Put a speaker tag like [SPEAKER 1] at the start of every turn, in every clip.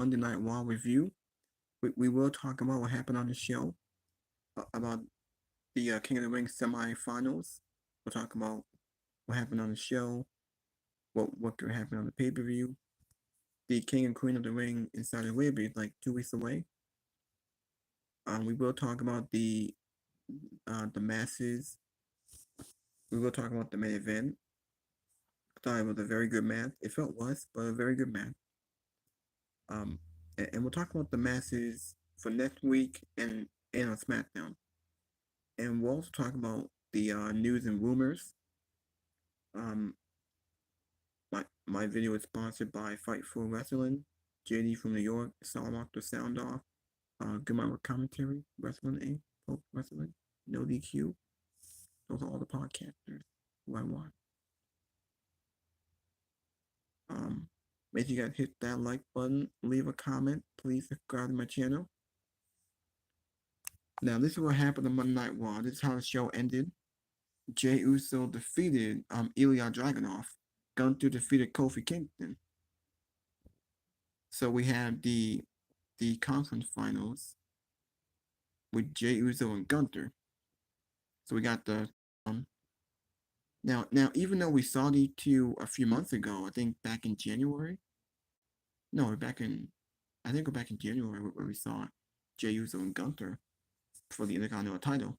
[SPEAKER 1] Monday Night Raw review. We will talk about what happened on the show, about the King of the Ring semifinals. We'll talk about what happened on the show, what could happen on the pay per view. The King and Queen of the Ring in Saudi Arabia is like 2 weeks away. We will talk about the masses. We will talk about the main event. I thought it was a very good match. It felt was, but a very good match. Um, and we'll talk about the masses for next week and on SmackDown. And we'll also talk about the news and rumors. Um, my video is sponsored by Fightful Wrestling, JD from New York, Sound the Sound Off, Good Mind with Commentary, Wrestling Inc., Folk Wrestling, No DQ. Those are all the podcasters who I want. Um, Make sure you guys hit that like button, leave a comment, please subscribe to my channel. Now, this is what happened on Monday Night Raw. This is how the show ended. Jey Uso defeated Ilya Dragunov. Gunther defeated Kofi Kingston. So we have the conference finals with Jey Uso and Gunther. So we got the now even though we saw these two a few months ago, I think back in January. No, back in I think we're back in January where we saw Jey Uso and Gunther for the Intercontinental title.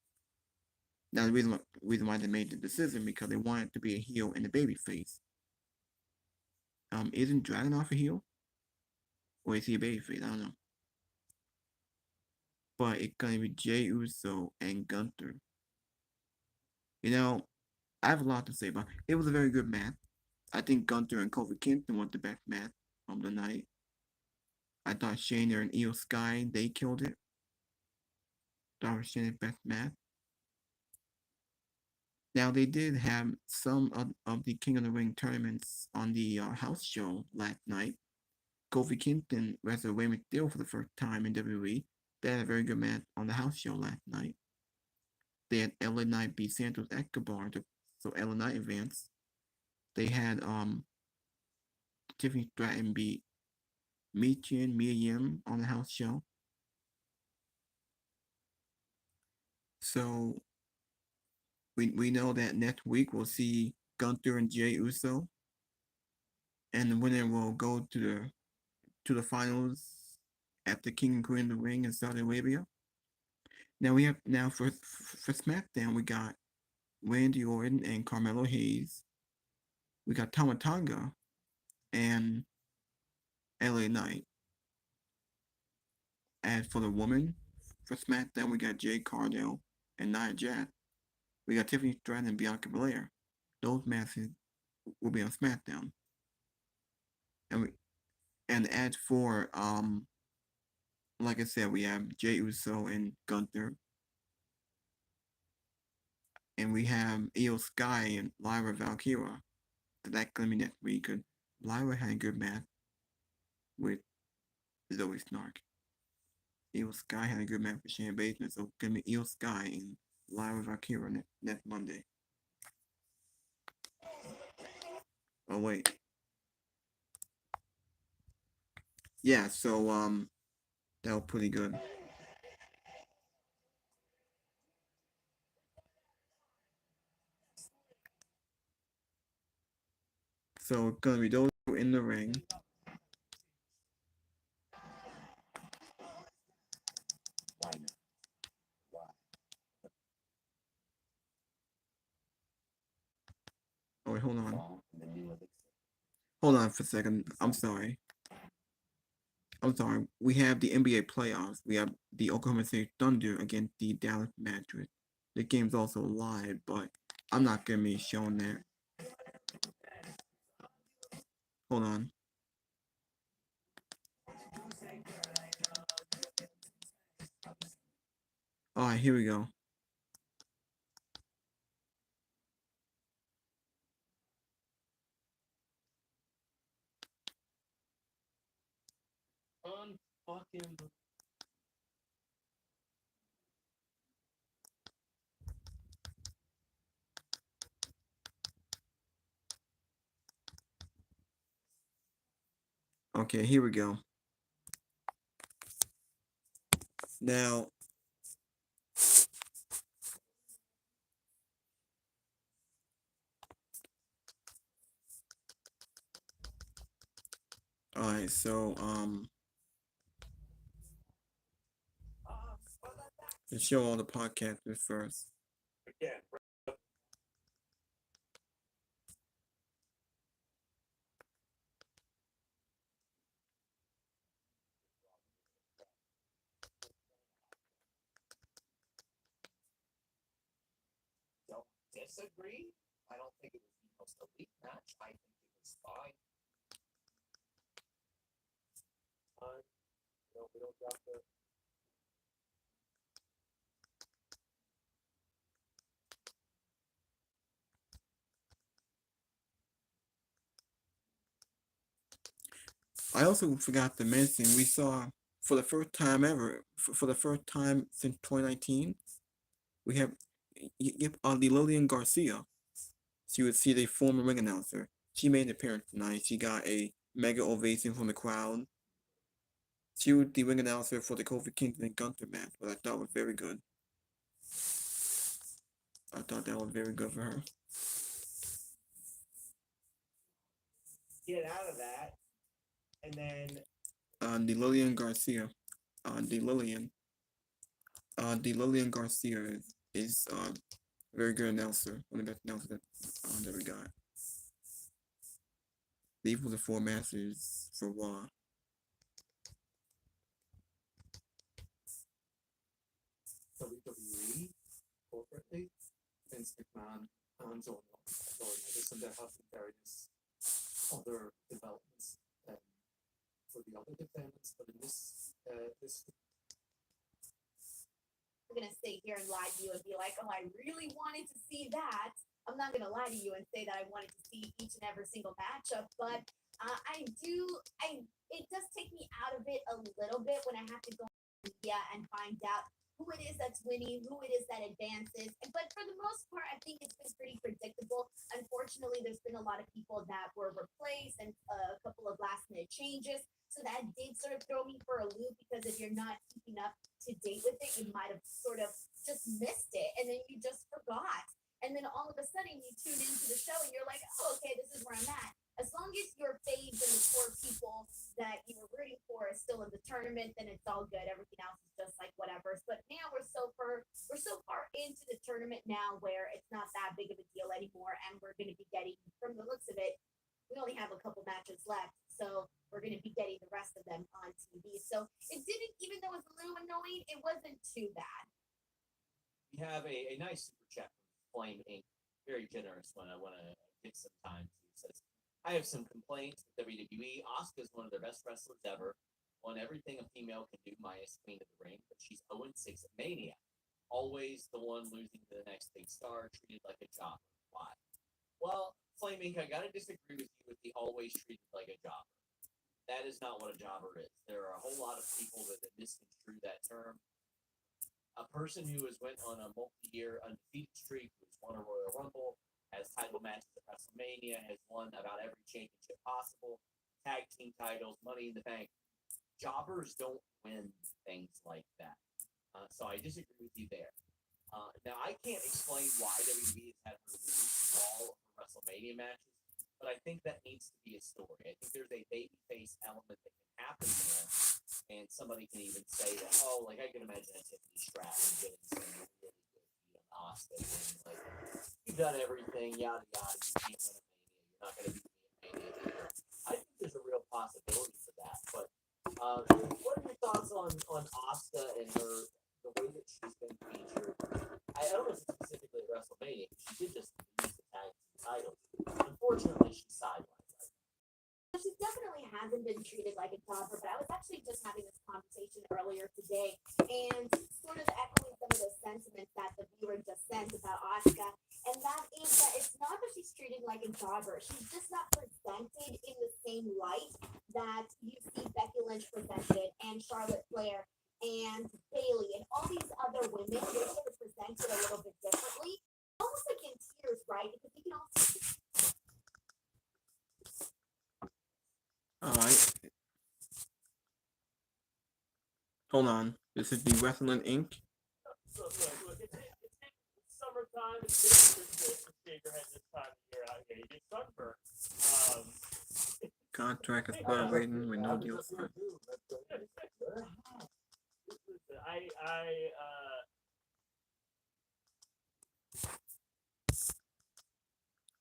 [SPEAKER 1] Now the reason why they made the decision because they wanted to be a heel and a baby face. Isn't Dragunov a heel? Or is he a baby face? I don't know. But it's gonna be Jey Uso and Gunther. You know, I have a lot to say about it. It was a very good match. I think Gunther and Kofi Kingston was the best match of the night. I thought Shayna and Io Sky, they killed it. That was Shayna's best match. Now, they did have some of the King of the Ring tournaments on the house show last night. Kofi Kingston wrestled Rey Mysterio for the first time in WWE. They had a very good match on the house show last night. They had LA Knight beat Santos Escobar, so LA Knight advanced. They had Tiffany Stratton beat Michin, Mia Yim on the house show. So we know that next week we'll see Gunther and Jey Uso, and the winner will go to the finals at the King and Queen of the Ring in Saudi Arabia. Now we have for SmackDown we got Randy Orton and Carmelo Hayes. We got Tama Tonga and LA Knight. As for the woman, for SmackDown, we got Jade Cargill and Nia Jax. We got Tiffany Stratton and Bianca Belair. Those matches will be on SmackDown. And as for like I said, we have Jey Uso and Gunther. And we have Io Sky and Lyra Valkyria. That's gonna be next week. Lyra had a good match with Zoe Snark. Io Sky had a good match with Shayna Baszler, so it's gonna be Io Sky and Lyra Valkyria next Monday. Oh wait. Yeah, so that was pretty good. So it's gonna be those two in the ring. Oh wait, hold on. Hold on for a second. I'm sorry. I'm sorry. We have the NBA playoffs. We have the Oklahoma City Thunder against the Dallas Mavericks. The game's also live, but I'm not gonna be showing that. Hold on. All right, here we go. Unfucking. Okay, here we go. Now, alright, so, let's show all the podcasters first.
[SPEAKER 2] Disagree. I don't think it was the most elite match. I think it was fine. We don't drop the.
[SPEAKER 1] I also forgot to mention we saw for the first time ever, for the first time since 2019, we have Lillian Garcia. She was the former ring announcer. She made an appearance tonight. She got a mega ovation from the crowd. She was the ring announcer for the Kofi Kingston and Gunther match, but I thought was very good. I thought that was very good for her.
[SPEAKER 2] Get out of that, and then.
[SPEAKER 1] The Lillian Garcia. The Lillian Garcia is a very good announcer. One of the best announcers that we got. These were the four masters for Raw.
[SPEAKER 2] WWE corporately, Vince McMahon and John Edison, there have been various other developments for the other defendants, but in this
[SPEAKER 3] I'm gonna sit here and lie to you and be like, oh, I really wanted to see that. I'm not gonna lie to you and say that I wanted to see each and every single matchup, but it does take me out of it a little bit when I have to go on media and find out who it is that's winning, who it is that advances. But for the most part, I think it's been pretty predictable. Unfortunately, there's been a lot of people that were replaced and a couple of last minute changes. So that did sort of throw me for a loop because if you're not keeping up to date with it, you might have sort of just missed it and then you just forgot. And then all of a sudden you tune into the show and you're like, oh, okay, this is where I'm at. As long as your faves and the core people that you were rooting for is still in the tournament, then it's all good. Everything else is just like whatever. But now we're so far into the tournament now where it's not that big of a deal anymore, and we're going to be getting, from the looks of it, we only have a couple matches left, so we're going to be getting the rest of them on TV. So it didn't, even though it was a little annoying, it wasn't too bad.
[SPEAKER 2] We have a nice super chat from Flame Inc. Very generous when I want to get some time. He says, I have some complaints with WWE. Asuka is one of their best wrestlers ever. Won everything a female can do, minus Queen of the Ring, but she's 0-6 at Mania. Always the one losing to the next big star, treated like a jobber. Why? Well, Flaming, I gotta disagree with you with the always treated like a jobber. That is not what a jobber is. There are a whole lot of people that misconstrue that term. A person who has went on a multi-year undefeated streak, who's won a Royal Rumble, has title matches at WrestleMania, has won about every championship possible, tag team titles, Money in the Bank. Jobbers don't win things like that. So I disagree with you there. Now, I can't explain why WWE has had her lose all of her WrestleMania matches, but I think that needs to be a story. I think there's a babyface element that can happen there, and somebody can even say that, oh, like I can imagine a Tiffany Stratton getting some really good heat on Asuka, and like, you've done everything, yada yada, you can't win a Mania, you're not going to beat me at Mania. I think there's a real possibility for that, but what are your thoughts on Asuka and the way that she's been featured? I don't know if it's specifically at WrestleMania. She did just lose the tag team titles. Unfortunately, she's sidelined.
[SPEAKER 3] She definitely hasn't been treated like a jobber, but I was actually just having this conversation earlier today and sort of echoing some of those sentiments that the viewer just sent about Asuka, and that is that it's not that she's treated like a jobber. She's just not presented in the same light that you see Becky Lynch presented and Charlotte Flair and Bailey and all these other women. They're sort of presented a little bit differently, almost like in tears, right? Because you can also
[SPEAKER 1] Alright. Hold on. This is the Wrestling Inc.
[SPEAKER 2] So look, it's summertime. It's difficult to shave your head this time of year out here. You get sunburned.
[SPEAKER 1] Contract expiration with no deal signed.
[SPEAKER 2] I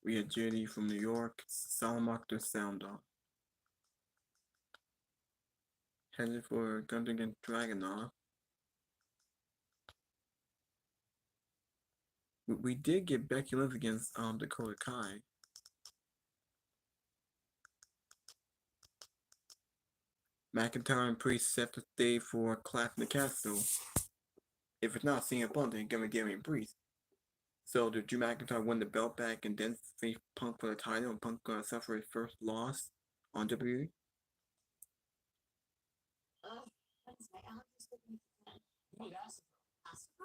[SPEAKER 1] We had JD from New York, Salamakter Sound Off. Headed for Gunther against Dragunov. We did get Becky Lynch against Dakota Kai. McIntyre and Priest set the stage for Clash in the Castle. If it's not CM Punk, then gonna give me Priest. So did Drew McIntyre win the belt back and then face Punk for the title, and Punk gonna suffer his first loss on WWE?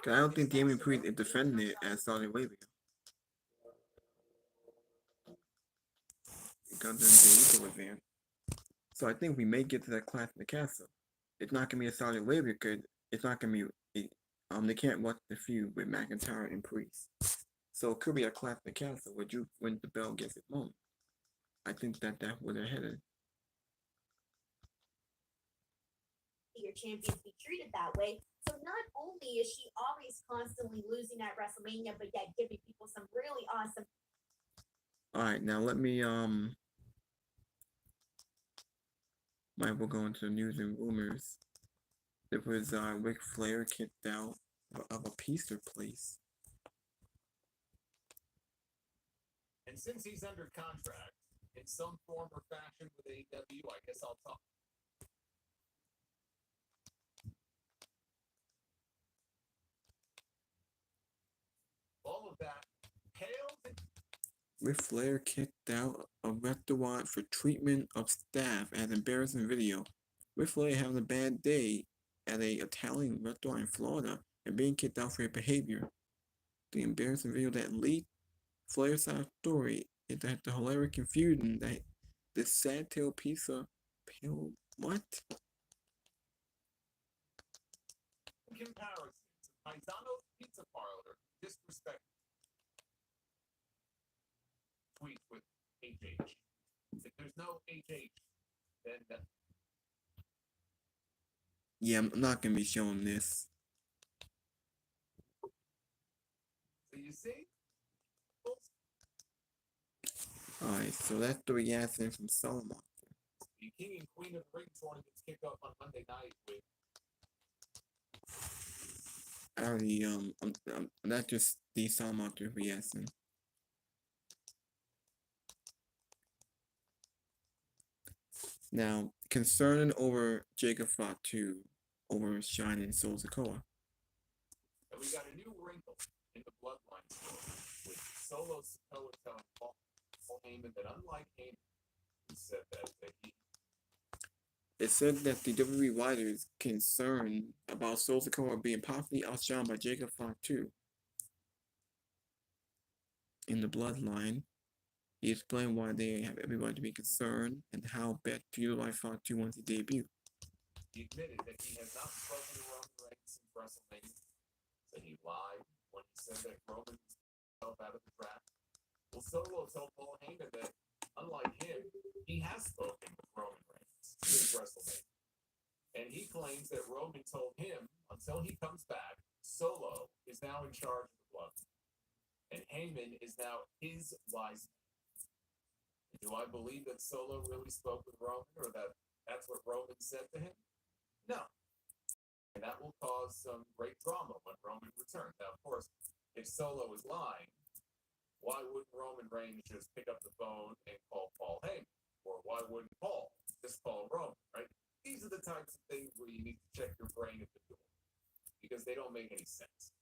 [SPEAKER 1] Cause I don't think Damian Priest is defending it as Saudi Arabia. Gunther and Jey was there. So I think we may get to that Clash in the Castle. It's not gonna be a Saudi Arabia because it's not gonna be they can't watch the feud with McIntyre and Priest. So it could be a Clash in the Castle where Drew wins the belt gets it moment. I think that where they're headed.
[SPEAKER 3] Your champions be treated that way. So not only is she always constantly losing at WrestleMania, but yet giving people some really awesome.
[SPEAKER 1] All right, now let me might we'll go into the news and rumors. There was Ric Flair kicked out of a pizza place.
[SPEAKER 2] And since he's under contract in some form or fashion with AEW, I guess I'll talk. All of that pales in
[SPEAKER 1] Ric Flair kicked out a restaurant for treatment of staff as embarrassing video. Ric Flair having a bad day at a Italian restaurant in Florida and being kicked out for his behavior. The embarrassing video that leaked Flair's side story is that the hilarious confusion that this sad tail pizza pale what?
[SPEAKER 2] comparison to Paisano's Pizza Parlor disrespect tweet with HH. If there's no HH, then
[SPEAKER 1] Yeah, I'm not gonna be showing this.
[SPEAKER 2] so you see.
[SPEAKER 1] Alright, so that's the reaction from Solomon.
[SPEAKER 2] The King and Queen of the Ring tournaments kick off on Monday night with
[SPEAKER 1] I already I'm not just the Solomon reaction. Now, concern over Jacob Fatu over Shining Soul Sokoa.
[SPEAKER 2] and we got a new wrinkle in the bloodline story with Solo Sikoa telling Paul Heyman that unlike Heyman, who said that he
[SPEAKER 1] It said that the WWE writers concerned about Soul Sokoa being possibly outshone by Jacob Fatu in the bloodline. He explained why they have everyone to be concerned and how best to utilize Fatu once he debuts.
[SPEAKER 2] He admitted that he has not spoken to Roman Reigns since WrestleMania. Said he lied when he said that Roman was himself out of the draft. Well, Solo told Paul Heyman that, unlike him, he has spoken with Roman Reigns since WrestleMania. And he claims that Roman told him, until he comes back, Solo is now in charge of the bloodline. And Heyman is now his wise man. Do I believe that Solo really spoke with Roman, or that that's what Roman said to him? No. And that will cause some great drama when Roman returns. Now, of course, if Solo is lying, why wouldn't Roman Reigns just pick up the phone and call Paul Heyman? Or why wouldn't Paul just call Roman, right? These are the types of things where you need to check your brain at the door, because they don't make any sense.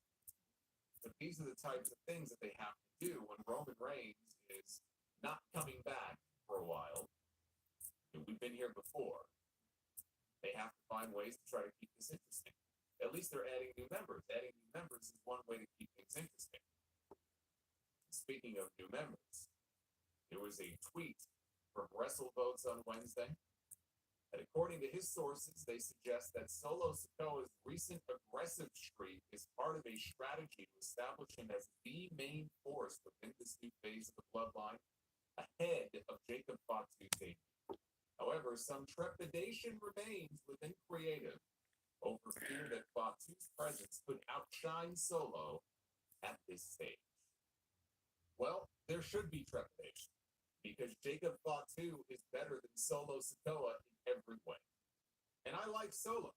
[SPEAKER 2] But these are the types of things that they have to do when Roman Reigns is not coming back for a while. We've been here before. They have to find ways to try to keep this interesting. At least they're adding new members. Adding new members is one way to keep things interesting. Speaking of new members, there was a tweet from WrestleVotes on Wednesday
[SPEAKER 4] And according to his sources, they suggest that Solo Sikoa's recent aggressive streak is part of a strategy to establish him as the main force within this new phase of the bloodline, ahead of Jacob Fatu's debut. However, some trepidation remains within creative over fear that Fatu's presence could outshine Solo at this stage. Well, there should be trepidation, because Jacob Fatu is better than Solo Sikoa in every way. And I like Solo,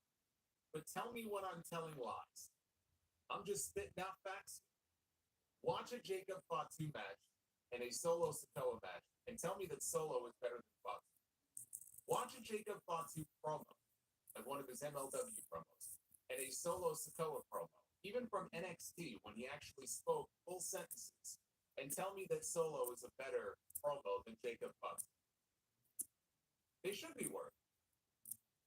[SPEAKER 4] but tell me when I'm telling lies. I'm just spitting out facts. Watch a Jacob Fatu match and a Solo Sikoa match and tell me that Solo is better than Fatu. Watch a Jacob Fatu promo, like one of his MLW promos, and a Solo Sikoa promo, even from NXT when he actually spoke full sentences, and tell me that Solo is a better promo than Jacob Fatu. They should be worth.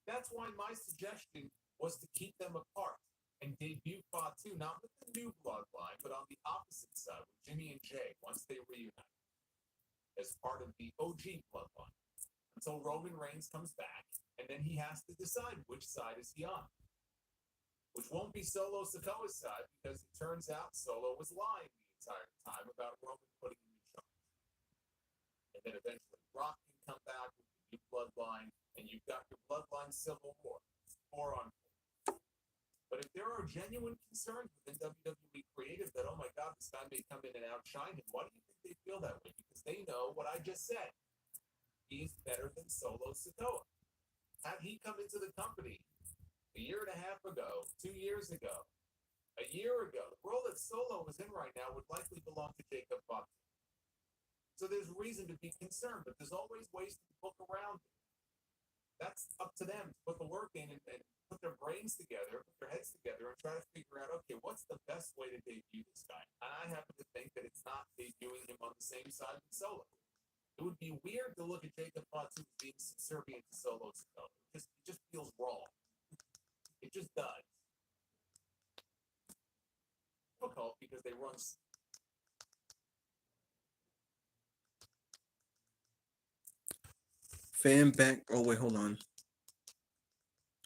[SPEAKER 4] That's why my suggestion was to keep them apart and debut Fatu not with the new bloodline, but on the opposite side with Jimmy and Jay once they reunite as part of the OG bloodline until Roman Reigns comes back, and then he has to decide which side is he on. Which won't be Solo Sikoa's side, because it turns out Solo was lying the entire time about Roman putting him in charge. And then eventually Brock can come back with the new bloodline, and you've got your bloodline civil war, 4-on-4. But if there are genuine concerns within WWE creative that, oh my God, this guy may come in and outshine him, why do you think they feel that way? Because they know what I just said. He's better than Solo Sikoa. Had he come into the company a year and a half ago, 2 years ago, a year ago, the role that Solo is in right now would likely belong to Jacob Fatu. So there's reason to be concerned, but there's always ways to book around it. That's up to them to put the work in and put their brains together, put their heads together, and try to figure out, okay, what's the best way to debut this guy? And I happen to think that it's not debuting him on the same side as Solo. It would be weird to look at Jacob Fatu as being subservient to Solo Sikoa. It just feels wrong. It just does. Difficult because they run.
[SPEAKER 1] Fan back. Oh wait, hold on.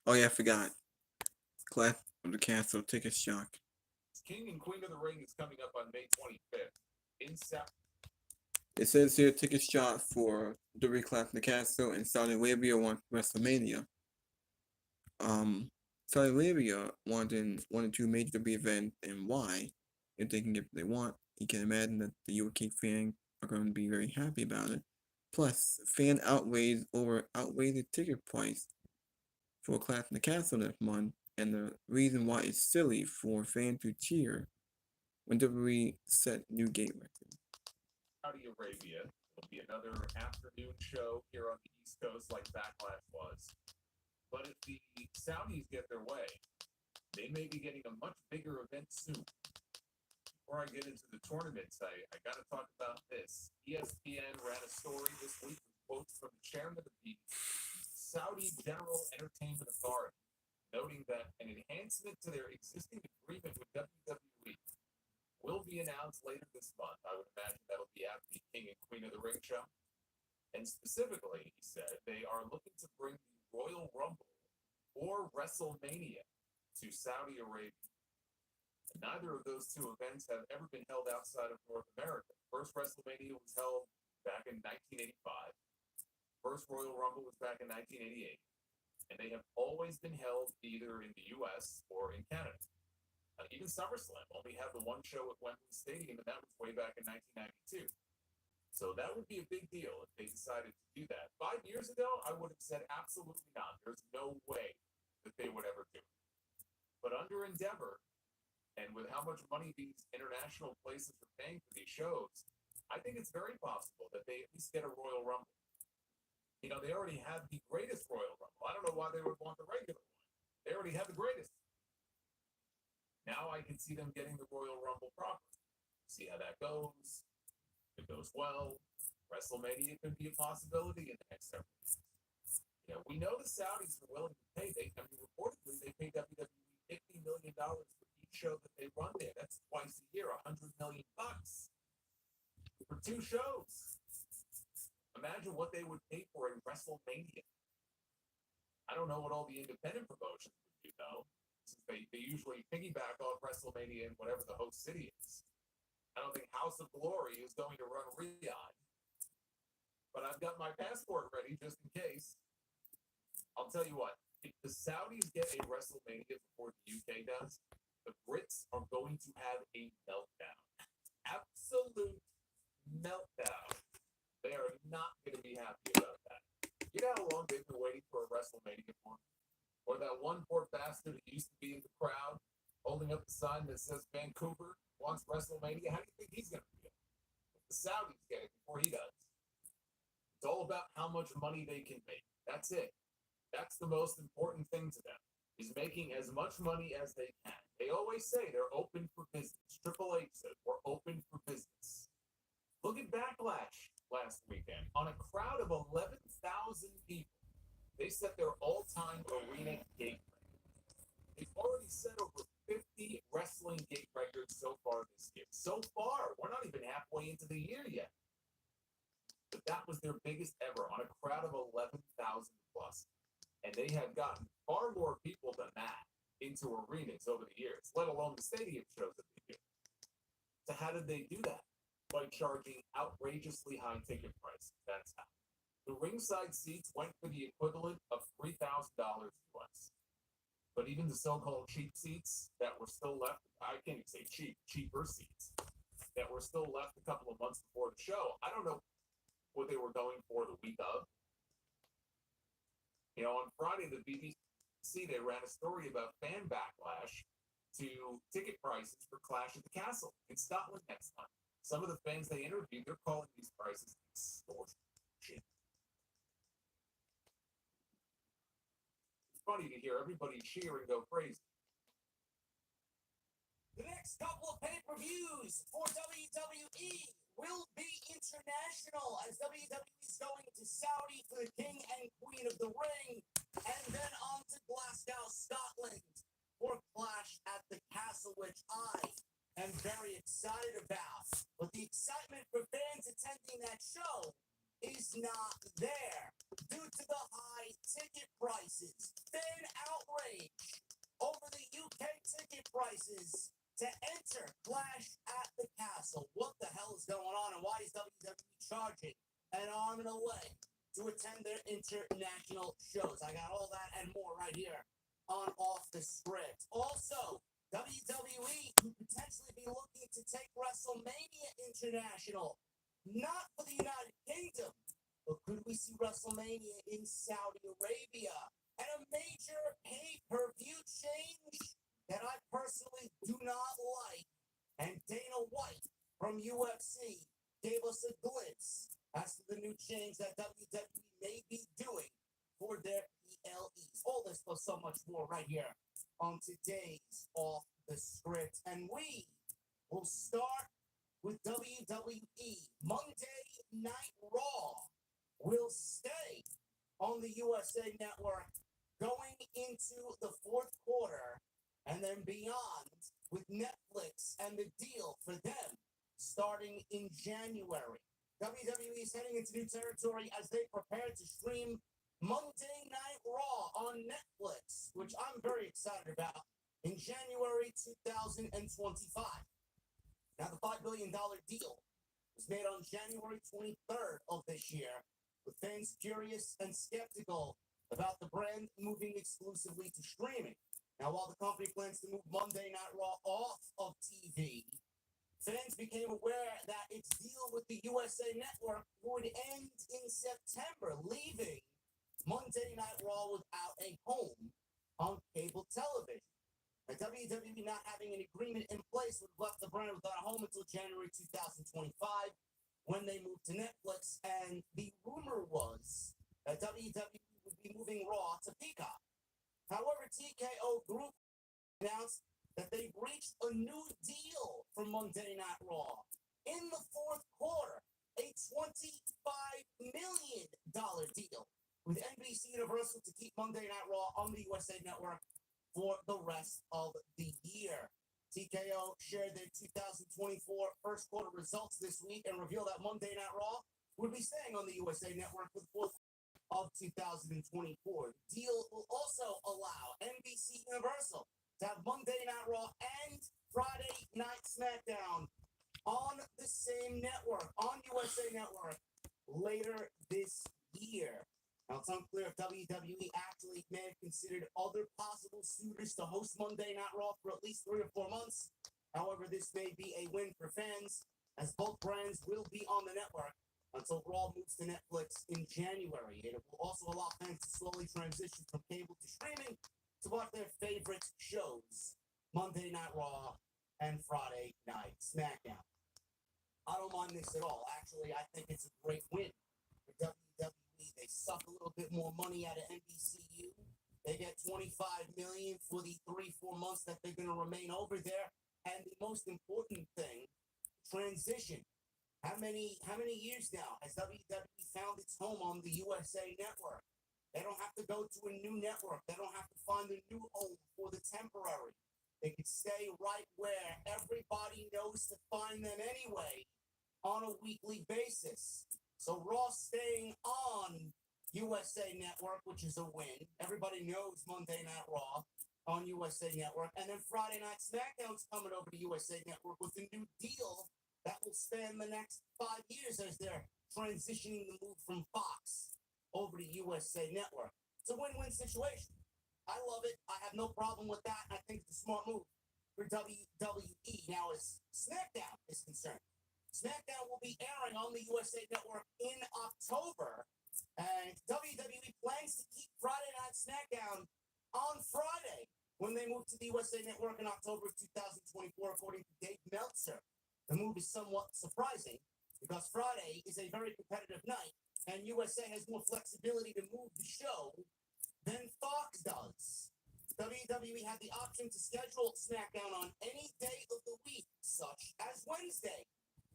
[SPEAKER 1] Oh yeah, I forgot. Clash of the Castle ticket shock.
[SPEAKER 4] King and Queen of the Ring is coming up on May 25th in South.
[SPEAKER 1] It says here ticket shot for WWE Clash of the Castle and Saudi Arabia won WrestleMania. Saudi Arabia wanted one or two major WWE events, and why? If they can get what they want, you can imagine that the UK fans are going to be very happy about it. Plus, fan outweighs the ticket price for Clash of the Castle that month, and the reason why it's silly for fans to cheer when WWE set new gate record.
[SPEAKER 4] Saudi Arabia will be another afternoon show here on the East Coast like Backlash was. But if the Saudis get their way, they may be getting a much bigger event soon. Before I get into the tournaments, I got to talk about this. ESPN ran a story this week with quotes from the chairman of the Saudi General Entertainment Authority, noting that an enhancement to their existing agreement with WWE will be announced later this month. I would imagine that'll be after the King and Queen of the Ring show. And specifically, he said, they are looking to bring the Royal Rumble or WrestleMania to Saudi Arabia. And neither of those two events have ever been held outside of North America. First WrestleMania was held back in 1985. First Royal Rumble was back in 1988. And they have always been held either in the US or in Canada. Even SummerSlam only had the one show at Wembley Stadium, and that was way back in 1992. So that would be a big deal if they decided to do that. 5 years ago, I would have said absolutely not. There's no way that they would ever do it. But under Endeavor, and with how much money these international places are paying for these shows, I think it's very possible that they at least get a Royal Rumble. You know, they already have the greatest Royal Rumble. I don't know why they would want the regular one. They already have the greatest. Now I can see them getting the Royal Rumble proper. See how that goes. If it goes well, WrestleMania could be a possibility in the next several years. You know, we know the Saudis are willing to pay. Reportedly, they pay WWE $50 million for each show that they run there. That's twice a year, $100 million for 2 shows. Imagine what they would pay for in WrestleMania. I don't know what all the independent promotions would do, though, since they usually piggyback off WrestleMania in whatever the host city is. I don't think House of Glory is going to run Riyadh, but I've got my passport ready just in case. I'll tell you what, if the Saudis get a WrestleMania before the UK does, the Brits are going to have a meltdown. Absolute meltdown. They are not going to be happy about that. You know how long they've been waiting for a WrestleMania for? Or that one poor bastard who used to be in the crowd holding up the sign that says Vancouver wants WrestleMania? How do you think he's going to feel? If the Saudis get it before he does. It's all about how much money they can make. That's it. That's the most important thing to them, is making as much money as they can. They always say they're open for business. Triple H says we're open for business. Look at Backlash last weekend. On a crowd of 11,000 people, they set their all-time arena gate record. They've already set over 50 wrestling gate records so far this year. So far, we're not even halfway into the year yet. But that was their biggest ever on a crowd of 11,000 plus. And they have gotten far more people than that into arenas over the years, let alone the stadium shows that they do. So how did they do that? By charging outrageously high ticket prices. That's how. The ringside seats went for the equivalent of $3,000 US. But even the so-called cheap seats that were still left, I can't even say cheap, cheaper seats, that were still left a couple of months before the show, I don't know what they were going for the week of. You know, on Friday, the BBC, they ran a story about fan backlash to ticket prices for Clash at the Castle in Scotland next month. Some of the fans they interviewed, they're calling these prices extortion. It's funny to hear everybody cheer and go crazy.
[SPEAKER 2] The next couple of pay-per-views for WWE will be international, as WWE is going to Saudi for the King and Queen of the Ring, and then on to Glasgow, Scotland for Clash at the Castle, which I am very excited about. But the excitement for fans attending that show is not there due to the high ticket prices. Fan outrage over the UK ticket prices to enter Clash at the Castle. What the hell is going on, and why is WWE charging an arm and a leg to attend their international shows? I got all that and more right here on Off the Script. Also, WWE could potentially be looking to take WrestleMania international, not for the United Kingdom, but could we see WrestleMania in Saudi Arabia? And a major pay-per-view change that I personally do not like. And Dana White from UFC gave us a glimpse as to the new change that WWE may be doing for their PLEs. All this plus so much more right here on today's Off the Script. And we will start with WWE. Monday Night Raw will stay on the USA Network going into the fourth quarter and then beyond, with Netflix and the deal for them starting in January. WWE is heading into new territory as they prepare to stream Monday Night Raw on Netflix, which I'm very excited about, in January 2025. Now, the $5 billion deal was made on January 23rd of this year, with fans curious and skeptical about the brand moving exclusively to streaming. Now, while the company plans to move Monday Night Raw off of TV, fans became aware that its deal with the USA Network would end in September, leaving Monday Night Raw without a home on cable television. Now, WWE not having an agreement in place would have left the brand without a home until January 2025, when they moved to Netflix, and the rumor was that WWE would be moving Raw to Peacock. However, TKO Group announced that they've reached a new deal for Monday Night Raw in the fourth quarter, a $25 million deal with NBC Universal to keep Monday Night Raw on the USA Network for the rest of the year. TKO shared their 2024 first quarter results this week and revealed that Monday Night Raw would be staying on the USA Network for the fourth of 2024. The deal will also allow NBC Universal to have Monday Night Raw and Friday Night SmackDown on the same network, on USA Network, later this year. Now, it's unclear if WWE actually may have considered other possible suitors to host Monday Night Raw for at least 3 or 4 months. However, this may be a win for fans, as both brands will be on the network until Raw moves to Netflix in January. And it will also allow fans to slowly transition from cable to streaming to watch their favorite shows, Monday Night Raw and Friday Night SmackDown. I don't mind this at all. Actually, I think it's a great win for WWE. They suck a little bit more money out of NBCU. They get $25 million for the 3-4 months that they're going to remain over there. And the most important thing, transition. How many years now has WWE found its home on the USA Network? They don't have to go to a new network. They don't have to find a new home for the temporary. They can stay right where everybody knows to find them anyway on a weekly basis. So Raw staying on USA Network, which is a win. Everybody knows Monday Night Raw on USA Network. And then Friday Night SmackDown's coming over to USA Network with a new deal that will span the next 5 years as they're transitioning the move from Fox over to USA Network. It's a win-win situation. I love it. I have no problem with that. I think it's a smart move for WWE. Now, as SmackDown is concerned, SmackDown will be airing on the USA Network in October, and WWE plans to keep Friday Night SmackDown on Friday when they move to the USA Network in October of 2024, according to Dave Meltzer. The move is somewhat surprising because Friday is a very competitive night, and USA has more flexibility to move the show than Fox does. WWE had the option to schedule SmackDown on any day of the week, such as Wednesday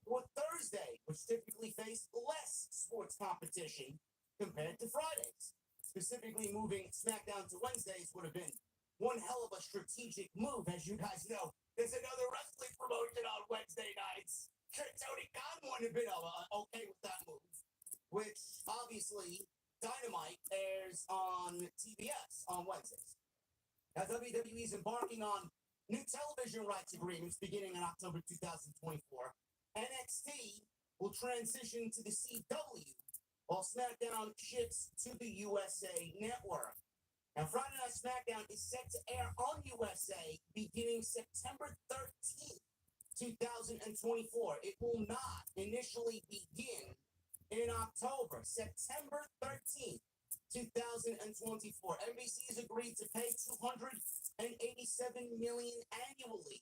[SPEAKER 2] or Thursday, which typically face less sports competition compared to Fridays. Specifically, moving SmackDown to Wednesdays would have been one hell of a strategic move, as you guys know. There's another wrestling promotion on Wednesday nights. Tony Khan wouldn't have been okay with that move, which obviously Dynamite airs on TBS on Wednesdays. Now, WWE is embarking on new television rights agreements beginning in October 2024. NXT will transition to the CW, while SmackDown shifts to the USA Network. Now, Friday Night SmackDown is set to air on USA beginning September 13th, 2024. It will not initially begin in October. September 13th, 2024. NBC has agreed to pay $287 million annually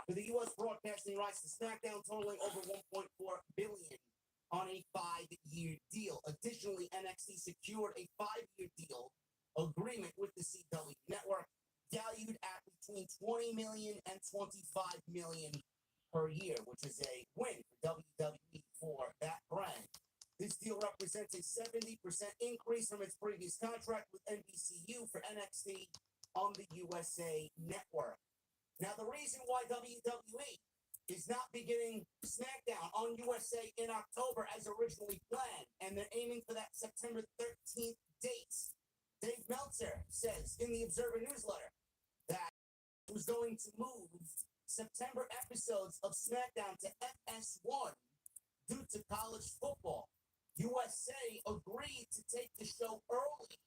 [SPEAKER 2] for the U.S. broadcasting rights to SmackDown, totaling over $1.4 billion on a 5-year deal. Additionally, NXT secured a 5-year deal agreement with the CW network, valued at between $20 million and $25 million per year, which is a win for WWE for that brand. This deal represents a 70% increase from its previous contract with NBCU for NXT on the USA Network. Now, the reason why WWE is not beginning SmackDown on USA in October as originally planned, and they're aiming for that September 13th date, Dave Meltzer says in the Observer newsletter that he was going to move September episodes of SmackDown to FS1 due to college football. USA agreed to take the show early,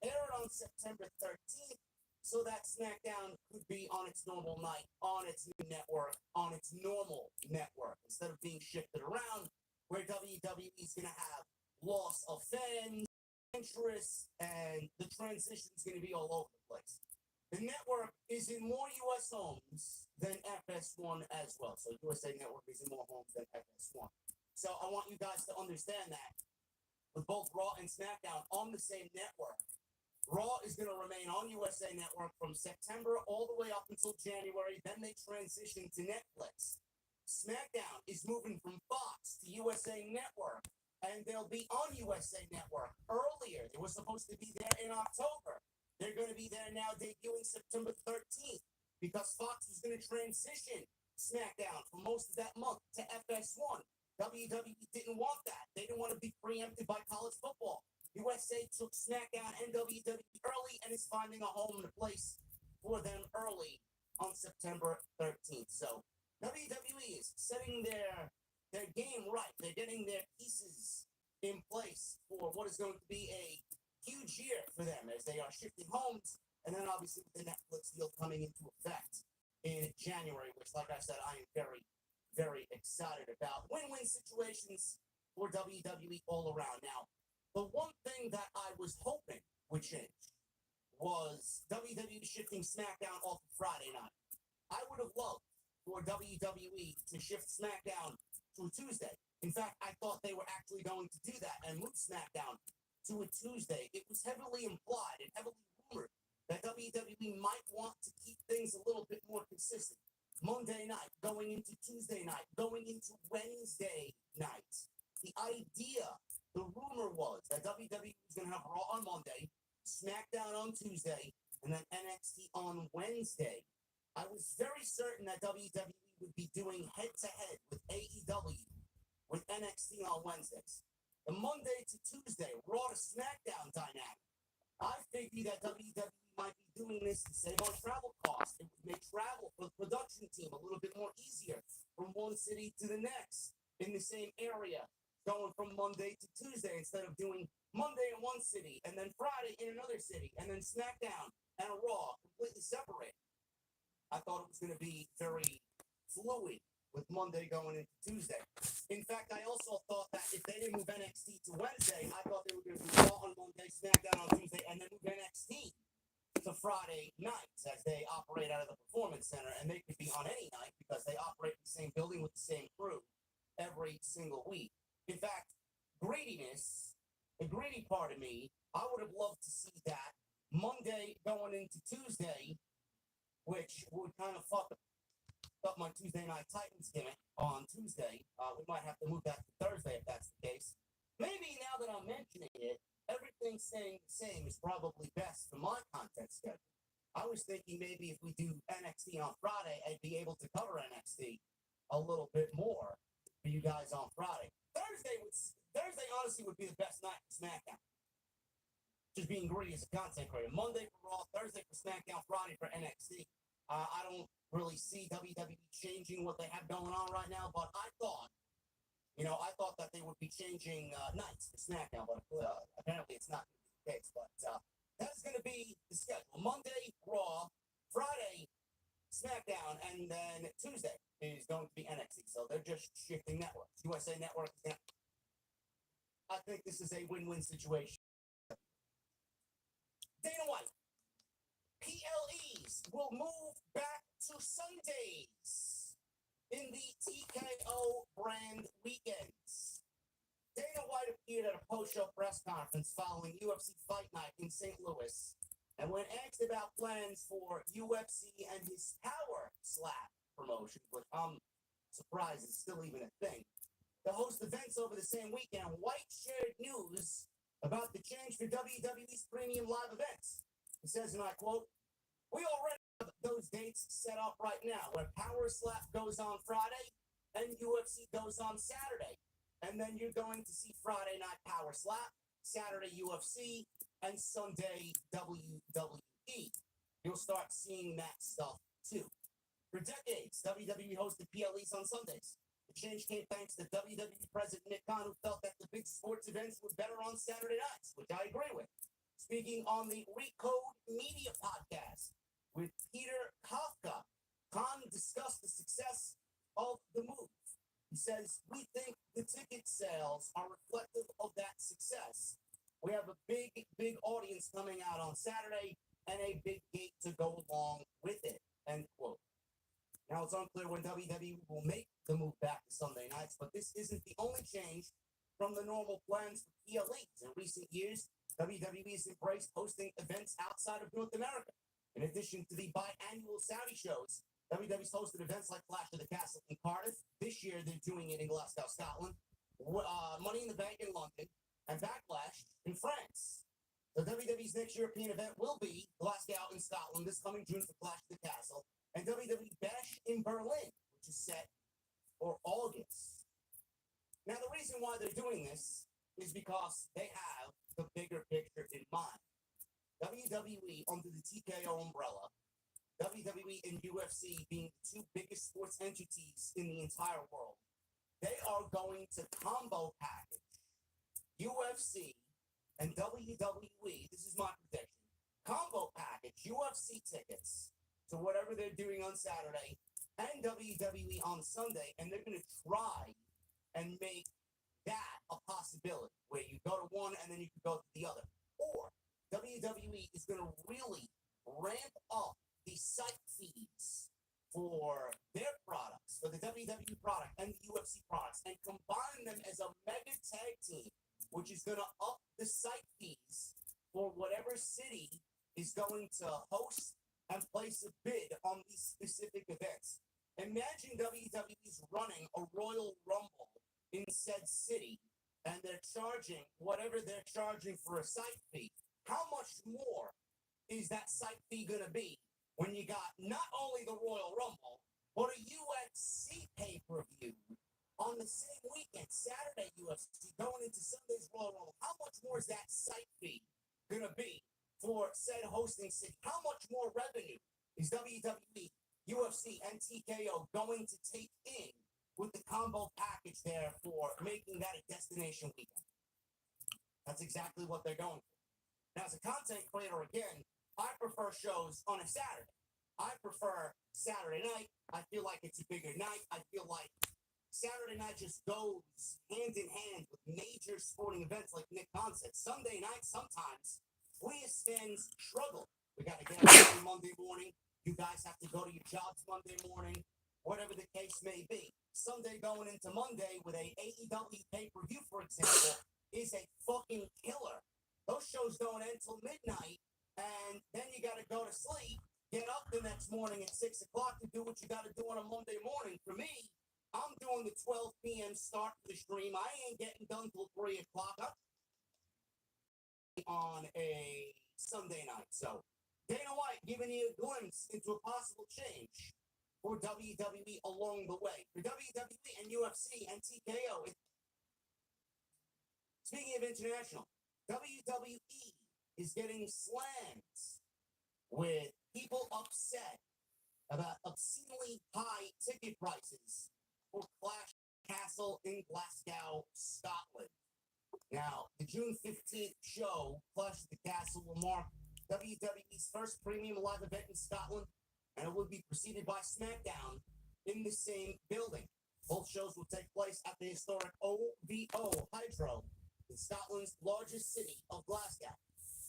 [SPEAKER 2] aired on September 13th, so that SmackDown could be on its normal night, on its new network, on its normal network, instead of being shifted around, where WWE is going to have loss of fans, interest, and the transition is going to be all over the place. The network is in more U.S. homes than FS1 as well. So USA Network is in more homes than FS1. So I want you guys to understand that with both Raw and SmackDown on the same network, Raw is going to remain on USA Network from September all the way up until January. Then they transition to Netflix. SmackDown is moving from Fox to USA Network, and they'll be on USA Network earlier. They were supposed to be there in October. They're going to be there now, debuting September 13th, because Fox was going to transition SmackDown for most of that month to FS1. WWE didn't want that. They didn't want to be preempted by college football. USA took SmackDown and WWE early and is finding a home and a place for them early on September 13th. So WWE is setting their game right. They're getting their pieces in place for what is going to be a huge year for them as they are shifting homes, and then obviously the Netflix deal coming into effect in January, which, like I said, I am very, very excited about. Win-win situations for WWE all around. Now, the one thing that I was hoping would change was WWE shifting SmackDown off of Friday night. I would have loved for WWE to shift SmackDown to a Tuesday. In fact, I thought they were actually going to do that and move SmackDown to a Tuesday. It was heavily implied and heavily rumored that WWE might want to keep things a little bit more consistent. Monday night, going into Tuesday night, going into Wednesday night. The idea, the rumor was that WWE was going to have Raw on Monday, SmackDown on Tuesday, and then NXT on Wednesday. I was very certain that WWE would be doing head-to-head with AEW with NXT on Wednesdays. The Monday to Tuesday, Raw to SmackDown dynamic. I figured that WWE might be doing this to save on travel costs. It would make travel for the production team a little bit more easier from one city to the next in the same area, going from Monday to Tuesday instead of doing Monday in one city and then Friday in another city and then SmackDown and a Raw completely separated. I thought it was going to be very fluid with Monday going into Tuesday. In fact, I also thought that if they didn't move NXT to Wednesday, I thought they were going to do Raw on Monday, SmackDown on Tuesday, and then move NXT to Friday nights as they operate out of the Performance Center, and they could be on any night because they operate in the same building with the same crew every single week. In fact, greediness, the greedy part of me, I would have loved to see that Monday going into Tuesday, which would kind of fuck up my Tuesday Night Titans gimmick on Tuesday. We might have to move that to Thursday if that's the case. Maybe now that I'm mentioning it, everything staying the same is probably best for my content schedule. I was thinking maybe if we do NXT on Friday, I'd be able to cover NXT a little bit more for you guys on Friday. Thursday honestly would be the best night for SmackDown. Just being greedy as a content creator. Monday for Raw, Thursday for SmackDown, Friday for NXT. I don't really see WWE changing what they have going on right now, but I thought that they would be changing nights for SmackDown, but apparently it's not going to be the case. But that's going to be the schedule. Monday, Raw, Friday, SmackDown, and then Tuesday is going to be NXT. So they're just shifting networks. USA Network is I think this is a win-win situation. Dana White. PLEs will move back to Sundays in the TKO brand weekends. Dana White appeared at a post-show press conference following UFC Fight Night in St. Louis, and when asked about plans for UFC and his Power Slap promotion, which I'm surprised is still even a thing, to host events over the same weekend, White shared news about the change for WWE's premium live events. He says, and I quote, "We already have those dates set up right now, where Power Slap goes on Friday and UFC goes on Saturday. And then you're going to see Friday Night Power Slap, Saturday UFC, and Sunday WWE. You'll start seeing that stuff too. For decades, WWE hosted PLEs on Sundays. The change came thanks to WWE President Nick Khan, who felt that the big sports events were better on Saturday nights, which I agree with. Speaking on the Recode Media podcast with Peter Kafka, Khan discussed the success of the move. He says, "We think the ticket sales are reflective of that success. We have a big, big audience coming out on Saturday and a big gate to go along with it." End quote. Now, it's unclear when WWE will make the move back to Sunday nights, but this isn't the only change from the normal plans for PLEs. In recent years, WWE has embraced hosting events outside of North America. In addition to the biannual Saudi shows, WWE's hosted events like Clash of the Castle in Cardiff. This year, they're doing it in Glasgow, Scotland. Money in the Bank in London, and Backlash in France. The WWE's next European event will be Glasgow in Scotland this coming June for Clash of the Castle, and WWE Bash in Berlin, which is set for August. Now, the reason why they're doing this is because they have
[SPEAKER 5] the bigger picture in mind. WWE under the TKO umbrella, WWE and UFC being the two biggest sports entities in the entire world, they are going to combo package UFC and WWE. This is my prediction. Combo package UFC tickets to whatever they're doing on Saturday and WWE on Sunday, and they're going to try and make that a possibility where you go to one and then you can go to the other. Or WWE is going to really ramp up the site feeds for their products, for the WWE product and the UFC products, and combine them as a mega tag team, which is going to up the site fees for whatever city is going to host and place a bid on these specific events. Imagine WWE's running a Royal Rumble in said city, and they're charging whatever they're charging for a site fee. How much more is that site fee going to be when you got not only the Royal Rumble, but a UFC pay-per-view on the same weekend, Saturday UFC, going into Sunday's Royal Rumble? How much more is that site fee going to be for said hosting city? How much more revenue is WWE, UFC, and TKO going to take in with the combo package there for making that a destination weekend? That's exactly what they're going for. Now, as a content creator, again, I prefer shows on a Saturday. I prefer Saturday night. I feel like it's a bigger night. I feel like Saturday night just goes hand in hand with major sporting events like Nick Khan said. Sunday night, sometimes we as fans struggle. We got to get up early Monday morning. You guys have to go to your jobs Monday morning, whatever the case may be. Sunday going into Monday with a AEW pay-per-view, for example, is a fucking killer. Those shows don't end till midnight, and then you got to go to sleep, get up the next morning at 6 o'clock to do what you got to do on a Monday morning. For me, I'm doing the 12 p.m. start for the stream. I ain't getting done till 3 o'clock on a Sunday night. So Dana White giving you a glimpse into a possible change for WWE along the way. For WWE and UFC and TKO, speaking of international, WWE is getting slammed with people upset about obscenely high ticket prices for Clash Castle in Glasgow, Scotland. Now, the June 15th show, Clash at the Castle, will mark WWE's first premium live event in Scotland, and it will be preceded by SmackDown in the same building. Both shows will take place at the historic OVO Hydro in Scotland's largest city of Glasgow.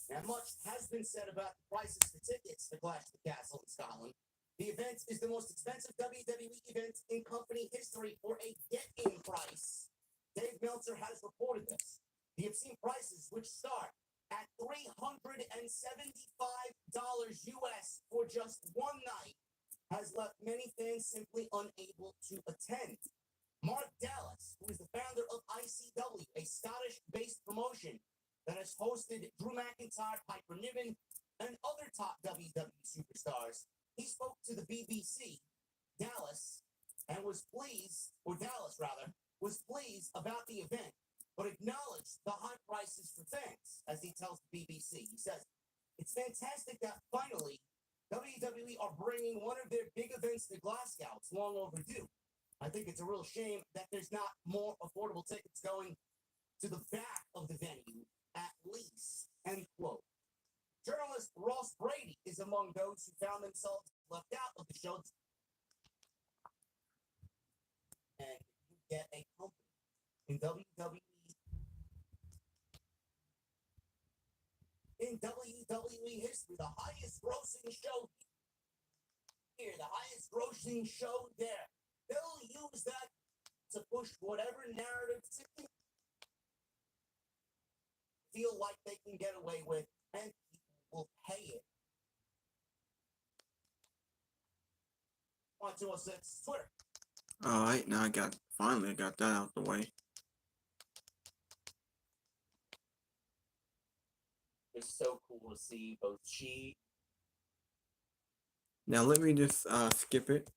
[SPEAKER 5] Now, much has been said about the prices for tickets to Clash at the Castle in Scotland. The event is the most expensive WWE event in company history for a get-in price. Dave Meltzer has reported this. The obscene prices, which start at $375 US for just one night, has left many fans simply unable to attend. Mark Dallas, who is the founder of ICW, a Scottish-based promotion that has hosted Drew McIntyre, Piper Niven, and other top WWE superstars, he spoke to the BBC, Dallas, was pleased about the event, but acknowledged the high prices for fans, as he tells the BBC. He says, "It's fantastic that finally WWE are bringing one of their big events to Glasgow. It's long overdue. I think it's a real shame that there's not more affordable tickets going to the back of the venue, at least," end quote. Journalist Ross Brady is among those who found themselves left out of the show. And you get a company in WWE history, the highest grossing show here, the highest grossing show there. They'll use that to push whatever narrative they feel like they can get away with, and people will pay it. 1206 Twitter.
[SPEAKER 1] All right, now I finally got that out the way.
[SPEAKER 2] It's so cool to see both she.
[SPEAKER 1] Now let me just skip it.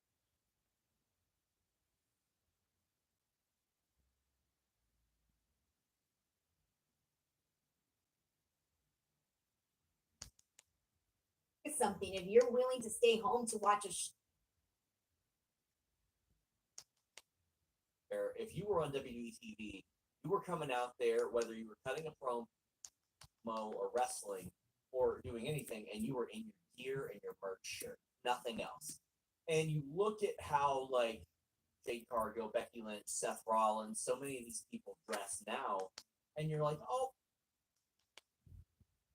[SPEAKER 3] something, if you're willing to stay home to watch a
[SPEAKER 2] Or if you were on WWE TV, you were coming out there, whether you were cutting a promo or wrestling or doing anything, and you were in your gear and your merch shirt, nothing else. And you look at how like Jade Cargill, Becky Lynch, Seth Rollins, so many of these people dress now, and you're like, oh,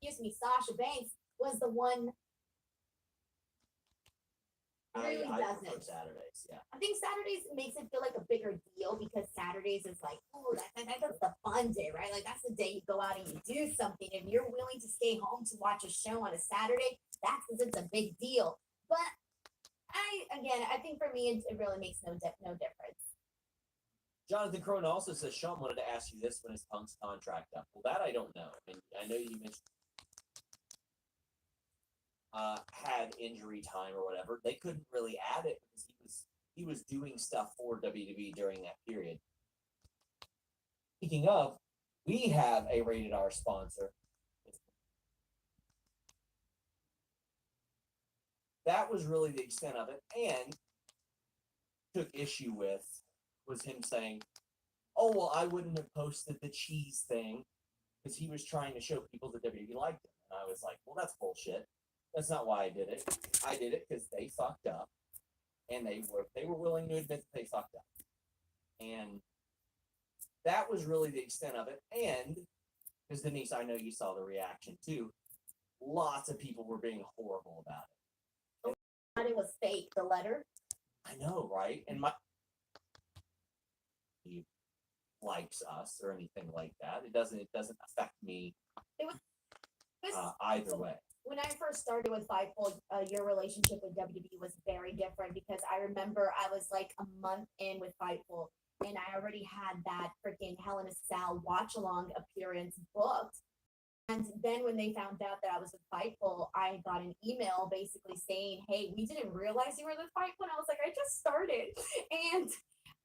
[SPEAKER 3] excuse me, Sasha Banks was the one. Really
[SPEAKER 2] I prefer
[SPEAKER 3] doesn't.
[SPEAKER 2] Saturdays, yeah.
[SPEAKER 3] I think Saturdays makes it feel like a bigger deal because Saturdays is like, oh, that's the fun day, right? Like that's the day you go out and you do something. If you're willing to stay home to watch a show on a Saturday, it's a big deal. But I think for me, it really makes no difference.
[SPEAKER 2] Jonathan Crone also says Sean wanted to ask you this when his Punk's contract up. Well, that I don't know. And I know you mentioned had injury time or whatever. They couldn't really add it because he was doing stuff for WWE during that period. Speaking of, we have a rated R sponsor. That was really the extent of it, and took issue with was him saying, oh, well, I wouldn't have posted the cheese thing because he was trying to show people that WWE liked him. And I was like, well, that's bullshit. That's not why I did it. I did it because they fucked up, and they were willing to admit that they fucked up. And that was really the extent of it. And because Denise, I know you saw the reaction too. Lots of people were being horrible about it.
[SPEAKER 3] I thought it was fake, the letter.
[SPEAKER 2] I know, right? And he likes us or anything like that. It doesn't affect me
[SPEAKER 3] It was
[SPEAKER 2] either way.
[SPEAKER 3] When I first started with Fightful, your relationship with WWE was very different because I remember I was like a month in with Fightful and I already had that freaking Hell in a Cell watch along appearance booked. And then when they found out that I was with Fightful, I got an email basically saying, hey, we didn't realize you were with Fightful. And I was like, I just started. And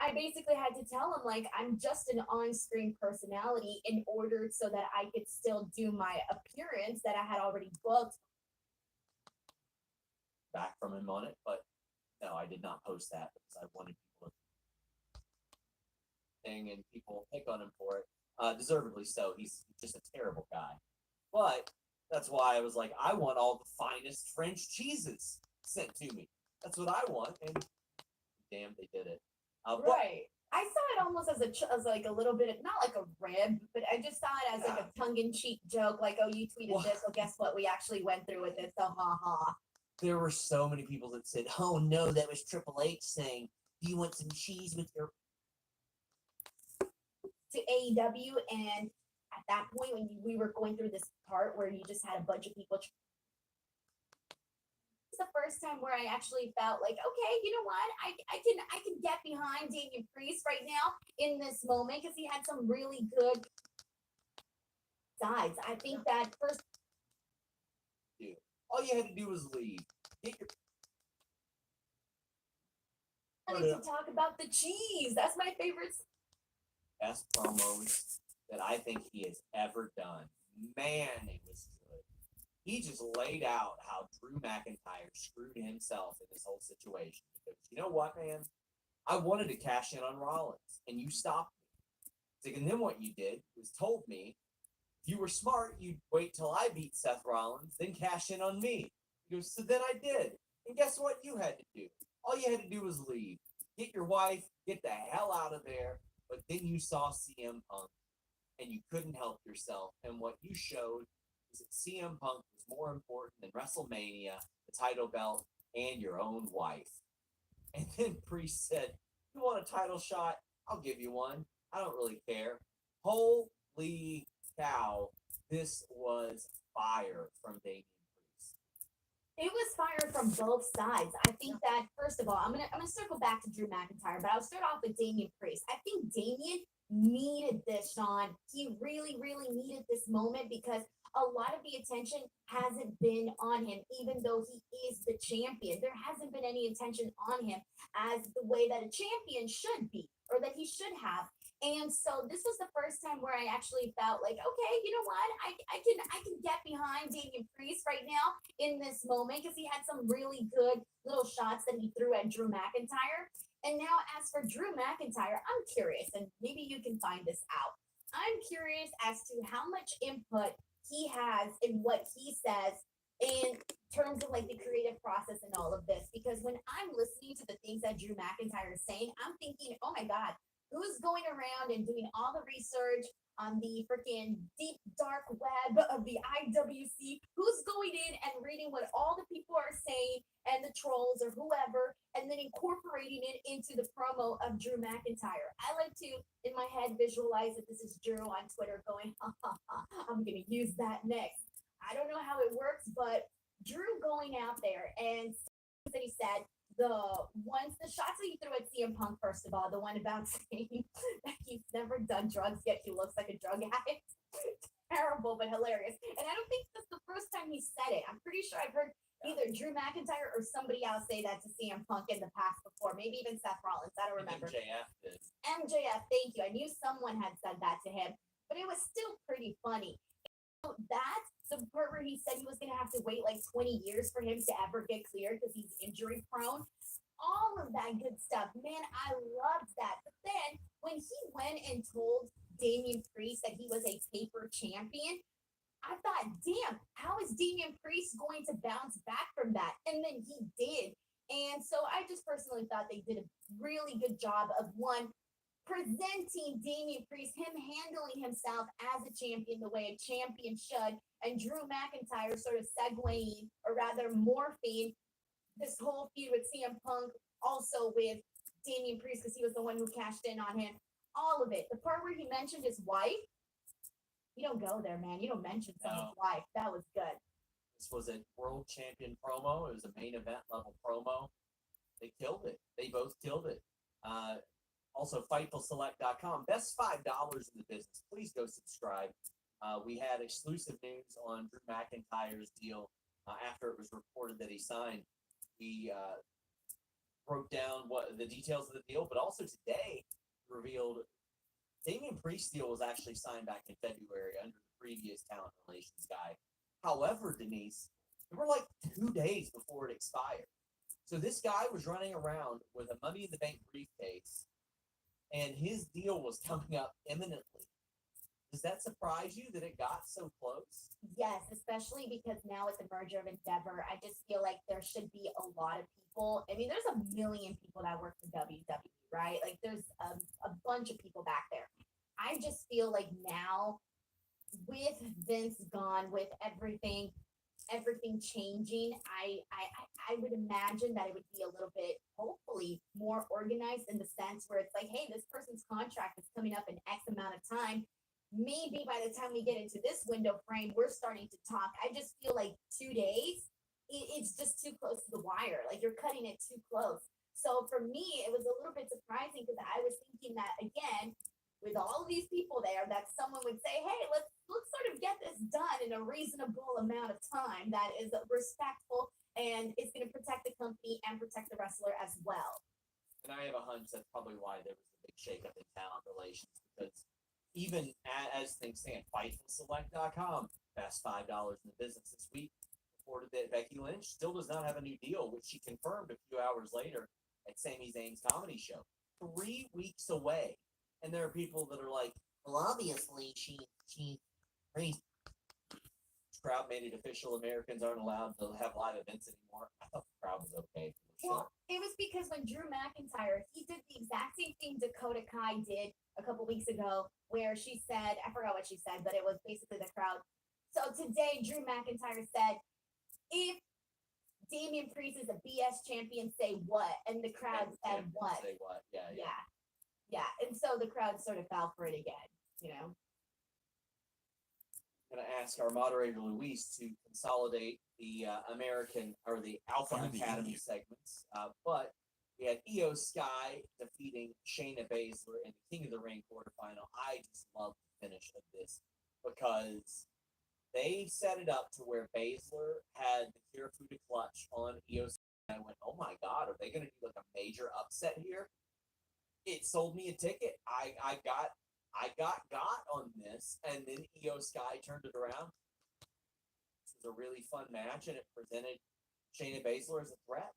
[SPEAKER 3] I basically had to tell him, like, I'm just an on-screen personality in order so that I could still do my appearance that I had already booked.
[SPEAKER 2] Back from him on it, but no, I did not post that because I wanted people to thing and people pick on him for it. Deservedly so. He's just a terrible guy. But that's why I was like, I want all the finest French cheeses sent to me. That's what I want, and damn, they did it.
[SPEAKER 3] Right. I saw it almost as like a little bit of, not like a rib, but I just saw it as like a tongue-in-cheek joke, like, oh, you tweeted this, well, guess what? We actually went through with it, so ha.
[SPEAKER 2] There were so many people that said, oh no, that was Triple H saying, do you want some cheese with your...
[SPEAKER 3] To AEW, and at that point when we were going through this part where you just had a bunch of people... It's the first time where I actually felt like, okay, you know what? I can get behind Damian Priest right now in this moment because he had some really good sides. I think that first...
[SPEAKER 2] Dude, all you had to do was leave. Get your...
[SPEAKER 3] I wanted to talk about the cheese. That's my favorite.
[SPEAKER 2] Best promos that I think he has ever done. Man, it was good. He just laid out how Drew McIntyre screwed himself in this whole situation. Because you know what, man? I wanted to cash in on Rollins, and you stopped me. And then what you did was told me, if you were smart, you'd wait till I beat Seth Rollins, then cash in on me. He goes, so then I did. And guess what you had to do? All you had to do was leave. Get your wife, get the hell out of there. But then you saw CM Punk, and you couldn't help yourself. And what you showed is that CM Punk was more important than WrestleMania, the title belt, and your own wife. And then Priest said, you want a title shot? I'll give you one. I don't really care. Holy cow. This was fire from Damian Priest.
[SPEAKER 3] It was fire from both sides. I think that first of all, I'm gonna circle back to Drew McIntyre, but I'll start off with Damian Priest. I think Damian needed this, Sean. He really, really needed this moment because a lot of the attention hasn't been on him, even though he is the champion. There hasn't been any attention on him as the way that a champion should be, or that he should have. And so this was the first time where I actually felt like, okay, you know what? I can get behind Damian Priest right now in this moment because he had some really good little shots that he threw at Drew McIntyre. And now as for Drew McIntyre, I'm curious, and maybe you can find this out. I'm curious as to how much input he has in what he says in terms of like the creative process and all of this. Because when I'm listening to the things that Drew McIntyre is saying, I'm thinking, oh my God, who's going around and doing all the research on the freaking deep dark web of the IWC? Who's going in and reading what all the people are saying and the trolls or whoever, and then incorporating it into the promo of Drew McIntyre? I like to, in my head, visualize that this is Drew on Twitter going, ha ha ha, I'm going to use that next. I don't know how it works, but Drew going out there and that he said the the shots that he threw at CM Punk, first of all, the one about saying that he's never done drugs yet he looks like a drug addict. Terrible but hilarious. And I don't think that's the first time he said it. I'm pretty sure I've heard either Drew McIntyre or somebody else say that to CM Punk in the past before. Maybe even Seth Rollins. I don't remember.
[SPEAKER 2] MJF did.
[SPEAKER 3] MJF, thank you. I knew someone had said that to him, but it was still pretty funny. That the part where he said he was going to have to wait like 20 years for him to ever get cleared because he's injury prone. All of that good stuff, man, I loved that. But then when he went and told Damian Priest that he was a paper champion, I thought, damn, how is Damian Priest going to bounce back from that? And then he did. And so I just personally thought they did a really good job of one, presenting Damian Priest, him handling himself as a champion the way a champion should, and Drew McIntyre sort of segueing, or rather morphing, this whole feud with CM Punk, also with Damian Priest, because he was the one who cashed in on him. All of it. The part where he mentioned his wife, you don't go there, man. You don't mention someone's wife. That was good.
[SPEAKER 2] This was a world champion promo. It was a main event level promo. They killed it. They both killed it. Also, FightfulSelect.com. Best $5 in the business. Please go subscribe. We had exclusive news on Drew McIntyre's deal after it was reported that he signed. We broke down what the details of the deal, but also today revealed Damian Priest's deal was actually signed back in February under the previous talent relations guy. However, Denise, there were like 2 days before it expired. So this guy was running around with a Money in the Bank briefcase, and his deal was coming up imminently. Does that surprise you that it got so close?
[SPEAKER 3] Yes, especially because now with the merger of Endeavor, I just feel like there should be a lot of people. I mean, there's a million people that work for WWE, right? Like there's a bunch of people back there. I just feel like now with Vince gone, with everything changing, I would imagine that it would be a little bit, hopefully, more organized in the sense where it's like, hey, this person's contract is coming up in X amount of time. Maybe by the time we get into this window frame, we're starting to talk. I just feel like 2 days, it's just too close to the wire. Like you're cutting it too close. So for me, it was a little bit surprising because I was thinking that again, with all of these people there, that someone would say, hey, let's sort of get this done in a reasonable amount of time that is respectful and is going to protect the company and protect the wrestler as well.
[SPEAKER 2] And I have a hunch that's probably why there was a big shakeup in talent relations, because even as things stand, FightfulSelect.com, best $5 in the business this week, reported that Becky Lynch still does not have a new deal, which she confirmed a few hours later at Sami Zayn's comedy show. 3 weeks away. And there are people that are like, well, obviously she crazy. This crowd made it official. Americans aren't allowed to have live events anymore. I thought the crowd was okay for the show.
[SPEAKER 3] Well, it was because when Drew McIntyre, he did the exact same thing Dakota Kai did a couple weeks ago, where she said, I forgot what she said, but it was basically the crowd. So today, Drew McIntyre said, if Damian Priest is a BS champion, say what? And the crowd said what?
[SPEAKER 2] Say what?
[SPEAKER 3] Yeah. And so the crowd sort of fell for it again, you know?
[SPEAKER 2] I'm going to ask our moderator, Luis, to consolidate the American or the Alpha Academy segments. But we had Io Sky defeating Shayna Baszler in the King of the Ring quarterfinal. I just love the finish of this because they set it up to where Baszler had the Kirifuda clutch on Io Sky. I went, oh my God, are they going to do like a major upset here? it sold me a ticket. I got on this, and then Io Sky turned it around. This was a really fun match, and it presented Shayna Baszler as a threat.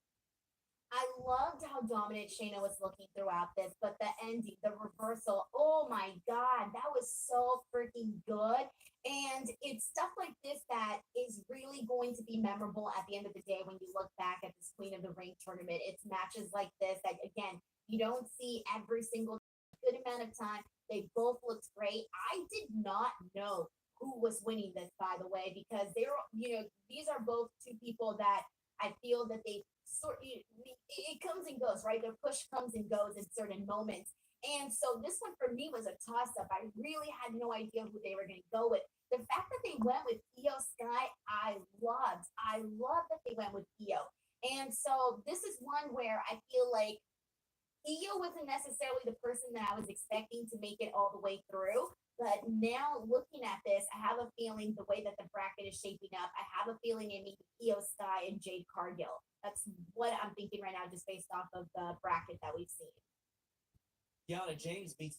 [SPEAKER 3] I loved how dominant Shayna was looking throughout this, but the ending, the reversal, oh my god, that was so freaking good. And it's stuff like this that is really going to be memorable at the end of the day when you look back at this Queen of the Ring tournament. It's matches like this that, again, you don't see every single good amount of time. They both looked great. I did not know who was winning this, by the way, because these are both two people that I feel that they it comes and goes, right? Their push comes and goes in certain moments. And so this one for me was a toss up. I really had no idea who they were going to go with. The fact that they went with Io Sky, I loved. I love that they went with Io. And so this is one where I feel like Io wasn't necessarily the person that I was expecting to make it all the way through. But now looking at this, I have a feeling the way that the bracket is shaping up, I have a feeling it may be Io Sky and Jade Cargill. That's what I'm thinking right now, just based off of the bracket that we've seen.
[SPEAKER 2] Kiana James beats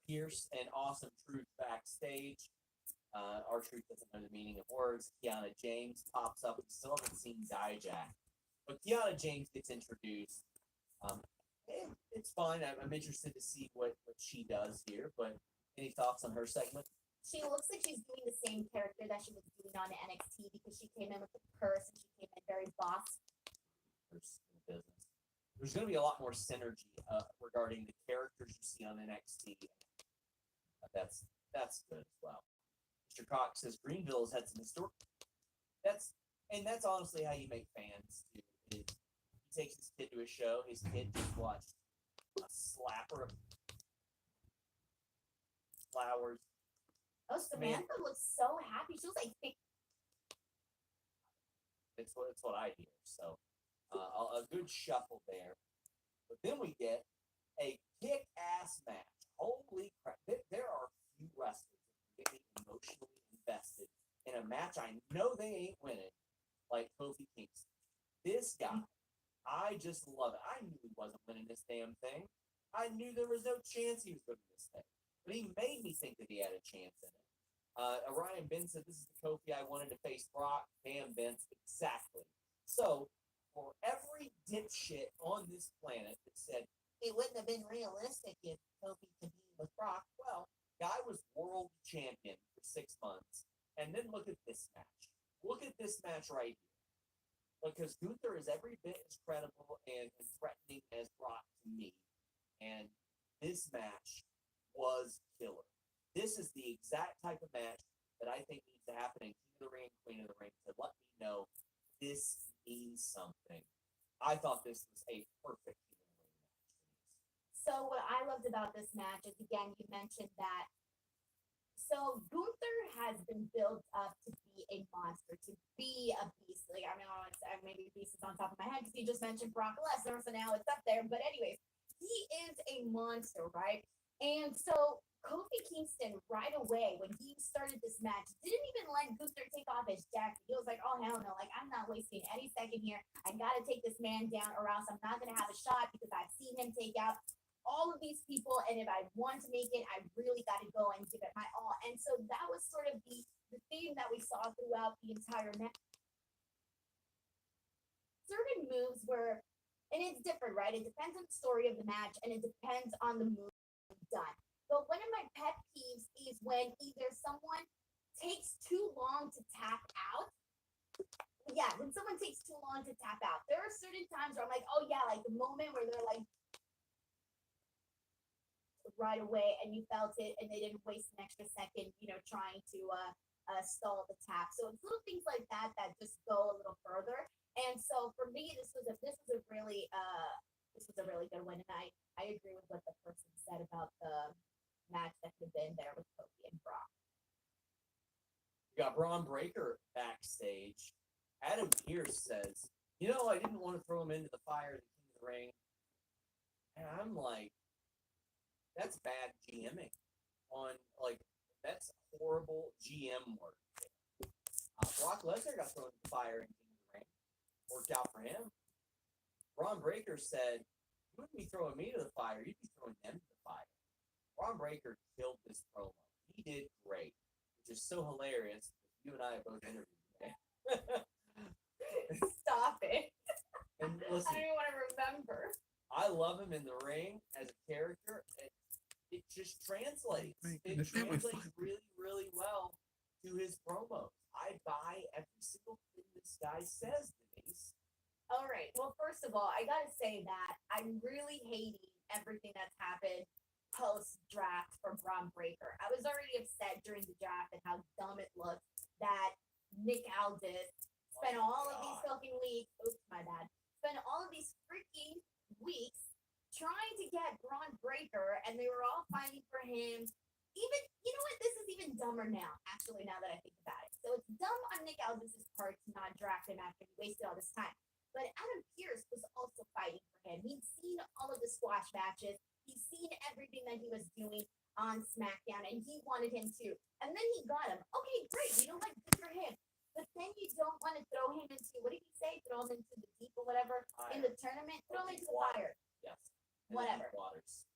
[SPEAKER 2] Pierce and Awesome Truth backstage. Our Truth doesn't know the meaning of words. Kiana James pops up. We still haven't seen Dijak, but Kiana James gets introduced. It's fine. I'm interested to see what she does here. But any thoughts on her segment?
[SPEAKER 3] She looks like she's doing the same character that she was doing on NXT because she came in with the purse and she came in very boss.
[SPEAKER 2] Business. There's going to be a lot more synergy regarding the characters you see on NXT. That's good as well. Mr. Cox says Greenville's had some historic. That's honestly how you make fans too. Is he takes his kid to a show. His kid just watched a slapper of flowers.
[SPEAKER 3] Oh, Samantha looks so happy. She was like,
[SPEAKER 2] it's what I hear. So a good shuffle there. But then we get a kick-ass match. Holy crap. There are few wrestlers that get me emotionally invested in a match I know they ain't winning, like Kofi Kingston. This guy, I just love it. I knew he wasn't winning this damn thing. I knew there was no chance he was winning this thing. But he made me think that he had a chance in it. Orion Ben said, this is the Kofi I wanted to face Brock. Damn, Vince, exactly. So, for every dipshit on this planet that said it wouldn't have been realistic if Kofi competed with Brock, well, guy was world champion for 6 months. And then look at this match. Look at this match right here. Because Gunther is every bit as credible and threatening as Brock to me. And this match was killer. This is the exact type of match that I think needs to happen in King of the Ring, Queen of the Ring, to let me know this means something. I thought this was a perfect King of the Ring match.
[SPEAKER 3] So what I loved about this match is, again, you mentioned that. So Gunther has been built up to be a monster, to be a beast. Like, I mean, maybe beast is on top of my head because you just mentioned Brock Lesnar, so now it's up there. But anyways, he is a monster, right? And so Kofi Kingston, right away, when he started this match, didn't even let Gunther take off his jacket. He was like, oh, hell no. Like, I'm not wasting any second here. I got to take this man down or else I'm not going to have a shot because I've seen him take out all of these people. And if I want to make it, I really got to go and give it my all. And so that was sort of the theme that we saw throughout the entire match. Certain moves were, and it's different, right? It depends on the story of the match and it depends on the move done. But one of my pet peeves is when either someone takes too long to tap out. Yeah, when someone takes too long to tap out. There are certain times where I'm like, oh yeah, like the moment where they're like right away and you felt it and they didn't waste an extra second, trying to stall the tap. So it's little things like that that just go a little further. And so for me, this was a really good win, and I agree with what the person said about the match that could have been there with Kofi and Brock.
[SPEAKER 2] We got Braun Breaker backstage. Adam Pearce says, I didn't want to throw him into the fire of the King of the Ring. And I'm like, that's bad GMing. That's horrible GM work. Brock Lesnar got thrown into the fire in King of the Ring. Worked out for him. Braun Breaker said, wouldn't be throwing me to the fire. You'd be throwing them to the fire. Braun Breaker killed this promo. He did great, which is so hilarious. You and I have both interviewed today.
[SPEAKER 3] Stop it.
[SPEAKER 2] And
[SPEAKER 3] I
[SPEAKER 2] listen,
[SPEAKER 3] don't even want to remember.
[SPEAKER 2] I love him in the ring as a character. It just translates.
[SPEAKER 1] Right,
[SPEAKER 2] It
[SPEAKER 1] and the family
[SPEAKER 2] translates
[SPEAKER 1] fun.
[SPEAKER 2] really, really well to his promos. I buy every single thing this guy says, Denise.
[SPEAKER 3] All right. Well, first of all, I gotta say that I'm really hating everything that's happened post draft for Braun Breaker. I was already upset during the draft at how dumb it looked that Nick Aldis spent all of these fucking weeks. Oops, my bad. Spent all of these freaking weeks trying to get Braun Breaker, and they were all fighting for him. Even, you know what? This is even dumber now. Actually, now that I think about it, so it's dumb on Nick Aldis' part to not draft him after he wasted all this time. But Adam Pearce was also fighting for him. He'd seen all of the squash matches. He's seen everything that he was doing on SmackDown, and he wanted him too. And then he got him. Okay, great. You know what? Good for him. But then you don't want to throw him into, what did he say? Throw him into the deep or whatever in the tournament. Throw him into the fire.
[SPEAKER 2] Yes.
[SPEAKER 3] Whatever.
[SPEAKER 2] Waters.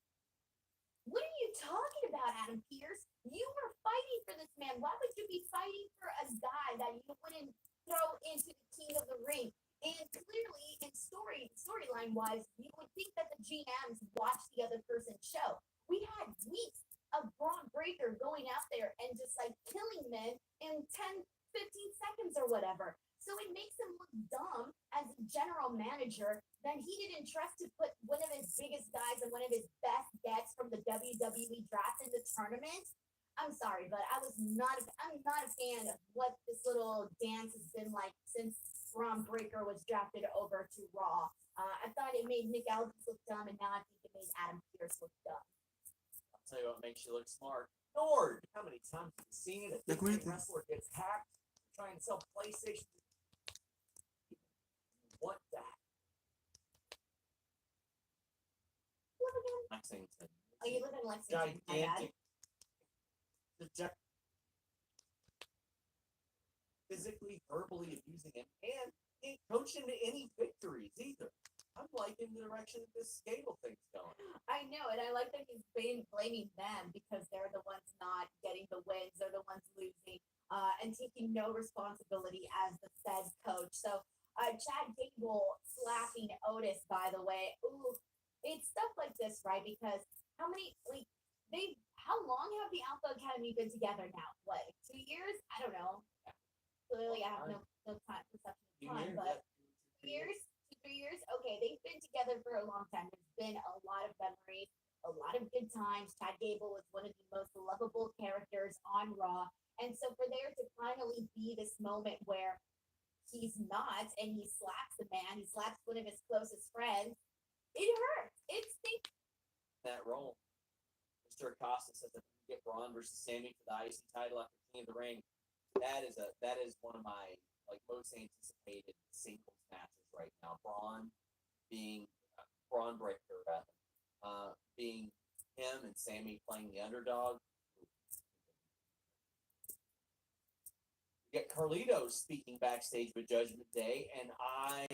[SPEAKER 3] What are you talking about, Adam Pearce? You were fighting for this man. Why would you be fighting for a guy that you wouldn't throw into the King of the Ring? And clearly, in storyline wise, you would think that the GMs watched the other person's show. We had weeks of Braun Breaker going out there and just like killing men in 10, 15 seconds or whatever. So it makes him look dumb as a general manager that he didn't trust to put one of his biggest guys and one of his best gets from the WWE draft in the tournament. I'm sorry, but I'm not a fan of what this little dance has been like since Braun Breaker was drafted over to Raw. I thought it made Nick Aldis look dumb, and now I think it made Adam Pearce look dumb.
[SPEAKER 2] I'll tell you what makes you look smart. Nord. How many times have you seen a
[SPEAKER 1] Like,
[SPEAKER 2] big
[SPEAKER 1] what?
[SPEAKER 2] wrestler gets hacked trying to sell PlayStation? What that?
[SPEAKER 3] Live again?
[SPEAKER 2] Lexington.
[SPEAKER 3] Oh, you live in Lexington, my bad.
[SPEAKER 2] Gigantic. Physically, verbally abusing him, and ain't coaching to any victories either. I'm liking the direction that this Gable thing's going.
[SPEAKER 3] I know, and I like that he's blaming them because they're the ones not getting the wins, they're the ones losing, and taking no responsibility as the said coach. So, Chad Gable slapping Otis, by the way. Ooh, it's stuff like this, right? Because how long have the Alpha Academy been together now? What, 2 years? I don't know. Clearly, I have no time perception of time, but 2 years, 2-3 years. Okay, they've been together for a long time. There's been a lot of memories, a lot of good times. Chad Gable was one of the most lovable characters on Raw, and so for there to finally be this moment where he's not, and he slaps the man, he slaps one of his closest friends, it hurts. It stinks.
[SPEAKER 2] That role. Mr. Acosta says that we can get Braun versus Sammy for the IC title after King of the Ring. That is one of my most anticipated singles matches right now. Braun Breaker rather, being him and Sammy playing the underdog. We get Carlito speaking backstage with Judgment Day, and I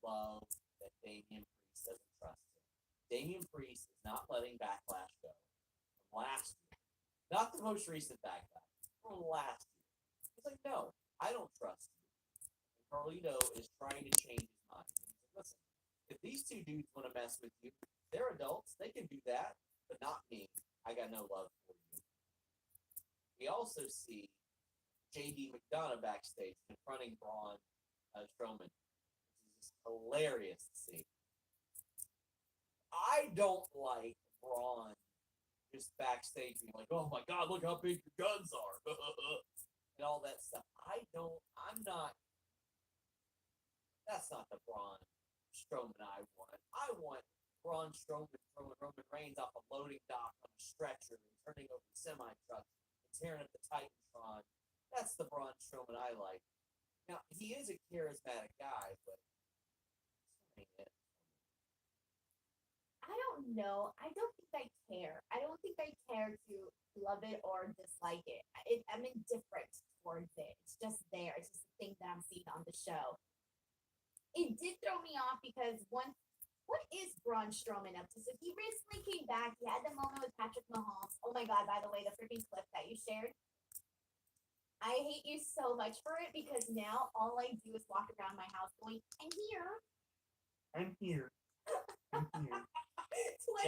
[SPEAKER 2] love that Damian Priest doesn't trust him. Damian Priest is not letting Backlash go from last year, not the most recent Backlash, from last year. He's like, no, I don't trust you. And Carlito is trying to change his mind. He's like, listen, if these two dudes want to mess with you, they're adults. They can do that, but not me. I got no love for you. We also see J.D. McDonough backstage confronting Braun Strowman, which is just hilarious to see. I don't like Braun just backstage being like, oh my God, look how big your guns are. And all that stuff. That's not the Braun Strowman I want. I want Braun Strowman throwing Roman Reigns off a loading dock on a stretcher and turning over the semi-truck and tearing up the Titantron. That's the Braun Strowman I like. Now, he is a charismatic guy, but this ain't it.
[SPEAKER 3] I don't know. I don't think I care. I don't think I care to love it or dislike it. I'm indifferent towards it. It's just there. It's just a thing that I'm seeing on the show. It did throw me off because what is Braun Braun Strowman up to? So he recently came back. He had the moment with Patrick Mahomes. Oh my God, by the way, the freaking clip that you shared. I hate you so much for it because now all I do is walk around my house going, and here.
[SPEAKER 5] I'm here. I'm here.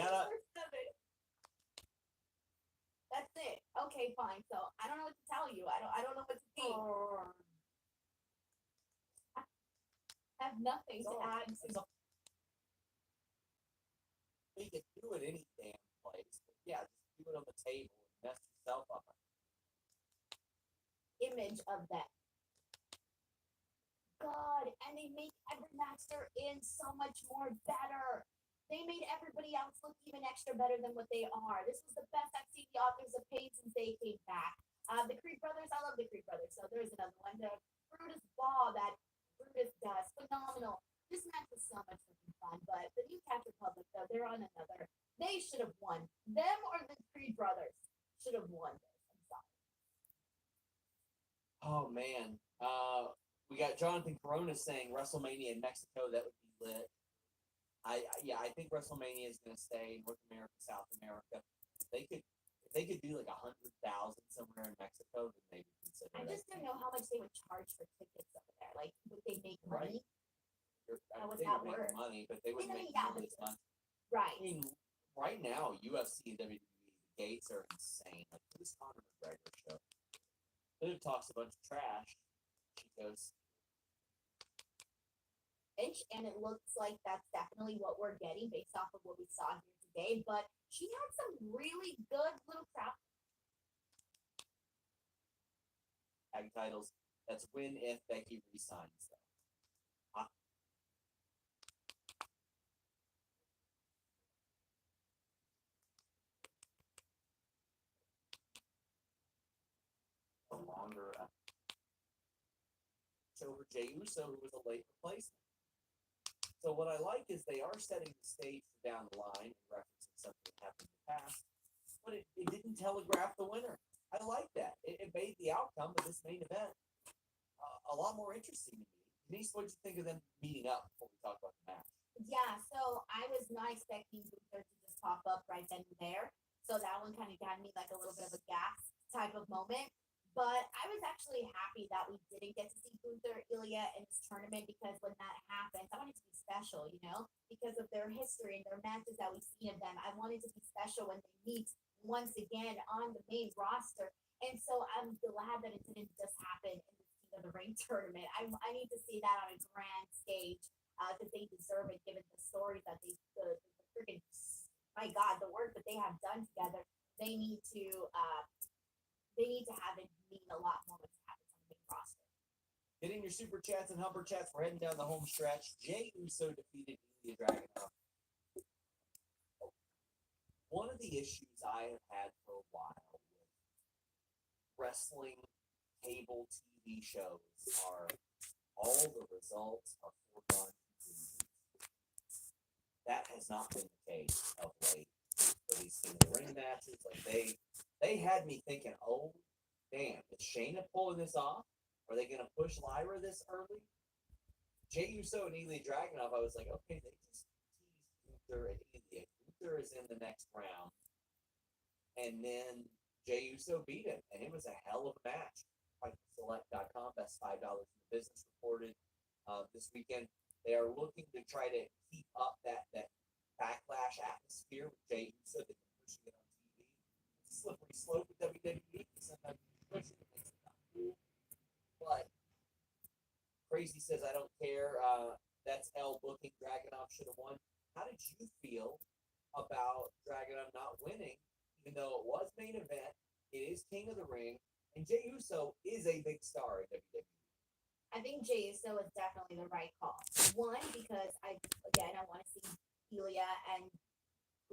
[SPEAKER 3] 24/7. That's it. Okay, fine. So I don't know what to tell you. I don't know what to think. I have nothing to add to.
[SPEAKER 2] You can do it any damn place. But yeah, just do it on the table and mess yourself up.
[SPEAKER 3] Image of that. God, and they make every match they're in so much more better. They made everybody else look even extra better than what they are. This was the best I've seen the Authors of Pain since they came back. The Creed brothers, I love the Creed brothers. So there's another one. The Brutus Ball that Brutus does, phenomenal. This match was so much freaking fun. But the New Catch Republic, though, they're on another. They should have won. Them or the Creed brothers should have won this. I'm sorry.
[SPEAKER 2] Oh man. We got Jonathan Corona saying WrestleMania in Mexico, that would be lit. I think WrestleMania is gonna stay North America, South America. If they could do like 100,000 somewhere in Mexico, then they would consider
[SPEAKER 3] I
[SPEAKER 2] it.
[SPEAKER 3] just don't know how much they would charge for tickets over there. Like, would they make money? How would
[SPEAKER 2] They
[SPEAKER 3] that
[SPEAKER 2] would make
[SPEAKER 3] work?
[SPEAKER 2] money, but they wouldn't make
[SPEAKER 3] Yeah,
[SPEAKER 2] nearly as much.
[SPEAKER 3] Right.
[SPEAKER 2] I mean, right now, UFC and WWE, the gates are insane. Like this Conor McGregor show. Liv talks a bunch of trash. She goes,
[SPEAKER 3] And it looks like that's definitely what we're getting based off of what we saw here today. But she had some really good little crap.
[SPEAKER 2] tag titles. That's when if Becky resigns, though. No longer over Jey Uso, who was a late replacement. So what I like is they are setting the stage for down the line and referencing something that happened in the past, but it didn't telegraph the winner. I like that. It made the outcome of this main event a lot more interesting to me. Denise, what did you think of them meeting up before we talk about the match?
[SPEAKER 3] Yeah, so I was not expecting Gunther to just pop up right then and there. So that one kind of got me like a little bit of a gas type of moment. But I was actually happy that we didn't get to see Gunther, Ilya in this tournament because when that happens, I want it to be special, because of their history and their matches that we've seen of them. I want it to be special when they meet once again on the main roster. And so I'm glad that it didn't just happen in the King of the Ring tournament. I need to see that on a grand stage because they deserve it given the stories that the freaking, my God, the work that they have done together. They need to have it mean a lot more when it happens on the main roster.
[SPEAKER 2] Get in your super chats and humper chats. We're heading down the home stretch. Jey Uso defeated Ilya Dragunov. One of the issues I have had for a while with wrestling cable TV shows are all the results are foregone conclusions. That has not been the case of late for these King of the Ring matches. Like they had me thinking, oh damn, is Shayna pulling this off? Are they gonna push Lyra this early? Jey Uso and Ilya Dragunov, I was like, okay, they just teased Gunther and Ilya. Gunther is in the next round. And then Jey Uso beat him, and it was a hell of a match. FightSelect.com, best $5 in the business, reported this weekend. They are looking to try to keep up that backlash atmosphere with Jey Uso. They've been pushing it on TV. It's a slippery slope with WWE. Sometimes you push it, it makes it not cool. But Crazy says, I don't care. That's L booking. Dragunov should have won. How did you feel about Dragunov not winning, even though it was main event? It is King of the Ring, and Jey Uso is a big star in WWE.
[SPEAKER 3] I think Jey Uso is definitely the right call. One, because I want to see Ilya and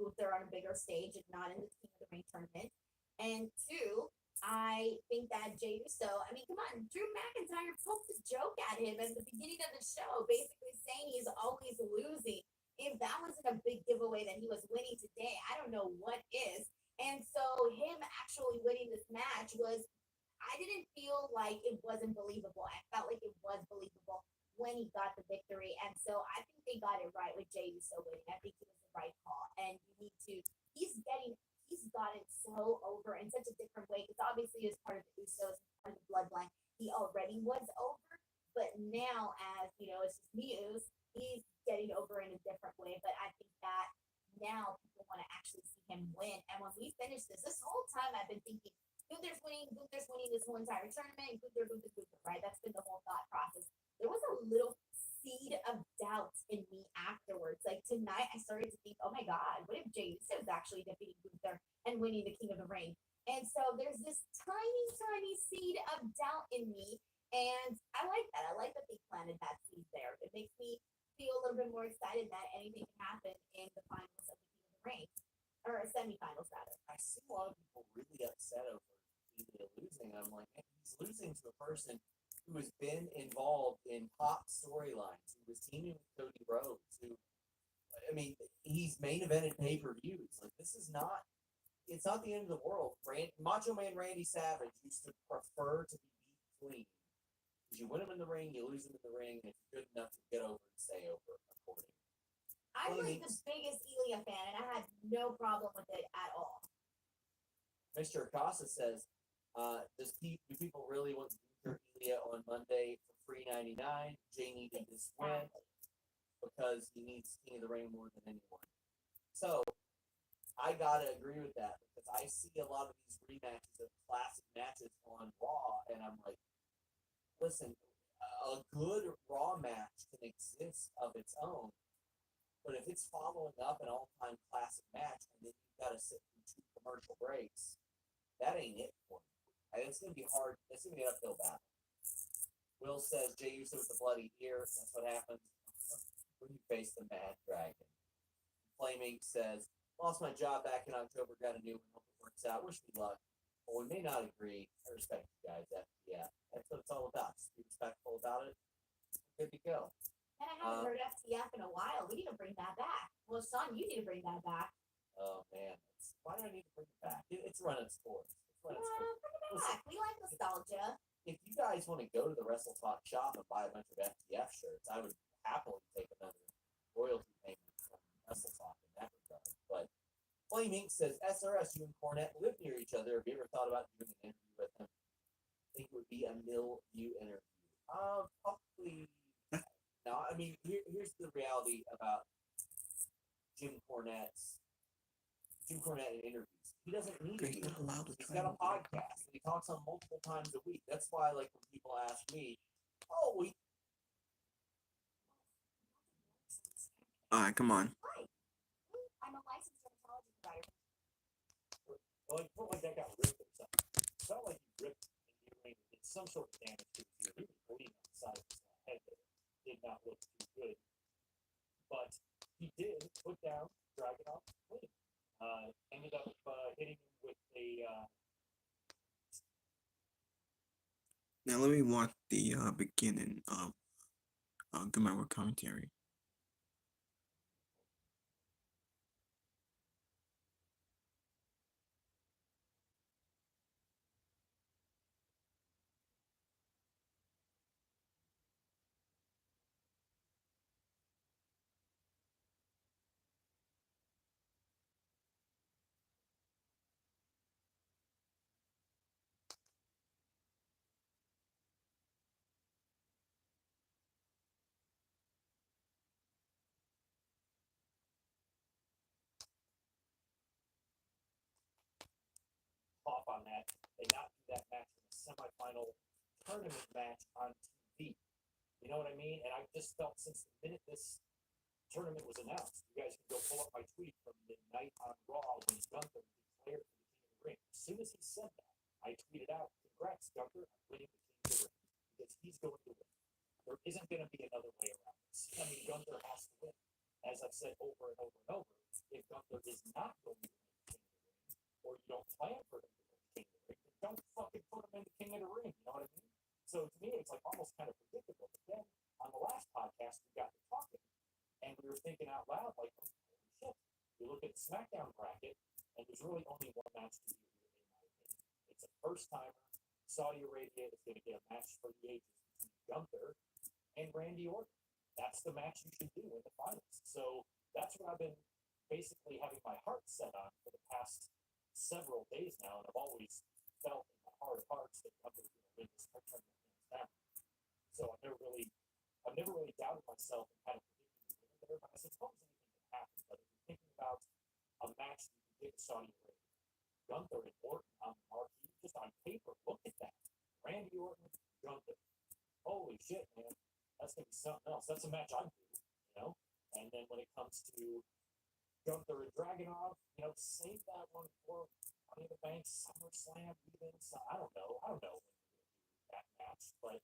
[SPEAKER 3] Gunther on a bigger stage and not in the King of the Ring tournament. And two, I think that Jey Uso, I mean, come on, Drew McIntyre poked a joke at him at the beginning of the show, basically saying he's always losing. If that wasn't a big giveaway that he was winning today, I don't know what is. And so him actually winning this match I didn't feel like it wasn't believable. I felt like it was believable. when he got the victory. And so I think they got it right with Jey Uso winning. I think it was the right call. And you need to, he's gotten so over in such a different way because obviously as part of the Usos, part of the bloodline, he already was over. But now, as you know, it's just Muse, he's getting over in a different way. But I think that now people want to actually see him win. And when we finish this whole time I've been thinking, Gunther's winning this whole entire tournament, Gunther, right? That's been the whole thought process. There was a little seed of doubt in me afterwards. Like tonight, I started to think, oh my God, what if Jey Uso is actually defeating Gunther and winning the King of the Ring? And so there's this tiny, tiny seed of doubt in me. And I like that. I like that they planted that seed there. It makes me feel a little bit more excited that anything can happen in the finals of the King of the Ring, or semifinals rather.
[SPEAKER 2] I see a lot of people really upset over Ilya losing. I'm like, man, he's losing to a person who has been involved in top storylines, who was teaming with Cody Rhodes, who, I mean, he's main evented pay-per-views. Like, this is not, it's not the end of the world. Macho Man Randy Savage used to prefer to be beat clean. Because you win him in the ring, you lose him in the ring, and if you're good enough to get over and stay over, according.
[SPEAKER 3] I'm like the biggest Ilya fan, and I had no problem with it at all.
[SPEAKER 2] Mr. Acosta says, do people really want Gunther Ilya on Monday for $3.99? Jay needed this win because he needs King of the Ring more than anyone. So I gotta agree with that because I see a lot of these rematches of classic matches on Raw, and I'm like, listen, a good Raw match can exist of its own, but if it's following up an all-time classic match and then you've got to sit through 2 commercial breaks, that ain't it for me. It's gonna be hard. It's gonna be an uphill battle. Will says Jey Uso with the bloody ear. That's what happens when you face the Mad Dragon. Flaming says, lost my job back in October, got a new one. Hope it works out. Wish me luck. Well, we may not agree. I respect you guys. Yeah, that's what it's all about. Just be respectful about it. Good to go.
[SPEAKER 3] And I haven't heard FTF in a while. We need to bring that back. Well, Sean, you need to bring that back.
[SPEAKER 2] Oh man, why do I need to bring it back? It's running its course.
[SPEAKER 3] Bring it back. We like nostalgia.
[SPEAKER 2] If you guys want to go to the Wrestle Talk shop and buy a bunch of FTF shirts, I would happily take another royalty payment from Wrestle Talk in that regard. But Flame Inc. says, SRS, you and Cornette live near each other. Have you ever thought about doing an interview with him? I think it would be a milieu interview. Probably no. I mean, here's the reality about Jim Cornette in interviews. He doesn't need to.
[SPEAKER 1] He's not allowed to.
[SPEAKER 2] He's got a podcast and he talks on multiple times a week. That's why, like, when people ask me, "Oh, we."
[SPEAKER 1] All right, come on.
[SPEAKER 3] I'm a licensed dermatology provider.
[SPEAKER 4] Like, felt like that got ripped or something. It felt like he ripped in the ring. It's some sort of damage to his ear. He was bleeding on the side of his head there. Did not look too good. But he did put down Dragunov clean. Ended up hitting him with a.
[SPEAKER 1] Now let me watch the beginning of the Marvel commentary.
[SPEAKER 4] Off on that. They not do that match in a semifinal tournament match on TV. You know what I mean? And I just felt since the minute this tournament was announced, you guys can go pull up my tweet from the night on Raw when Gunther declared for the King of the Ring. As soon as he said that, I tweeted out, "Congrats, Gunther, I'm winning the King of the Ring because he's going to win. There isn't going to be another way around this. I mean, Gunther has to win." As I've said over and over and over, if Gunther is not going to win the King of the Ring, or you don't plan for him to win the King of the Ring, then don't fucking put him in the King of the Ring. You know what I mean? So to me, it's like almost kind of predictable. But then on the last podcast, we got to talking, and we were thinking out loud, like, holy shit. You look at the SmackDown bracket, and there's really only one match to do here, in my opinion. It's a first timer. Saudi Arabia is going to get a match for the ages between Gunther
[SPEAKER 2] and Randy Orton. That's the match you should do in the finals. So that's what I've been basically having my heart set on for the past several days now, and I've always felt in my heart of hearts that Gunther was going to win this tournament hands down. So I've never really doubted myself and kind of predicted the winner there. But I suppose anything can happen. But if you're thinking about a match that you can get Saudi Arabia, Gunther and Orton on the marquee, just on paper, look at that. Randy Orton, Gunther. Holy shit, man. That's gonna be something else. That's a match I'd do, you know. And then when it comes to Gunther and Dragunov, save that one for Money in the Bank, SummerSlam, even. So I don't know. I don't know when we're gonna do that match, but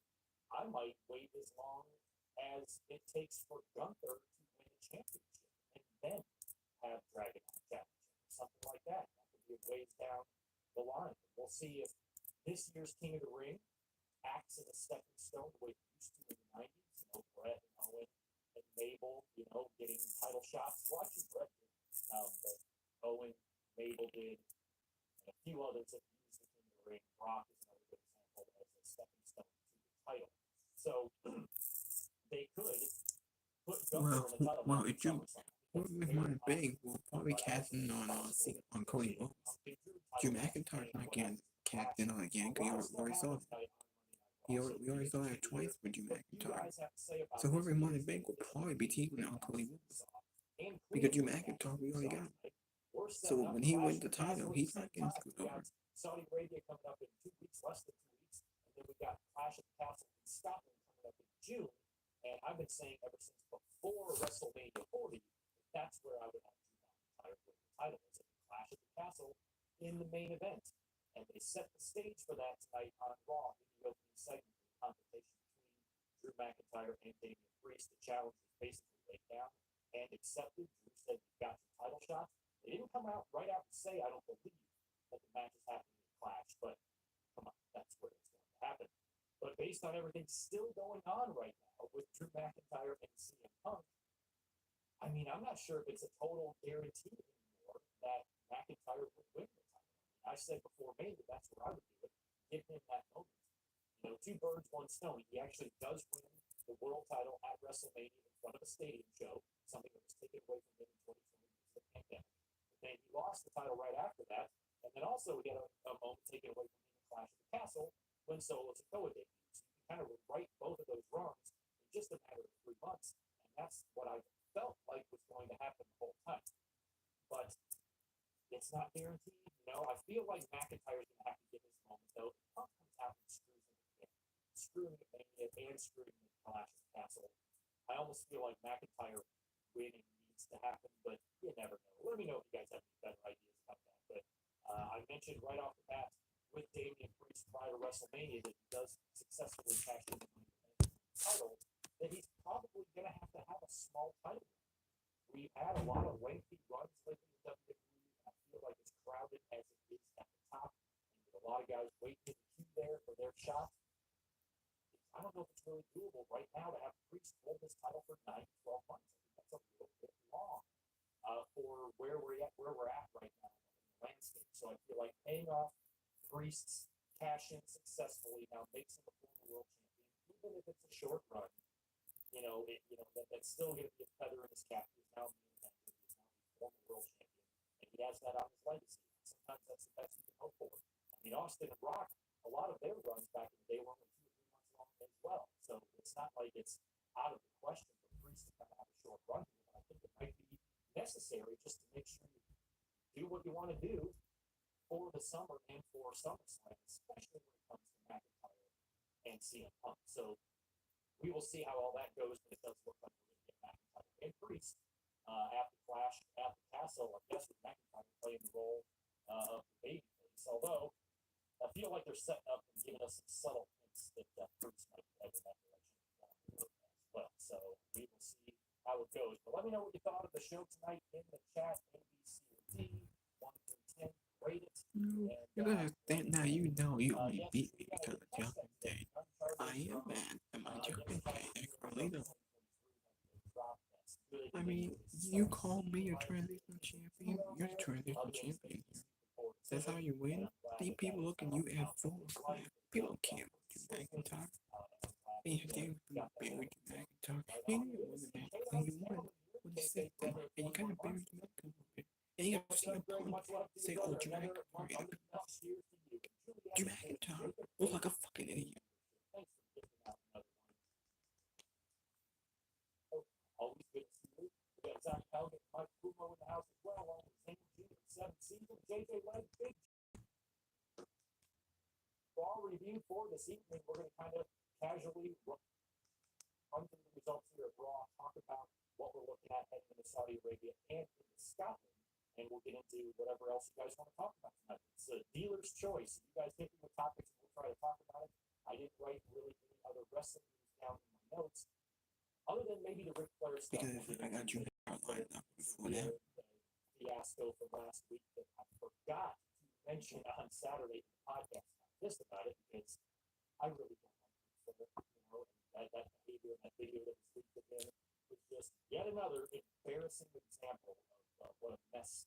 [SPEAKER 2] I might wait as long as it takes for Gunther to win a championship and then have Dragunov challenge him, something like that. That could be a ways down the line. We'll see if this year's King of the Ring acts as a stepping stone the way it used to in the 90s. Brett and Owen and Mabel, getting title shots. Well, actually, Brett did, but Owen, Mabel did, and a few others have used the King of the Ring. Brock is another good example as a stepping stone to the title. So they could put Gunther in the title.
[SPEAKER 1] Well, if you want big, we'll probably cast in on Cody Rhodes. Drew McIntyre's not getting cast in on again because we already saw it. We already saw that twice with Drew McIntyre. So whoever wanted big will probably be teaming on Cody Rhodes. Because Drew McIntyre we already got. So when he wins the title, he's not getting screwed over.
[SPEAKER 2] Saudi Arabia coming up in 2 weeks, less than 2 weeks, and then we got Clash at the Castle in Scotland coming up in June. And I've been saying ever since before WrestleMania 40, that's where I would have Drew McIntyre win the title. It's at the Clash at the Castle in the main event. And they set the stage for that tonight on Raw in the opening segment. The confrontation between Drew McIntyre and Damian Priest. The challenge was basically laid down and accepted. Drew said, "You've got your title shots." They didn't come out right out and say, "I don't believe that the match is happening in Clash," but come on, that's where it's going to happen. But based on everything still going on right now with Drew McIntyre and CM Punk, I mean, I'm not sure if it's a total guarantee anymore that McIntyre would win the title. I said before May that that's where I would do it. Give him that moment. Two birds, one stone. He actually does win the world title at WrestleMania in front of a stadium show, something that was taken away from him in 2020 because of the pandemic. But then he lost the title right after that. And then also he had a moment taken away from him in Clash at the Castle when Solo Sikoa debuted. So you can kind of right both of those wrongs in just a matter of 3 months. And that's what I felt like was going to happen the whole time. But it's not guaranteed. I feel like McIntyre's going to have to get his moment, though. If Punk comes out and screws him again, screwing him and screwing him in Clash at the Castle, I almost feel like McIntyre winning needs to happen, but you never know. Let me know if you guys have any better ideas about that. But I mentioned right off the bat with Damian Priest prior to WrestleMania that he does successfully cash in the title, that he's probably going to have a small title. We've had a lot of lengthy runs lately in WWE. I feel like it's crowded as it is at the top, and with a lot of guys waiting in the queue there for their shot. I don't know if it's really doable right now to have Priest hold this title for 9 to 12 months. I think that's a little bit long for where we're at right now in the landscape. So I feel like paying off Priest's cash in successfully now makes him a former world champion, even if it's a short run. That's still going to be a feather in his cap. He's now being that he's now a former world champion, and he has that on his legacy. Sometimes that's the best you can hope for. I mean, Austin and Rock, a lot of their runs back in the day were only 2 or 3 months long as well. So it's not like it's out of the question for Priest to kind of have a short run here. But I think it might be necessary just to make sure you do what you want to do for the summer and for SummerSlam, especially when it comes to McIntyre and CM Punk. So we will see how all that goes, but it does look like we're going to get McIntyre and Priest after Clash at the Castle. I guess with McIntyre playing the role of the babyface. Although I feel like they're setting up and giving us some subtle hints that Priest might head in that direction as well. So we will see how it goes. But let me know what you thought of the show tonight in the chat. ABC or D, 1 through 10, rate it.
[SPEAKER 1] You're gonna stand now. You know you only beat me because of Judgment Day. I am mad at my Judgment Day and Carlito. I mean, you call me a transitional champion. You're the transitional champion here. That's how you win. These people look at you as fools. People don't care about you, McIntyre. And you did bury McIntyre. And you won the match. And you won with the same thing. And you kind of buried Malcolm over it. And you got CM Punk say, oh, Drew McIntyre. Drew McIntyre look like a fucking idiot.
[SPEAKER 4] Always good to see you. We got Zach Helget, Mike Kumo in the house as well, along with Zane G from 7 season, JJ Leg, Big. For our review for this evening, we're going to kind of casually run through the results here at Raw, talk about what we're looking at heading into Saudi Arabia and into Scotland, and we'll get into whatever else you guys want to talk about tonight. It's a dealer's choice. You guys hit me with topics, and we'll try to talk about it. I didn't write really any other wrestling news down in my notes, other than maybe the Ric Flair stuff.
[SPEAKER 1] Because I got you lined up before that.
[SPEAKER 4] Fiasco from last week that I forgot to mention on Saturday in the podcast. I'm pissed about it because I really don't like Ric Flair, and that behavior and that video that was leaked of him was just yet another embarrassing example of what a mess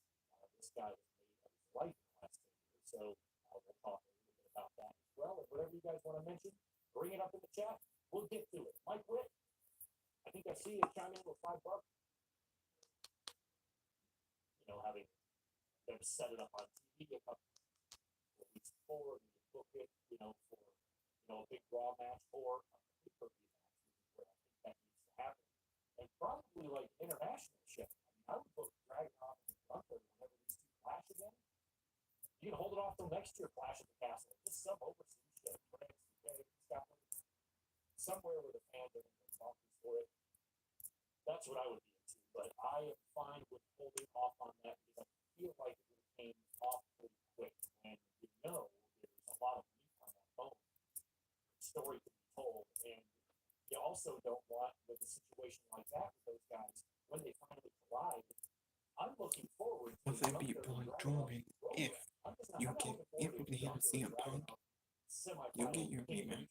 [SPEAKER 4] this guy has made of his life in the last 10 years. So we'll talk a little bit about that as well. And whatever you guys want to mention, bring it up in the chat. We'll get to it. Mike Witt, I think I see you chime in with $5. Having them set it up on TV a couple of weeks before, and you book it, for a big Raw match or a pay-per-view match, where I think that needs to happen. And probably like international shit. I would book Dragunov and Gunther whenever these two clash again. You can hold it off till next year, Clash at the Castle. Just some overseas shit, France, UK, Scotland, somewhere where the fans are going to talk for it. That's what I would be into, but I am fine with holding off on that because I feel like it came awfully quick, and there's a lot of meat on that bone. Story to be told, and you also don't want with a situation like that with those guys when they finally collide. I'm looking forward to
[SPEAKER 1] Well, that'd be Braun Strowman if you can hear CM Punk, you'll get your rematch.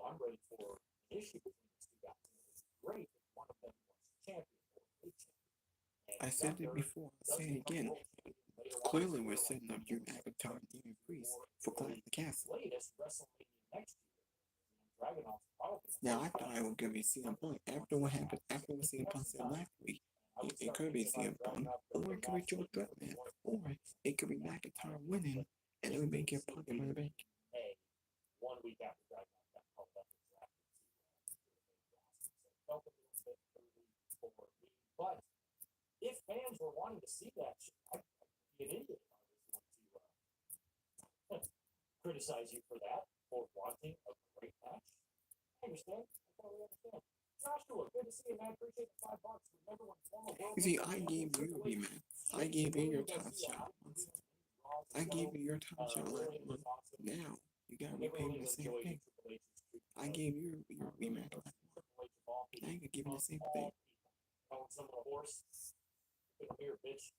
[SPEAKER 4] I'm ready for an issue between these two guys. It was great if one of them was champion or a champion.
[SPEAKER 1] I said it before, I'll say it again. Clearly, we're setting up Drew McIntyre and Damien Priest for Clash at the Castle. Now, I thought I would give you CM Punk after what happened, after what CM Punk said last week. It could be CM Punk, or it could be Joe Threatman, or it could be McIntyre winning, and it would make your pocket money back.
[SPEAKER 4] 1 week after Dragunov got called up but if fans were wanting to see that shit, I'd be an idiot if I was going to criticize you for that, for wanting a great match. I understand. I totally understand. Joshua, good to see you, man. Appreciate the $5. Remember when former world.
[SPEAKER 1] You see, I gave you a rematch. I gave you your top shot once. I gave you your top shot last month. Now, you gotta repay me the same thing. I gave you your rematch last month. Now you can give me the same thing.
[SPEAKER 4] Some of the horse. Come here, bitch.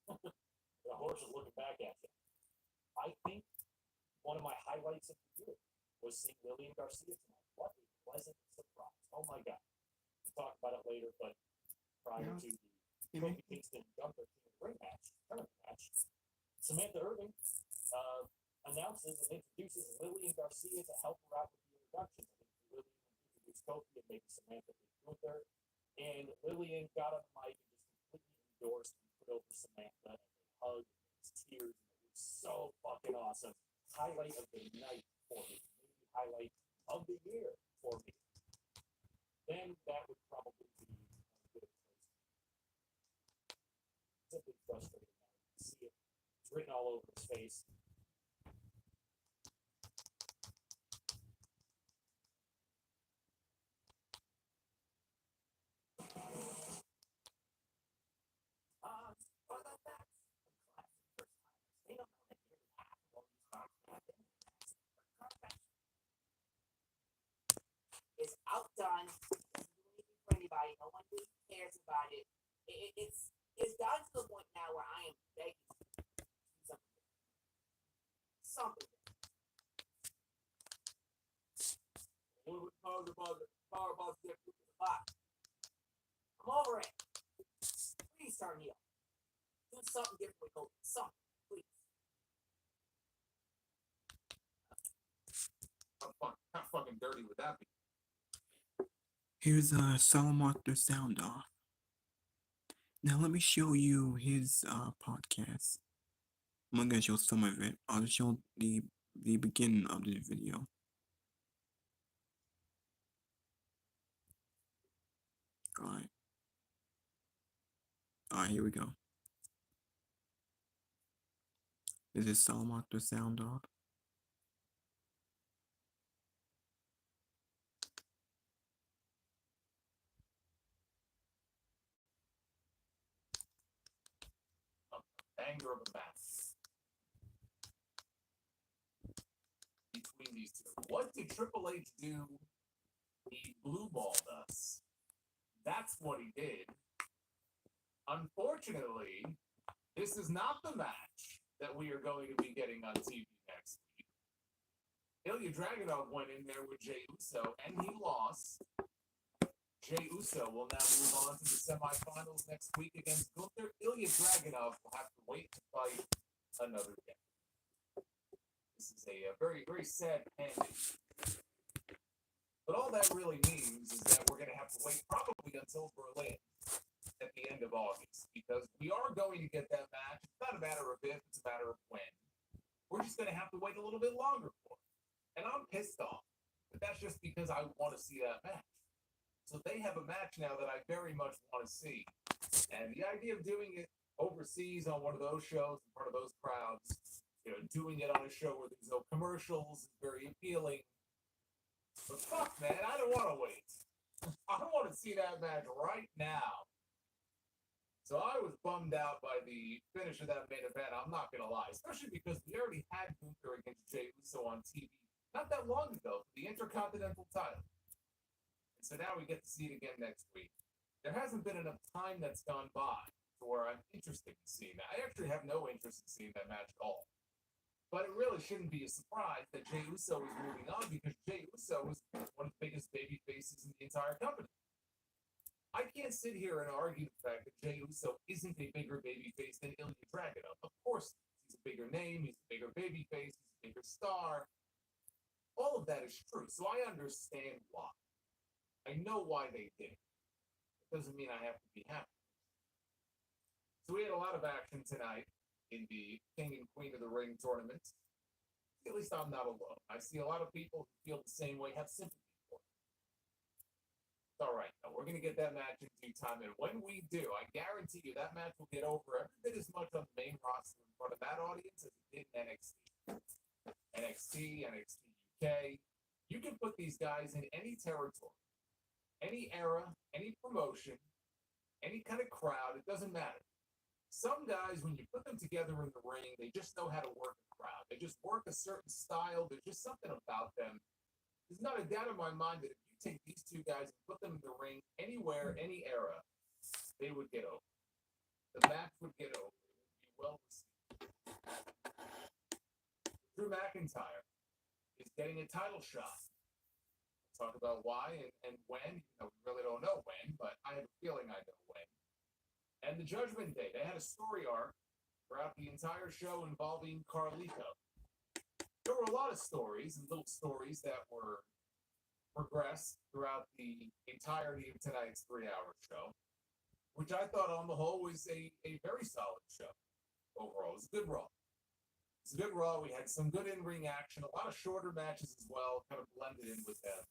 [SPEAKER 4] The horse is looking back at you. I think one of my highlights of the year was seeing Lillian Garcia tonight. What a pleasant surprise. Oh my God. We'll talk about it later, but prior to the Kofi Kingston Gunther ring match, tournament match, Samantha Irving announces and introduces Lillian Garcia to help her out with the introductions. I think Lillian introduced Kofi and maybe Samantha did Gunther. And Lillian got on the mic and just completely endorsed and put over Samantha, and they hugged, and there was tears, and it was so fucking awesome. Highlight of the night for me, maybe highlight of the year for me. Then that would probably be a good place. Simply frustrating now. You can see it. It's written all over his face.
[SPEAKER 5] It's outdone. Doesn't do anything for anybody. No one really cares about it. It's gotten to the point now where I am begging to do something. Something. What would Powerball get to the box? I'm over it. Please turn heel. Do something different with Kobe. Something, please.
[SPEAKER 4] How fucking dirty would that be?
[SPEAKER 1] Here's Solomon the Sound Off. Now let me show you his podcast. I'm gonna show some of it. I'll show the beginning of the video. Alright. Alright, here we go. This is Solomon the Sound Off.
[SPEAKER 4] Anger of a mass between these two. What did Triple H do? He blue balled us. That's what he did. Unfortunately, this is not the match that we are going to be getting on TV next week. Ilya Dragunov went in there with Jey Uso, and he lost. Jey Uso will now move on to the semifinals next week against Gunther. Ilya Dragunov will have to wait to fight another day. This is a very, very sad ending. But all that really means is that we're going to have to wait probably until Berlin at the end of August, because we are going to get that match. It's not a matter of if, it's a matter of when. We're just going to have to wait a little bit longer for it. And I'm pissed off. But that's just because I want to see that match. So they have a match now that I very much want to see. And the idea of doing it overseas on one of those shows in front of those crowds, doing it on a show where there's no commercials is very appealing. But fuck, man, I don't want to wait. I want to see that match right now. So I was bummed out by the finish of that main event, I'm not going to lie. Especially because we already had Gunther against Jey Uso on TV not that long ago, the Intercontinental title. And so now we get to see it again next week. There hasn't been enough time that's gone by to where I'm interested in seeing that. I actually have no interest in seeing that match at all. But it really shouldn't be a surprise that Jey Uso is moving on, because Jey Uso is one of the biggest baby faces in the entire company. I can't sit here and argue the fact that Jey Uso isn't a bigger baby face than Ilya Dragunov. Of course, he's a bigger name, he's a bigger baby face, he's a bigger star. All of that is true, so I understand why. I know why they did it. It doesn't mean I have to be happy. So we had a lot of action tonight in the King and Queen of the Ring tournament. At least I'm not alone. I see a lot of people who feel the same way, have sympathy for it. It's all right, though. We're going to get that match in due time, and when we do, I guarantee you that match will get over every bit as much on the main roster in front of that audience as it did in NXT. NXT UK. You can put these guys in any territory, any era, any promotion, any kind of crowd. It doesn't matter. Some guys, when you put them together in the ring, they just know how to work a crowd. They just work a certain style. There's just something about them. There's not a doubt in my mind that if you take these two guys and put them in the ring anywhere, any era, they would get over. The match would get over. It would be well received. Drew McIntyre is getting a title shot. We'll talk about why and when. We really don't know when, but I have a feeling I know when. And the Judgment Day, they had a story arc throughout the entire show involving Carlito. There were a lot of stories and little stories that were progressed throughout the entirety of tonight's 3-hour show, which I thought on the whole was a very solid show overall. It was a good Raw. It's a good Raw. We had some good in-ring action, a lot of shorter matches as well, kind of blended in with them.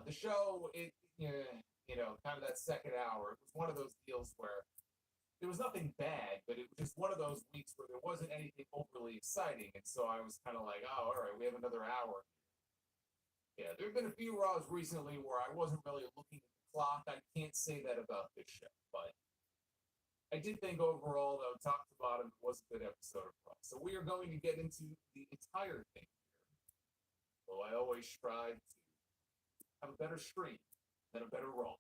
[SPEAKER 4] The show, kind of that second hour, it was one of those deals where there was nothing bad, but it was just one of those weeks where there wasn't anything overly exciting. And so I was kind of like, oh, all right, we have another hour. Yeah, there have been a few Raws recently where I wasn't really looking at the clock. I can't say that about this show, but I did think overall, though, top to bottom, it was a good episode of Raw. So we are going to get into the entire thing here. Well, I always strive to have a better stream than a better Raw.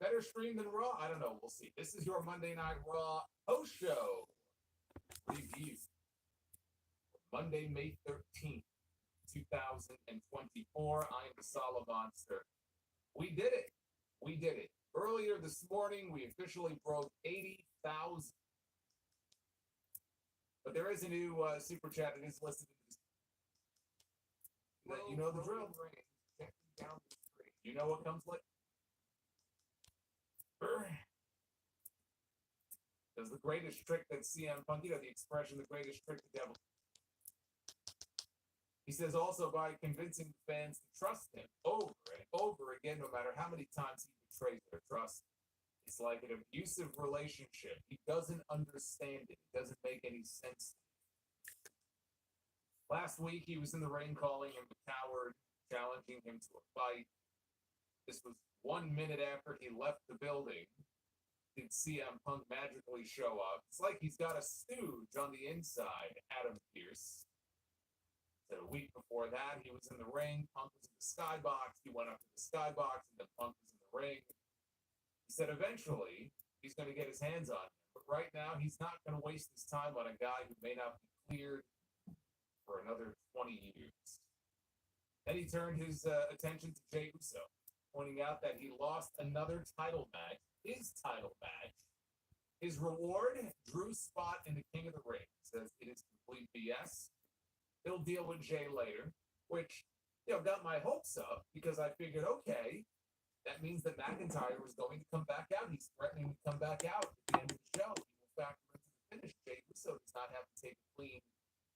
[SPEAKER 4] Better stream than Raw? I don't know. We'll see. This is your Monday Night Raw post show review. Monday, May 13th, 2024. I am the Solid Monster. We did it. We did it. Earlier this morning, we officially broke 80,000. But there is a new super chat that is listed in that you know the drill. Down the street. You know what comes like? Does the greatest trick that CM Punk, you know the expression, the greatest trick the devil. He says also by convincing the fans to trust him over and over again, no matter how many times he betrays their trust. It's like an abusive relationship. He doesn't understand it. It doesn't make any sense. Last week, he was in the ring calling him a coward, challenging him to a fight. This was 1 minute after he left the building. Did CM Punk magically show up? It's like he's got a stooge on the inside, Adam Pearce. So a week before that, he was in the ring. Punk was in the skybox. He went up to the skybox, and then Punk was in the ring. He said eventually he's going to get his hands on him. But right now, he's not going to waste his time on a guy who may not be cleared for another 20 years. Then he turned his attention to Jey Uso, pointing out that he lost another title match, his title match. His reward, Drew's spot in the King of the Ring. Says it is complete BS. He'll deal with Jey later, which, got my hopes up because I figured, okay, that means that McIntyre was going to come back out. He's threatening to come back out at the end of the show. He will factor into the finish. Jey Uso does not have to take a clean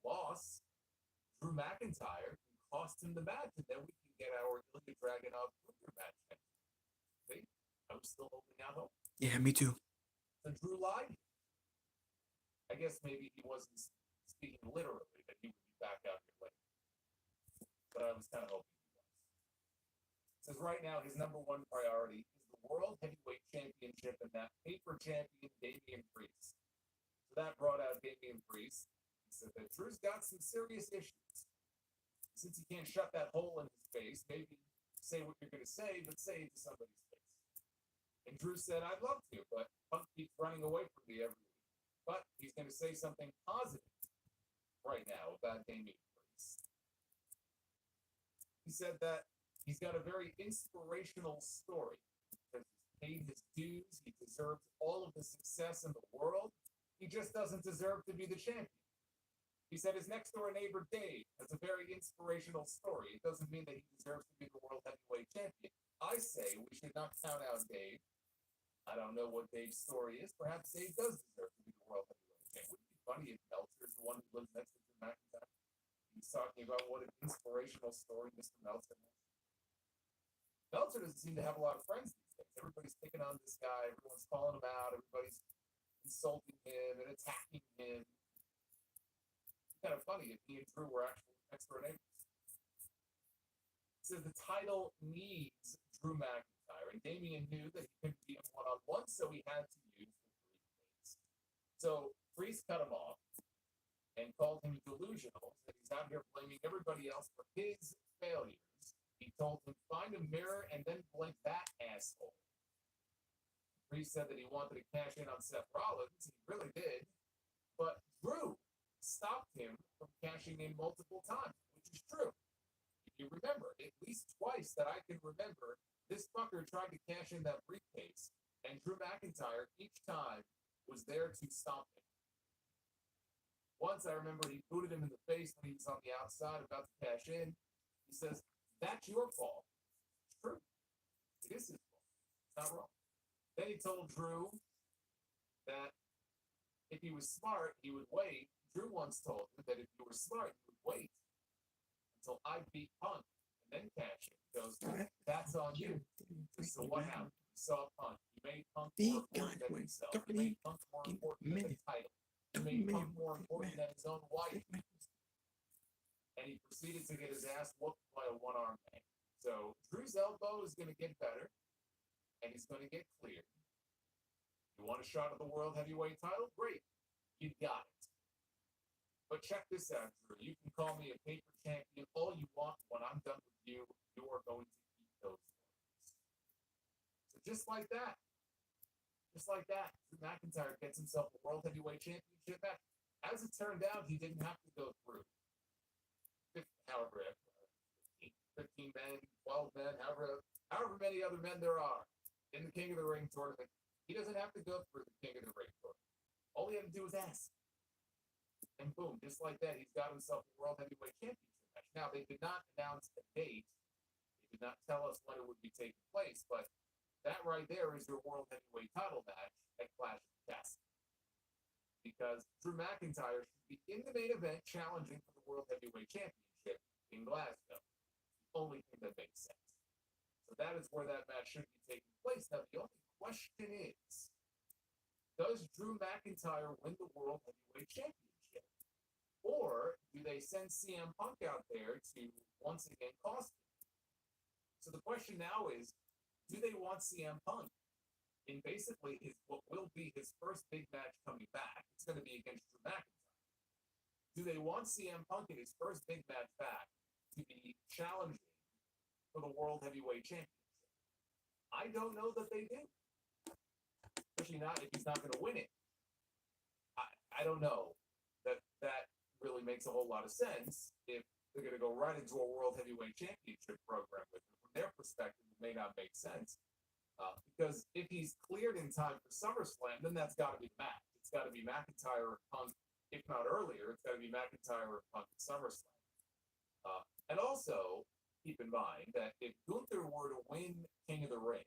[SPEAKER 4] loss. Drew McIntyre can cost him the match, and then we can get our Ilya Dragunov Luger match. See? I was still holding out hope.
[SPEAKER 1] Yeah, me too.
[SPEAKER 4] So Drew lied. I guess maybe he wasn't speaking literally that he would be back out here later. But I was kind of hoping he was. Says right now his number one priority is the World Heavyweight Championship and that paper champion Damian Priest. So that brought out Damian Priest. He said that Drew's got some serious issues. Since he can't shut that hole in his face, maybe say what you're going to say, but say it to somebody's face. And Drew said, I'd love to, but Punk keeps running away from me every week. But he's going to say something positive right now about Damian Priest. He said that he's got a very inspirational story because he's paid his dues. He deserves all of the success in the world. He just doesn't deserve to be the champion. He said his next door neighbor, Dave, has a very inspirational story. It doesn't mean that he deserves to be the world heavyweight champion. I say we should not count out Dave. I don't know what Dave's story is. Perhaps Dave does deserve to be the world heavyweight champion. Wouldn't it be funny if Meltzer is the one who lives next to Drew McIntyre? He was talking about what an inspirational story Mr. Meltzer has. Meltzer doesn't seem to have a lot of friends these days. Everybody's picking on this guy. Everyone's calling him out. Everybody's insulting him and attacking him. It's kind of funny if he and Drew were actually next door neighbors. It says the title needs Drew McIntyre, and Damian knew that he couldn't beat him one-on-one, so he had to use the briefcase. So Priest cut him off and called him delusional, that he's out here blaming everybody else for his failures. He told him, find a mirror and then blink that asshole. Priest said that he wanted to cash in on Seth Rollins. He really did. But Drew stopped him from cashing in multiple times, which is true. If you remember, at least twice that I can remember, this fucker tried to cash in that briefcase, and Drew McIntyre each time was there to stop him. Once I remember he booted him in the face when he was on the outside about to cash in. He says, that's your fault. It's true. It is his fault. It's not wrong. Then he told Drew that if he was smart, he would wait. Drew once told him that if you were smart, you would wait until I beat Punk and then cash it. He goes, that's on you. So what happened? You saw Punk. You made Punk more important than himself. You made Punk more important than the title. You made Punk more important than his own wife. And he proceeded to get his ass whooped by a one-armed man. So Drew's elbow is going to get better, and he's going to get cleared. You want a shot at the world heavyweight title? Great. You got it. But check this out, Drew. You can call me a paper champion all you want. When I'm done with you, you are going to keep those words. So just like that, Drew McIntyre gets himself a world heavyweight championship match. As it turned out, he didn't have to go through however 15 men, 12 men, however many other men there are in the King of the Ring tournament. He doesn't have to go through the King of the Ring tournament. All he had to do was ask. And boom, just like that, he's got himself a World Heavyweight Championship match. Now, they did not announce a date. They did not tell us when it would be taking place, but that right there is your World Heavyweight title match at Clash of the Castle. Because Drew McIntyre should be in the main event challenging for the World Heavyweight Championship in Glasgow. The only thing that makes sense. So that is where that match should be taking place. Now, the only question is, does Drew McIntyre win the World Heavyweight Championship? Or do they send CM Punk out there to once again cost him? So the question now is, do they want CM Punk in basically what will be his first big match coming back? It's going to be against Drew McIntyre. Do they want CM Punk in his first big match back to be challenging for the World Heavyweight Championship? I don't know that they do. Especially not if he's not going to win it. I don't know that really makes a whole lot of sense if they're going to go right into a World Heavyweight Championship program with him. From their perspective, it may not make sense. Because if he's cleared in time for SummerSlam, then that's got to be the match. It's got to be McIntyre or Punk, if not earlier, it's got to be McIntyre or Punk at SummerSlam. And also, keep in mind that if Gunther were to win King of the Ring,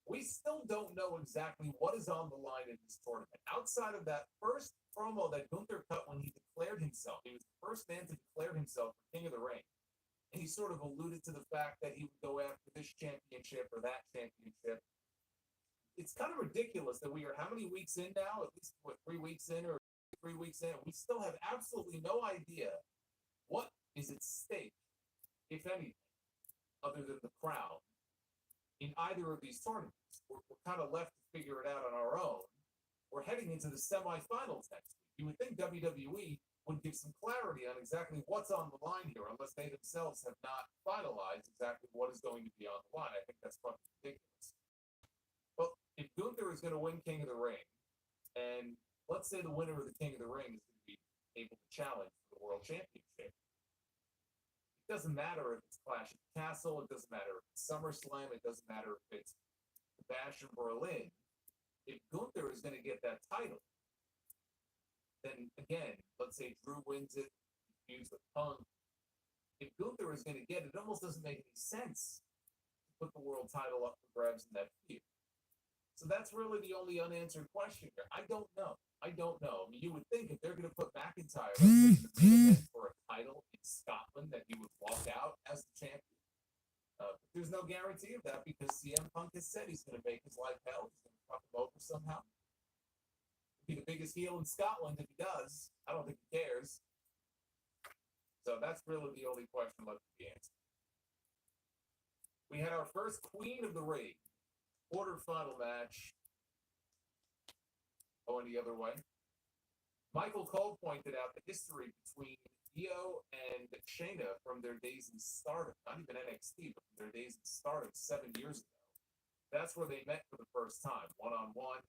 [SPEAKER 4] we still don't know exactly what is on the line in this tournament. Outside of that first promo that Gunther cut when he declared himself, he was the first man to declare himself for King of the Ring. And he sort of alluded to the fact that he would go after this championship or that championship. It's kind of ridiculous that we are how many weeks in now? At least, 3 weeks in or 3 weeks in? We still have absolutely no idea what is at stake, if anything, other than the crown in either of these tournaments. We're kind of left to figure it out on our own. We're heading into the semifinals next week. You would think WWE would give some clarity on exactly what's on the line here, unless they themselves have not finalized exactly what is going to be on the line. I think that's fucking ridiculous. Well, if Gunther is going to win King of the Ring, and let's say the winner of the King of the Ring is going to be able to challenge for the World Championship, it doesn't matter if it's Clash at the Castle, it doesn't matter if it's SummerSlam, it doesn't matter if it's the Bash in Berlin. If Gunther is going to get that title, then again, let's say Drew wins it, feuds with Punk. If Gunther is going to get it, it almost doesn't make any sense to put the world title up for grabs in that feud. So that's really the only unanswered question here. I don't know. I mean, you would think if they're going to put McIntyre in the main event for a title in Scotland, that he would walk out as the champion. But there's no guarantee of that because CM Punk has said he's going to make his life hell. He's going to fuck him over somehow. Be the biggest heel in Scotland if he does. I don't think he cares. So that's really the only question left to be answered. We had our first Queen of the Ring quarterfinal match going the other way. Michael Cole pointed out the history between Io and Shayna from their days in Stardom, not even NXT, but from their days in Stardom 7 years ago. That's where they met for the first time, one-on-one.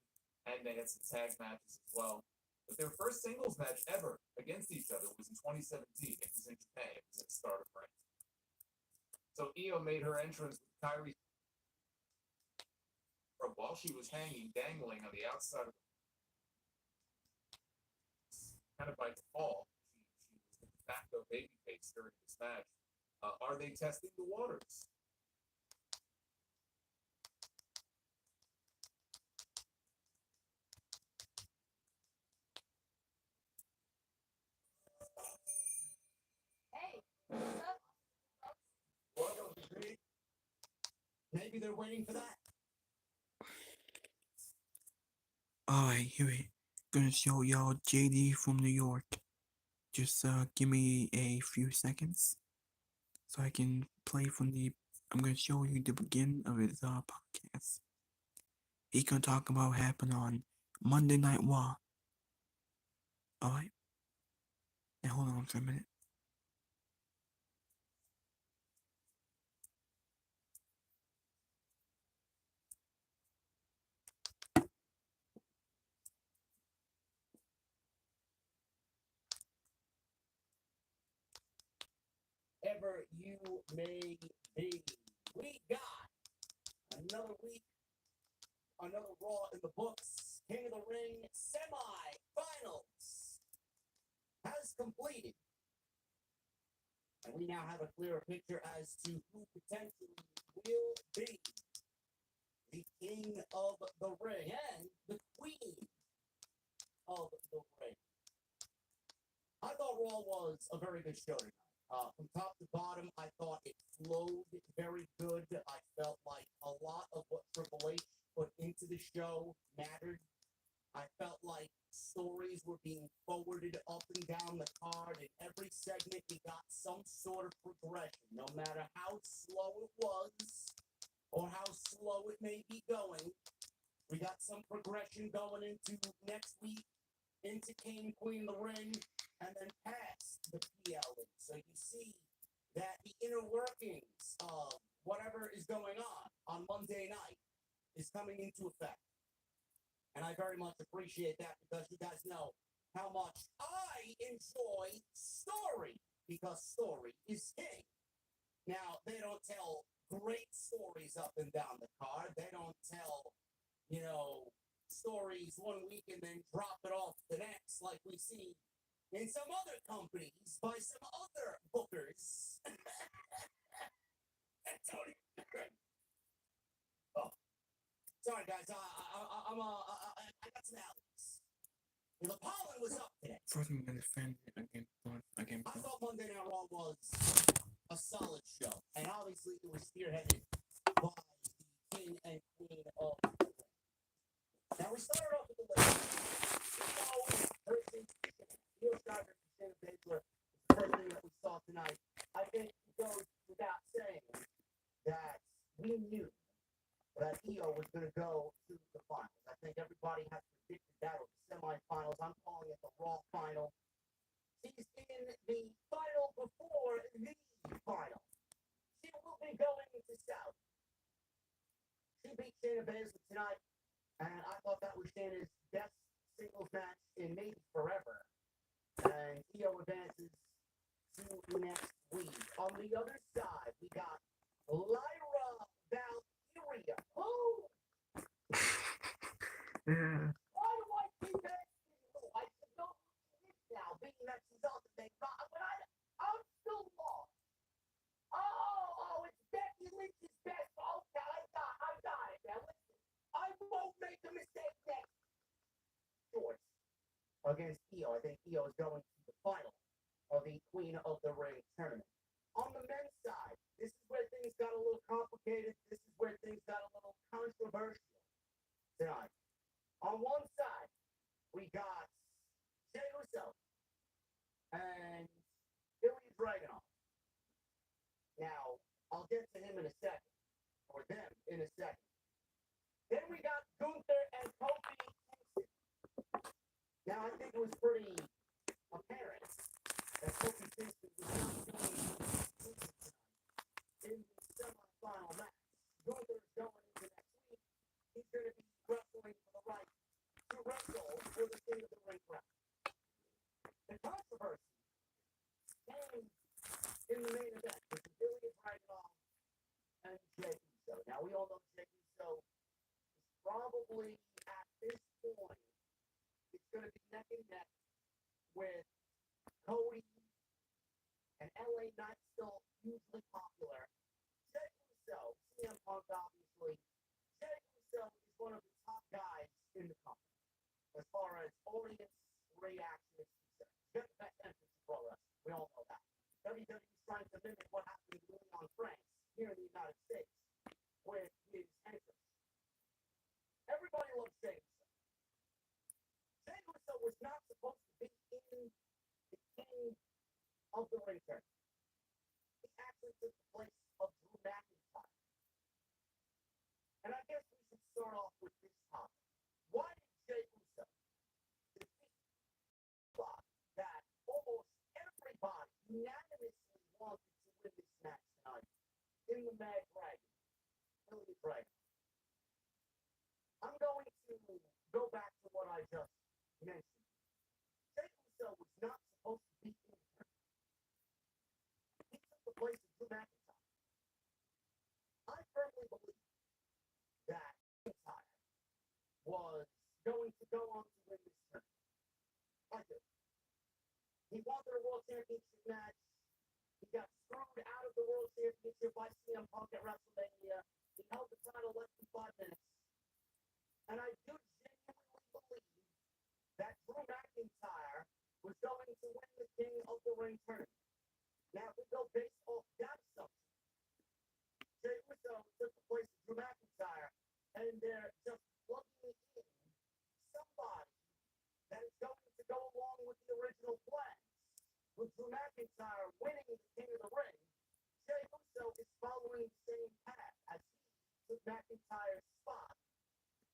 [SPEAKER 4] And they had some tag matches as well. But their first singles match ever against each other was in 2017. It was in Japan. It was in Stardom Ring. So Io made her entrance with Kairi while she was hanging, dangling on the outside of the kind of by default. She was the de facto babyface during this match. Are they testing the waters?
[SPEAKER 5] Maybe they're waiting for that.
[SPEAKER 1] Alright, here we gonna show y'all JD from New York. Just give me a few seconds so I can play from the. I'm gonna show you the beginning of his podcast. He gonna talk about what happened on Monday Night Raw. Alright. Now hold on for a minute.
[SPEAKER 5] Ever you may be. We got another week, another Raw in the books. King of the Ring semi-finals has completed. And we now have a clearer picture as to who potentially will be the king of the ring and the queen of the ring. I thought Raw was a very good show tonight. From top to bottom, I thought it flowed very good. I felt like a lot of what Triple H put into the show mattered. I felt like stories were being forwarded up and down the card. In every segment, we got some sort of progression, no matter how slow it was or how slow it may be going. We got some progression going into next week, into King Queen of the Ring, and then past the PLE. So you see that the inner workings of whatever is going on Monday night is coming into effect. And I very much appreciate that because you guys know how much I enjoy story, because story is king. Now, they don't tell great stories up and down the card. They don't tell, stories one week and then drop it off the next like we see in some other companies by some other bookers. And Tony. Oh, sorry guys, I got some allergies. The pollen was up today.
[SPEAKER 1] First, I'm gonna defend it again.
[SPEAKER 5] I thought Monday Night Raw was a solid show, and obviously it was spearheaded by the king and queen of the ring. Now we started off with the list. Heel Striker and Shayna Baszler, the first thing that we saw tonight. I think it goes without saying that we knew that Io was going to go to the finals. I think everybody has predicted that, or the semifinals. I'm calling it the Raw final. She's in the final before the final. She will be going to South. She beat Shayna Baszler tonight, and I thought that was Shayna's best singles match in maybe forever. And Io advances to the next week. On the other side, we got Lyra Valkyria. Oh!
[SPEAKER 1] Yeah.
[SPEAKER 5] Why do I keep asking you? I should know who she is now, being that she's on the main roster, but I'm still lost. Oh, it's Becky Lynch's best. Okay, I got it. Now listen, I won't make a mistake next. Shorts against Io. I think Io is going to the final of the Queen of the Ring tournament. On the men's side, this is where things got a little complicated. This is where things got a little controversial tonight. On one side, we got Jey Uso and Ilya Dragunov. Now, I'll get to him in a second, or them in a second. Then we got Gunther and Kofi Kingston. Now, I think it was pretty apparent that Kofi Kingston was not going to be in the semifinal match. Gunther is going into next week. He's going to be wrestling for the right to wrestle for the King of the Ring crown. The controversy came in the main event with Ilya Dragunov and Jey Uso. Now, we all know Jey Uso is probably, at this point, it's going to be neck and neck with Cody and LA Knight, still hugely popular. Jey Uso, CM Punk, obviously. Jey Uso is one of the top guys in the company as far as audience reaction is concerned. He's got the best entrance in pro wrestling. We all know that. WWE is trying to mimic what happened to Leon France here in the United States with his entrance. Everybody loves Jey Uso. Jey Uso was not supposed to be in the King of the Ring tournament. He actually took the place of Drew McIntyre. And I guess we should start off with this topic. Why did Jey Uso defeat that almost everybody unanimously wanted to win this match tonight in the Mad Dragon, Ilya Dragunov? I'm going to go back to what I just mentioned. Jey Uso was not supposed to be in the tournament. He took the place of Drew McIntyre. I firmly believe that McIntyre was going to go on to win this tournament. I do. He wanted a World Championship match. He got screwed out of the World Championship by CM Punk at WrestleMania. He held the title less than 5 minutes. And I do genuinely believe that Drew McIntyre was going to win the King of the Ring tournament. Now, if we go based off that assumption, Jey Uso took the place of Drew McIntyre, and they're just plugging in somebody that is going to go along with the original plan. With Drew McIntyre winning the King of the Ring, Jey Uso is following the same path as he took McIntyre's spot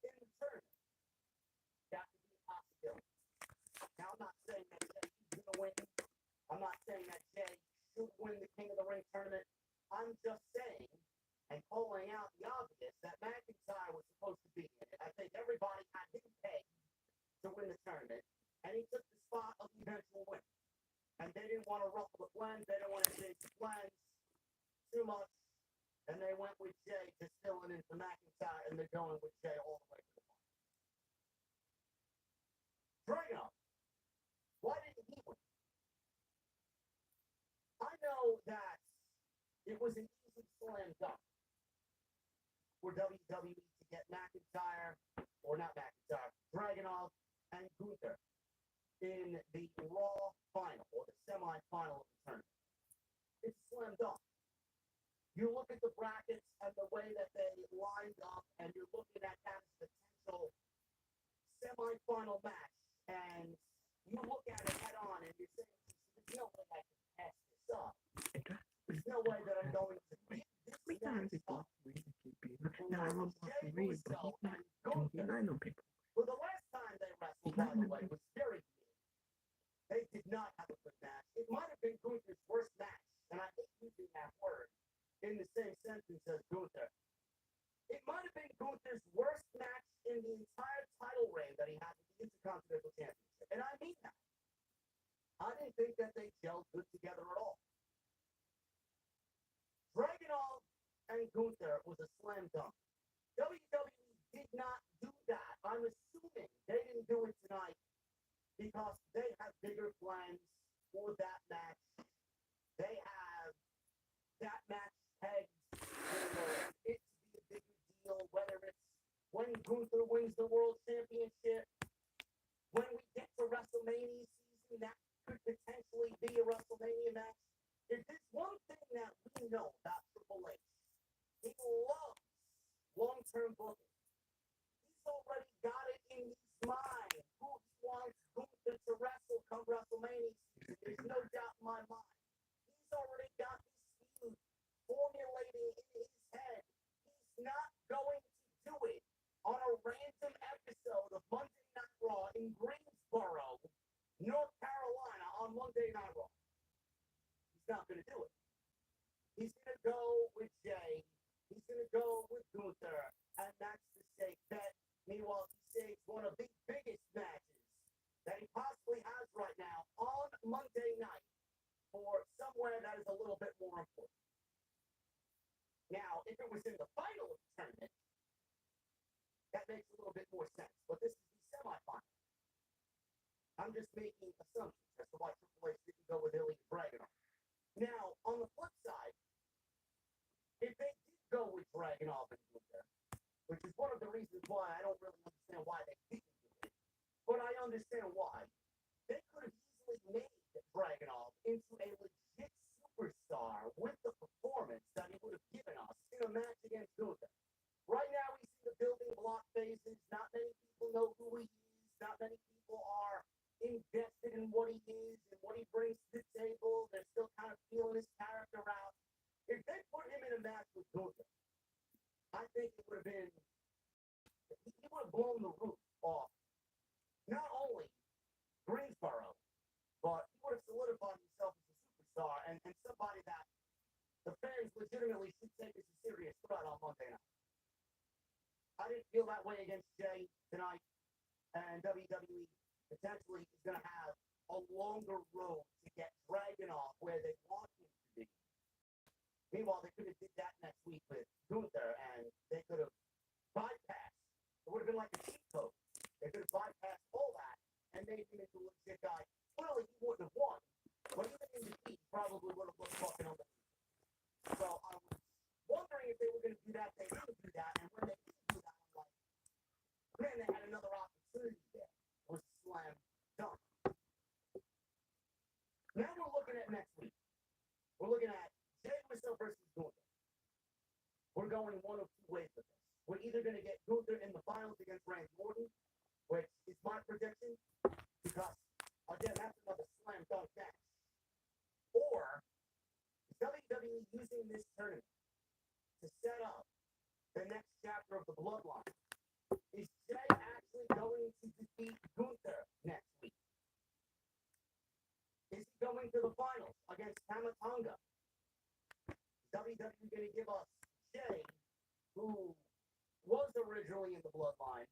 [SPEAKER 5] in the tournament. That could be a possibility. Now, I'm not saying that Jey is going to win. I'm not saying that Jey should win the King of the Ring tournament. I'm just saying and calling out the obvious that McIntyre was supposed to be in it. I think everybody had him pegged to win the tournament, and he took the spot of the eventual winner. And they didn't want to ruffle the plans. They didn't want to change the plans too much. And they went with Jey, just filling in for McIntyre, and they're going with Jey all the way to the final. Dragunov, why didn't he win? I know that it was an easy slam dunk for WWE to get McIntyre, or not McIntyre, Dragunov and Gunther in the Raw final, or the semi-final of the tournament. It's a slam dunk. You look at the brackets and the way that they lined up, and you're looking at that as a potential semi-final match, and you look at it head on, and you're saying, there's no way I can pass this up. There's no way that I'm going to beat this match up.
[SPEAKER 1] Now I love Boston Reed, but he's not doing the Dino people.
[SPEAKER 5] Well, the last time they wrestled, by the way, was very good. They did not have a good match. It might have been Gunther's worst match, and I hate using that word in the same sentence as Gunther. It might have been Gunther's worst match in the entire title reign that he had with the Intercontinental Championship, and I mean that. I didn't think that they gelled good together at all. Dragunov and Gunther was a slam dunk. WWE did not do that. I'm assuming they didn't do it tonight because they have bigger plans for that match. They have that match pegged for it to be a bigger deal, whether it's when Gunther wins the World Championship, when we get to WrestleMania season, that could potentially be a WrestleMania match. If there's one thing that we know about Triple H, he loves long-term booking. He's already got it in his mind who he wants Gunther to wrestle come WrestleMania season. There's no doubt in my mind. He's already got this feud formulating in his head. He's not going to do it on a random episode of Monday Night Raw in Greensboro, North Carolina on Monday Night Raw. He's not going to do it. He's going to go with Jey. He's going to go with Gunther, and that's the safe bet. Meanwhile, he saves one of the biggest matches that he possibly has right now on Monday night for somewhere that is a little bit more important. Now, if it was in the final of the tournament, that makes a little bit more sense. But this is the semifinal. I'm just making assumptions as to why Triple H didn't go with Ilya Dragunov. Now, on the flip side, if they did go with Dragunov and Gunther, which is one of the reasons why I don't really understand why they didn't do it, but I understand why, they could have easily made Dragunov into a legit superstar with the performance that he would have given us in a match against Gunther. Right now, we see the building block phases. Not many people know who he is. Not many people are invested in what he is and what he brings to the table. They're still kind of feeling his character out. If they put him in a match with Gunther, I think it would have been, he would have blown the roof off not only Greensboro, but he would have solidified himself as a superstar and somebody that the fans legitimately should take as a serious threat on Monday night. I didn't feel that way against Jey tonight, and WWE potentially is going to have a longer road to get Dragunov where they want him to be. Meanwhile, they could have did that next week with Gunther, and they could have bypassed. It would have been like a cheat code. They could have bypassed all that and made him into a legit guy. Clearly, he wouldn't have won, but even in defeat, he probably would have looked fucking against Tamatonga. WWE going to give us Jay, who was originally in the Bloodline,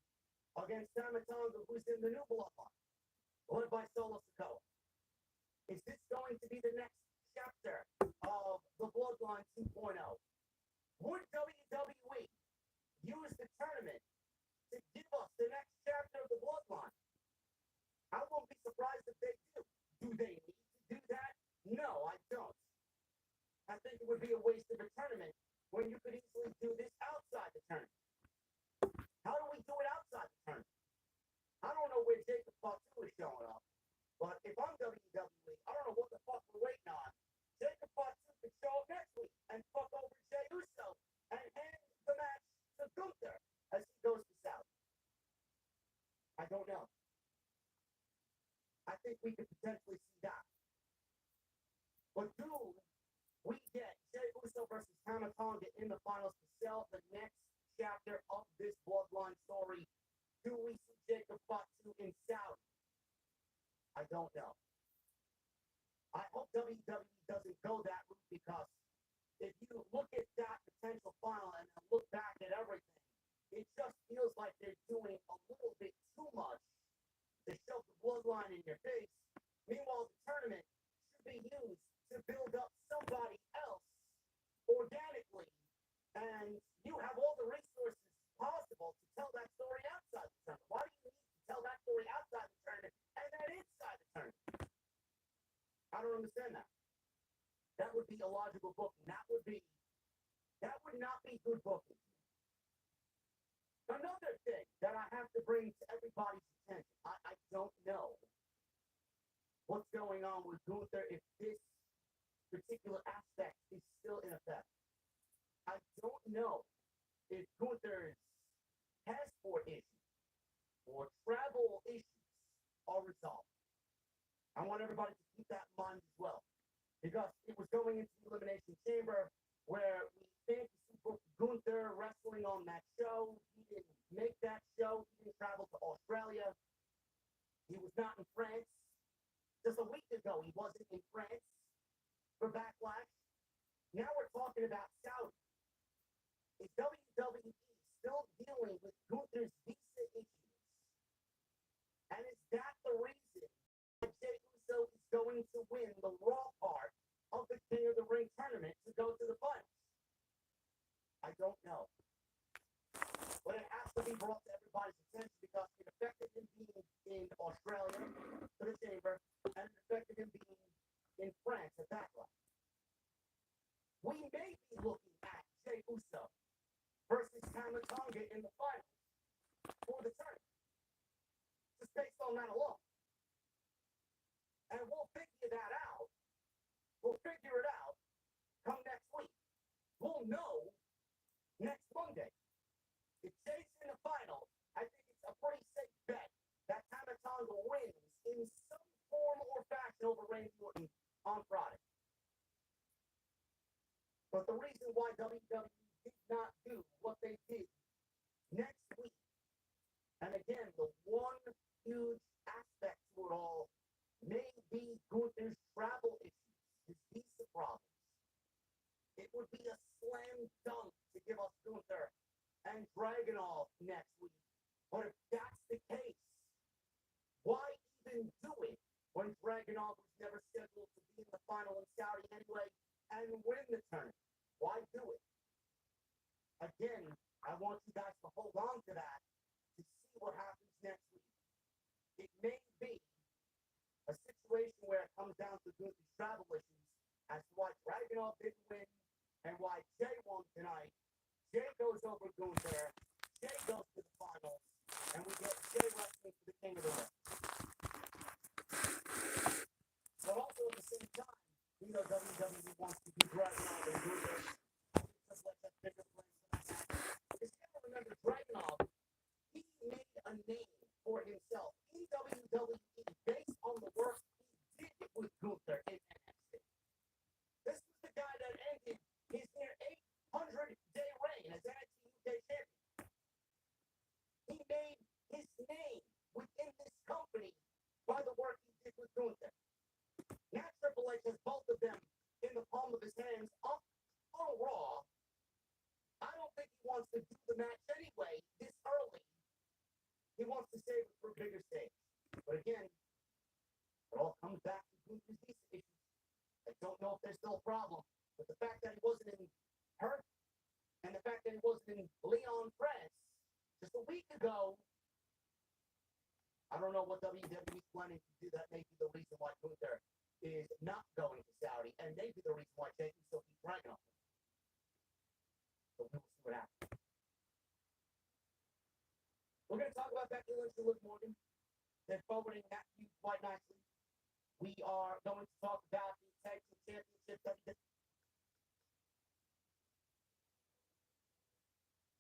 [SPEAKER 5] against Tamatonga, who's in the new Bloodline, led by Solo Sikoa. Is this going to be the next chapter of the Bloodline 2.0? Would WWE use the tournament to give us the next chapter of the Bloodline? I won't be surprised if they do. Do they need to do that? No, I don't. I think it would be a waste of a tournament when you could easily do this outside the tournament. How do we do it outside the tournament? I don't know where Jacob Fatu is showing up, but if I'm WWE, I don't know what the fuck we're waiting on. Jacob Fatu could show up next week and fuck over Jey Uso and hand the match to Gunther as he goes to Saudi. I don't know. I think we could potentially see that. But do we get Jey Uso versus Tamatonga in the finals to sell the next chapter of this Bloodline story? Do we see Jacob Fatu in Saudi? I don't know. I hope WWE doesn't go that route, because if you look at that potential final and then look back at everything, it just feels like they're doing a little bit too much to shove the Bloodline in your face. Meanwhile, the tournament should be used to build up somebody else organically, and you have all the resources possible to tell that story outside the tournament. Why do you need to tell that story outside the tournament and then inside the tournament? I don't understand that. That would be illogical booking. That would not be good booking. Another thing that I have to bring to everybody's attention, I don't know what's going on with Gunther, if this particular aspect is still in effect. I don't know if Gunther's passport issues or travel issues are resolved. I want everybody to keep that in mind as well, because it was going into the Elimination Chamber where we fantasy booked Gunther wrestling on that show. He didn't make that show. He didn't travel to Australia. He was not in France. Just a week ago, he wasn't in France for Backlash. Now we're talking about Saudi. Is WWE still dealing with Gunther's visa issues? And is that the reason that Jey Uso is going to win the Raw part of the King of the Ring tournament to go to the finals? I don't know. But it has to be brought to everybody's attention, because it affected him being in Australia for the Chamber, and it affected him being in France at Backlash. We may be looking at Jey Uso versus Tamatonga in the finals for the tournament, just based on that alone. And we'll figure that out. We'll figure it out come next week. We'll know next Monday. If Jay's in the final, I think it's a pretty safe bet that Tamatonga wins in some form or fashion over Randy Orton on Friday. But the reason why WWE did not do what they did next week, and again, the one huge aspect to it all may be Gunther's travel issues, his visa problems. It would be a slam dunk to give us Gunther and Dragunov next week. But if that's the case, why even do it when Dragunov was never scheduled to be in the final in Saudi anyway and win the tournament? Why do it? Again, I want you guys to hold on to that to see what happens next week. It may be a situation where it comes down to Gunther's travel issues as to why Dragunov didn't win and why Jay won tonight. Jay goes over Gunther, Jay goes to the finals, and we get Jay wrestling for the King of the Ring. But also at the same time, you know, WWE wants to be Dragunov and Gunther. Just like that bigger place. Because you gotta remember, Dragunov, he made a favorite for a bigger stage. But again, it all comes back to Gunther's visa issues. I don't know if there's still a problem, but the fact that he wasn't in Hurt and the fact that he wasn't in Leon France just a week ago, I don't know what WWE's planning to do. That may be the reason why Gunther is not going to Saudi, and maybe the reason why Jake will still keep dragging on him. So we'll see what happens. We're going to talk about Becky Lynch and Liv Morgan. They're forwarding that feud quite nicely. We are going to talk about the Tag Team Championship.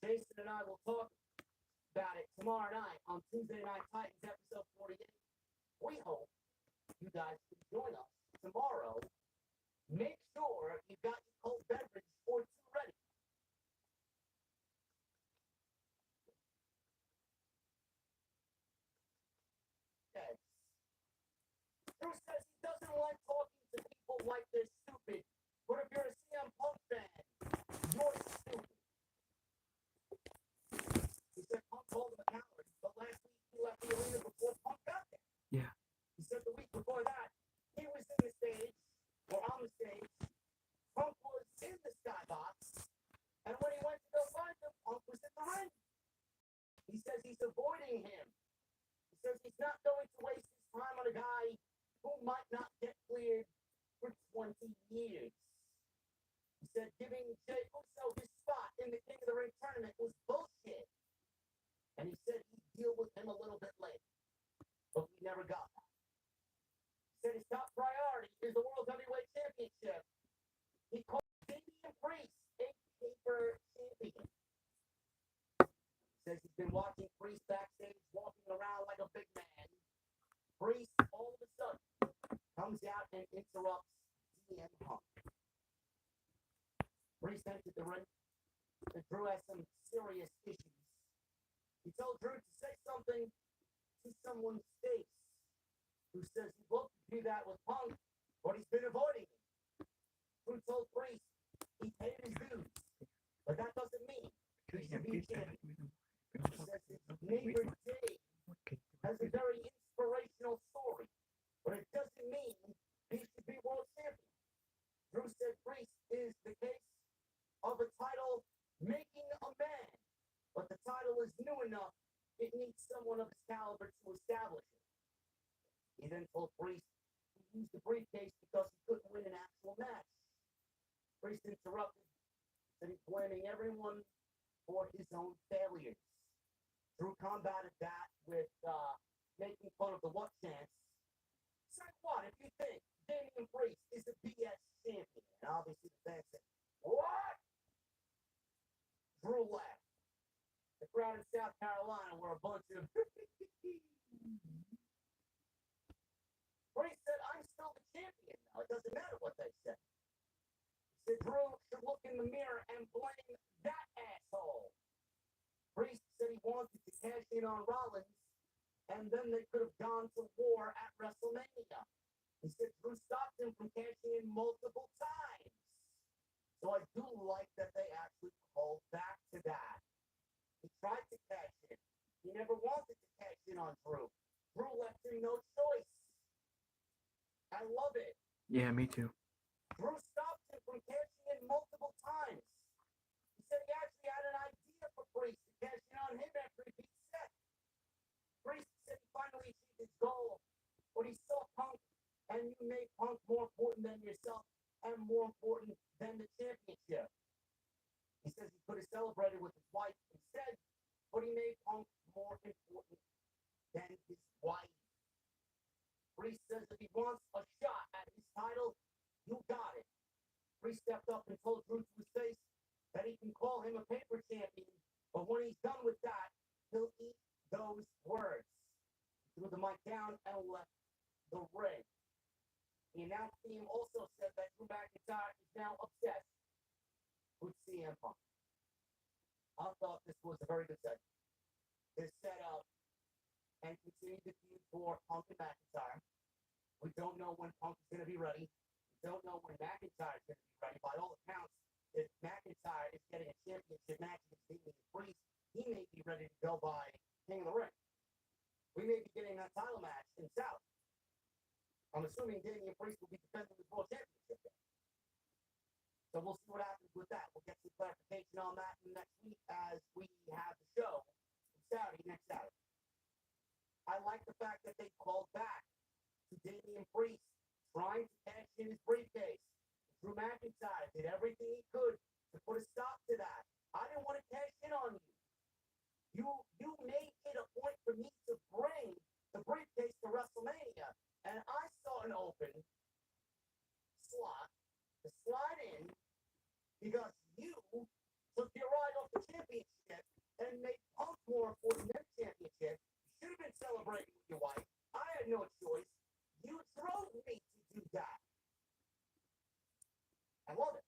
[SPEAKER 5] Jason and I will talk about it tomorrow night on Tuesday Night Titans episode 48. We hope you guys can join us tomorrow. Make sure you got your cold beverage or two ready. Yes. Drew says he doesn't like talking to people like they're stupid. But if you're a CM Punk fan, you're stupid. He said Punk called him a coward, but last week he left the arena before Punk got there.
[SPEAKER 1] Yeah.
[SPEAKER 5] He said the week before that, he was in the stage, or on the stage. Punk was in the skybox, and when he went to go find him, Punk was in the ring. He says he's avoiding him. He says he's not going to waste his time on a guy who might not get cleared for 20 years. He said giving Jey Uso his spot in the King of the Ring tournament was bullshit. And he said he'd deal with him a little bit later. But we never got that. He said his top priority is the World Heavyweight Championship. He called Damian Priest a paper champion. He says he's been watching Priest backstage walking around like a big man. Priest all of a sudden comes out and interrupts CM Punk. Priest entered the ring, and Drew has some serious issues. He told Drew to say something to someone's face, who says he'd love to do that with Punk, but he's been avoiding him. Drew told Priest he paid his dues, but that doesn't mean he should be champion. He says his neighbor Dave has a very inspirational story, but it doesn't mean he should be world champion. Drew said Priest is the case of a title making a man, but the title is new enough, it needs someone of his caliber to establish it. He then told Priest he used the briefcase because he couldn't win an actual match. Priest interrupted, said he's blaming everyone for his own failures. Drew combated that with making fun of the what chance. Say what if you think Damian Priest is a BS champion? And obviously the fans said, what? Drew laughed. The crowd in South Carolina were a bunch of Priest said, I'm still the champion now. It doesn't matter what they said. He said Drew should look in the mirror and blame that asshole. Priest said he wanted to cash in on Rollins, and then they could have gone to war at WrestleMania. He said Drew stopped him from cashing in multiple times. So I do like that they actually called back to that. He tried to cash in. He never wanted to cash in on Drew. Drew left him no choice. I love it.
[SPEAKER 1] Yeah, me too.
[SPEAKER 5] Drew stopped him from cashing in multiple times. He said he actually had an idea for Priest to cash in on him after he beat Seth. Priest said he finally achieved his goal, but he saw Punk, and you made Punk more important than yourself and more important than the championship. He says he could have celebrated with his wife instead, but he made Punk more important than his wife. Priest says if he wants a shot at his title, you got it. Priest stepped up and told Drew to his face that he can call him a paper champion, but when he's done with that, he'll eat those words. He threw the mic down and left the ring. The announce team also said that Drew McIntyre is now obsessed with CM Punk. I thought this was a very good segment. This set up and continue the feud for Punk and McIntyre. We don't know when Punk is going to be ready. We don't know when McIntyre is going to be ready. By all accounts, if McIntyre is getting a championship match against Damian Priest, he may be ready to go by King of the Ring. we may be getting that title match in Saudi. I'm assuming Damian Priest will be defending his world championship there. So we'll see what happens with that. We'll get some clarification on that next week as we have the show in Saudi next Saturday. I like the fact that they called back to Damian Priest trying to cash in his briefcase. Drew McIntyre did everything he could to put a stop to that. I didn't want to cash in on you. You made it a point for me to bring the briefcase to WrestleMania, and I saw an open slot to slide in because you took your eye off the championship and made Punk more important than the championship. You should have been celebrating with your wife. I had no choice. You drove me to do that. I love it.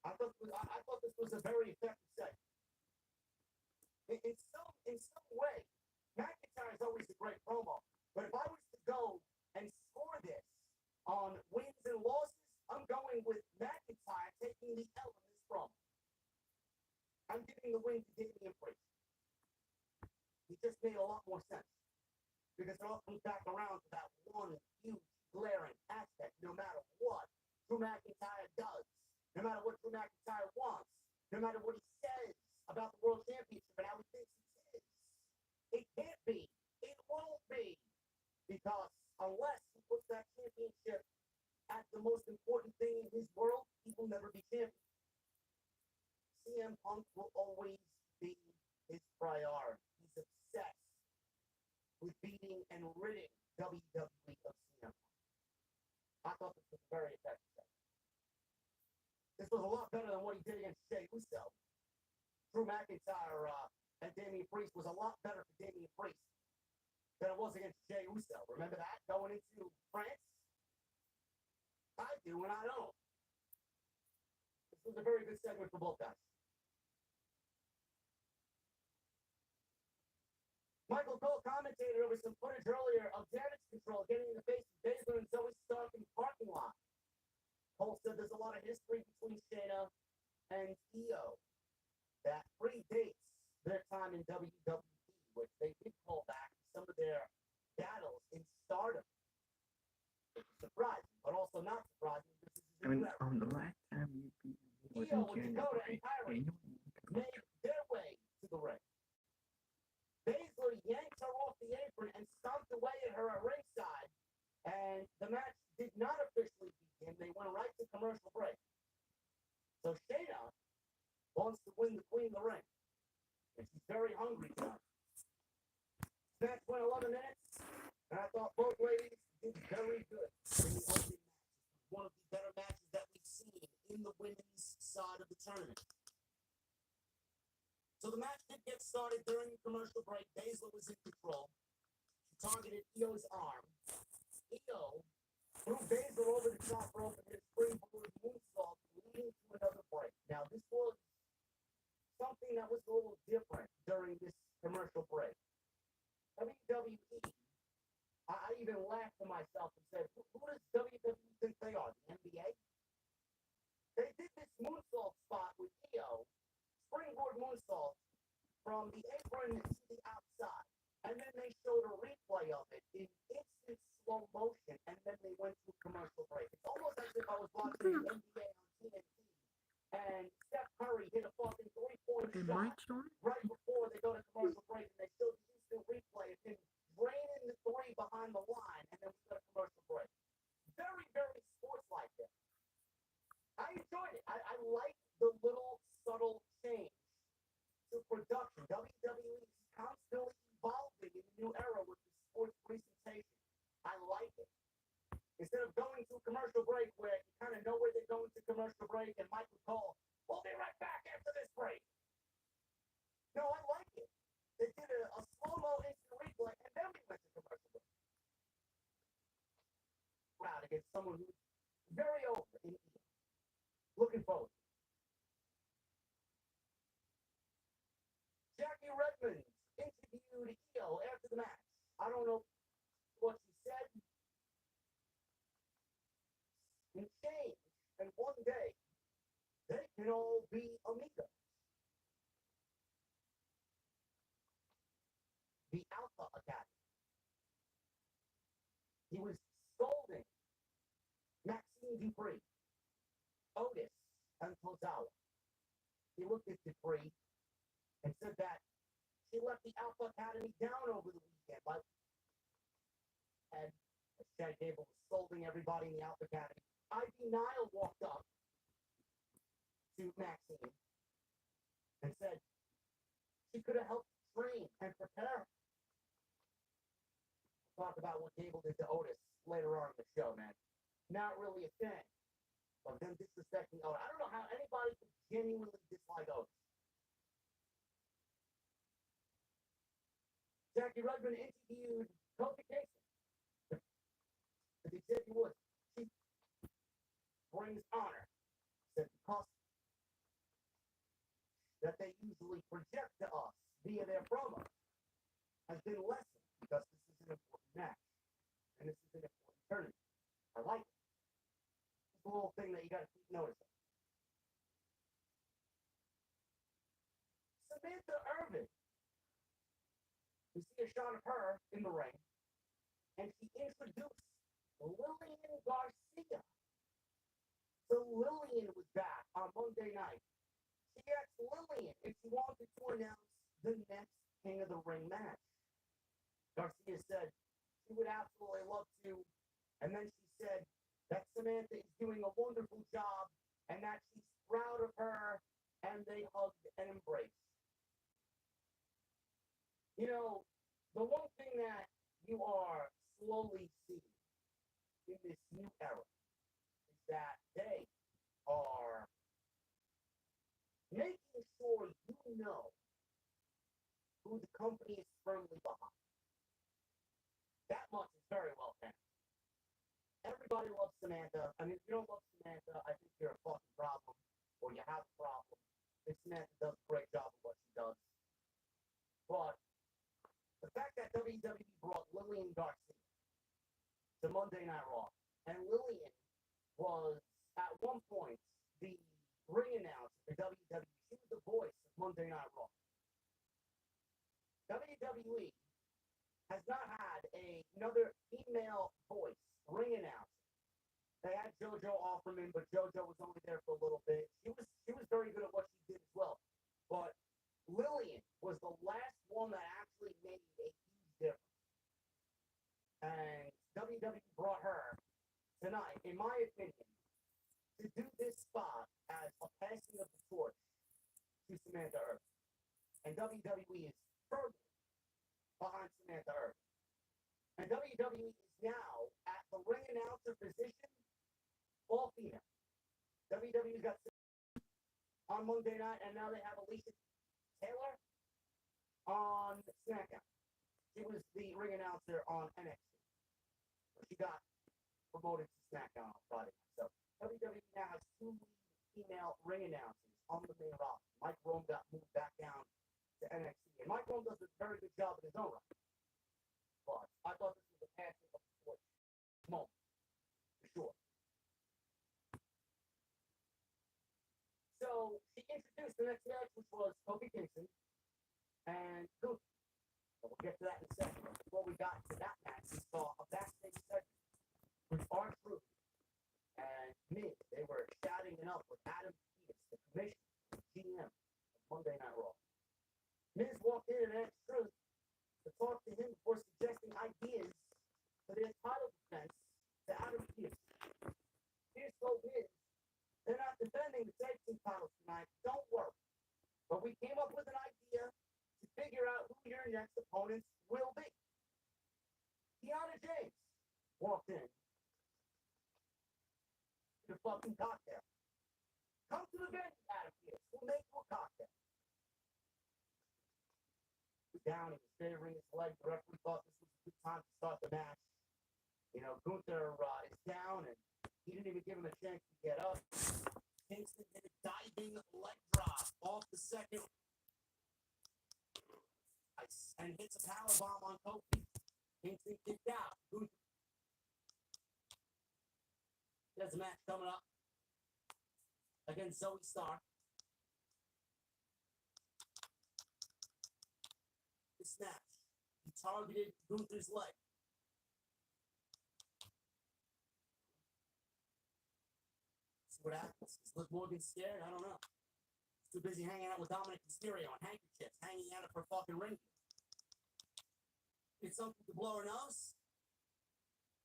[SPEAKER 5] I thought this was a very effective segment. In some way, McIntyre is always a great promo. But if I was to go and score this on wins and losses, I'm going with McIntyre taking the L in this promo. I'm giving the win to Damian Priest. He just made a lot more sense. Because it all comes back around to that one huge glaring aspect. No matter what Drew McIntyre does, no matter what Drew McIntyre wants, no matter what he says about the World Championship and how he thinks it is, it can't be. It won't be. Because unless he puts that championship at the most important thing in his world, he will never be champion. CM Punk will always be his priority. He's obsessed with beating and ridding WWE of CM Punk. I thought this was very effective. This was a lot better than what he did against Jey Uso. Drew McIntyre and Damian Priest was a lot better for Damian Priest than it was against Jey Uso. Remember that going into France? I do, and I don't. This was a very good segment for both guys. Michael Cole commentated over some footage earlier of Damage Control getting in the face of Baszler and Zoe Stark in the parking lot. Cole said there's a lot of history between Shayna and Io that predates their time in WWE, which they did call back some of their battles in Stardom. It's surprising, but also not surprising. This is
[SPEAKER 1] I mean, the last time you beat me
[SPEAKER 5] Io
[SPEAKER 1] wasn't
[SPEAKER 5] with Dakota and Kyrie made their way to the ring. Baszler yanked her off the apron and stomped away at her at ringside, and the match did not officially begin. They went right to commercial break. So Shayna wants to win the Queen of the Ring, and she's very hungry tonight. Match went 11 minutes, and I thought both ladies did very good in the opening match. One of the better matches that we've seen in the women's side of the tournament. So the match did get started during the commercial break. Baszler was in control. She targeted Io's arm. Io threw Baszler over the top rope and hit a springboard moonsault, leading to another break. Now, this was something that was a little different during this commercial break. WWE, I even laughed to myself and said, who does WWE think they are, the NBA? They did this moonsault spot with Io, springboard moonsault, from the apron to the outside. And then they showed a replay of it in instant slow motion, and then they went to a commercial break. It's almost as if I was watching the NBA on TNT, and Steph Curry hit a fucking three-point shot right before they go to commercial break, and they showed the instant replay of him draining the three behind the line, and then we go to commercial break. Very, very sports-like there. I enjoyed it. I like the little subtle change to production. WWE is constantly evolving in a new era with the sports presentation. I like it. Instead of going to a commercial break where you kind of know where they're going to commercial break and Michael Cole, we'll be right back after this break. No, I like it. They did a slow-mo instant replay, and then we went to commercial break. Wow, to get someone who's very over in Io. Looking forward. Jackie Redmond interviewed Io after the match. I don't know what she said. In change, and one day, they can all be amigos. The Alpha Academy. He was scolding Maxine Dupree, Otis, and Tozawa. He looked at Dupree and said that she let the Alpha Academy down over the weekend. And Chad Gable was scolding everybody in the Alpha Academy. Ivy Nile walked up to Maxine and said she could have helped train and prepare. Talk about what Gable did to Otis later on in the show, man. Not really a fan of them disrespecting Otis. I don't know how anybody could genuinely dislike Otis. Jackie Rudman interviewed Kofi Kingston. As he said he would. She brings honor. Said because that they usually project to us via their promos has been lessened because this is an important match. And this is an important tournament. I like it. It's a little thing that you gotta keep noticing. Samantha Irvin. We see a shot of her in the ring, and she introduced Lillian Garcia. So Lillian was back on Monday night. She asked Lillian if she wanted to announce the next King of the Ring match. Garcia said she would absolutely love to, and then she said that Samantha is doing a wonderful job and that she's proud of her, and they hugged and embraced. You know, the one thing that you are slowly seeing in this new era is that they are making sure you know who the company is firmly behind. That much is very well done. Everybody loves Samantha. I mean, if you don't love Samantha, I think you're a fucking problem, or you have a problem. And Samantha does a great job of what she does. But the fact that WWE brought Lillian Garcia to Monday Night Raw, and Lillian was, at one point, the ring announcer for WWE. She was the voice of Monday Night Raw. WWE has not had another female voice ring announcer. They had JoJo Offerman, but JoJo was only there for a little bit. She was very good at what she did as well. But Lillian was the last one that actually made a huge difference. And WWE brought her tonight, in my opinion, to do this spot as a passing of the torch to Samantha Irvin. And WWE is firmly behind Samantha Irvin. And WWE is now at the ring announcer position, all female. WWE's got on Monday night, and now they have Alicia Taylor on SmackDown. She was the ring announcer on NXT. She got promoted to SmackDown on Friday. So WWE now has two female ring announcers on the main roster. Mike Rome got moved back down to NXT. And Mike Rome does a very good job in his own right. But I thought this was a passing of the torch moment, for sure. So she introduced the next match, which was Kofi Kingston and Gunther. We'll get to that in a second. Before we got to that match, we saw a backstage segment with R-Truth and Miz. They were chatting it up with Adam Pearce, the commissioner, the GM of Monday Night Raw. Miz walked in and asked Truth to talk to him before suggesting ideas for their title defense to Adam Pearce. Pearce told Miz, they're not defending the tag team titles tonight. Don't worry. But we came up with an idea to figure out who your next opponents will be. Deanna James walked in to the fucking cocktail. Come to the venue, Adam Pearce. We'll make you a cocktail. Down, he was favoring his leg. The referee thought this was a good time to start the match. You know, Gunther is down, and he didn't even give him a chance to get up. Kingston did a diving leg drop off the second and hits a powerbomb on Kofi. Kingston kicked out. Gunther. There's a match coming up against Zoe Stark. This match targeted Gunther's leg. See what happens. Is Liv Morgan scared? I don't know. He's too busy hanging out with Dominic Mysterio on handkerchiefs, hanging out of her fucking ring. Get something to blow her nose?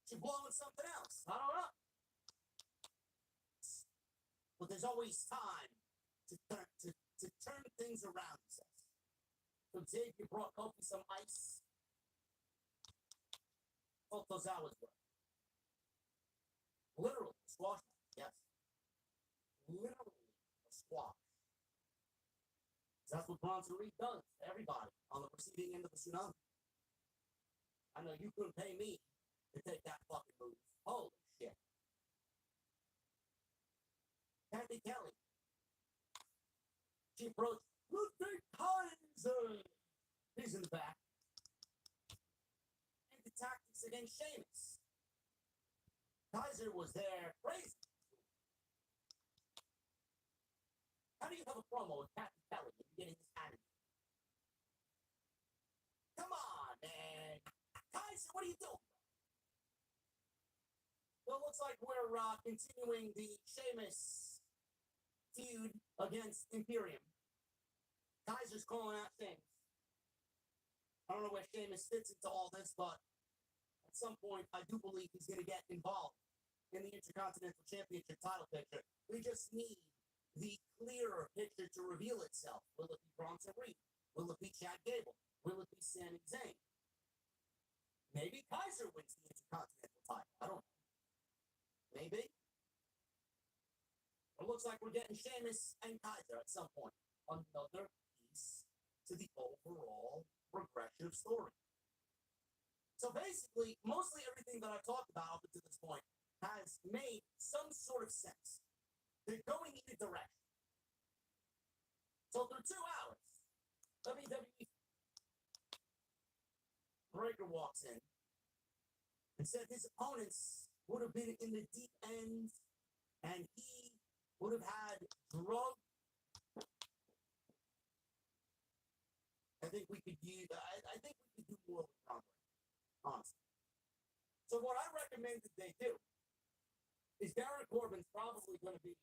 [SPEAKER 5] She's blowing something else. I don't know. But there's always time to turn things around, he says. So Xavier brought Kofi some ice. Both those hours were. Literally, a squash match, yes. Literally, a squash. That's what Bronson Reed does to everybody on the receiving end of the tsunami. I know you couldn't pay me to take that fucking move. Holy shit. Candy Kelly. She approached Ludwig Kaiser. He's in the back. And the tactics against Sheamus. Kaiser was there crazy. How do you have a promo with Kathy Kelly and you're getting this attitude? Come on, man. Kaiser, what are you doing? Well, it looks like we're continuing the Sheamus feud against Imperium. Kaiser's calling out Sheamus. I don't know where Sheamus fits into all this, but at some point, I do believe he's going to get involved in the Intercontinental Championship title picture. We just need the clearer picture to reveal itself. Will it be Bronson Reed? Will it be Chad Gable? Will it be Sami Zayn? Maybe Kaiser wins the Intercontinental title. I don't know. Maybe. It looks like we're getting Sheamus and Kaiser at some point. Another piece to the overall progressive story. So basically, mostly everything that I've talked about up to this point has made some sort of sense. They're going in a direction. So through 2 hours, WWE Breaker walks in and said his opponents would have been in the deep end and he would have had drug. I think we could use. I think we could do more with Conway, honestly. So what I recommend that they do is Baron Corbin's probably going to be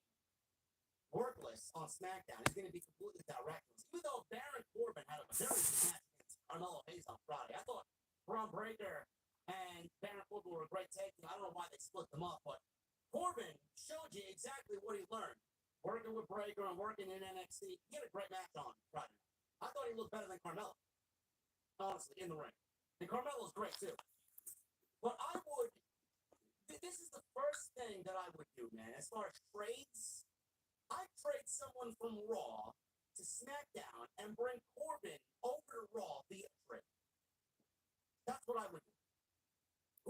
[SPEAKER 5] workless on SmackDown. He's going to be completely directionless. Even though Baron Corbin had a very good match against Carmelo Hayes on Friday, I thought Braun Breaker and Baron Corbin were a great tag team. I don't know why they split them up, but Corbin showed you exactly what he learned working with Breaker and working in NXT. He had a great match on Friday. I thought he looked better than Carmelo, honestly, in the ring. And Carmelo's great too. But I would. This is the first thing that I would do, man. As far as trades, I'd trade someone from Raw to SmackDown and bring Corbin over to Raw via trade. That's what I would do.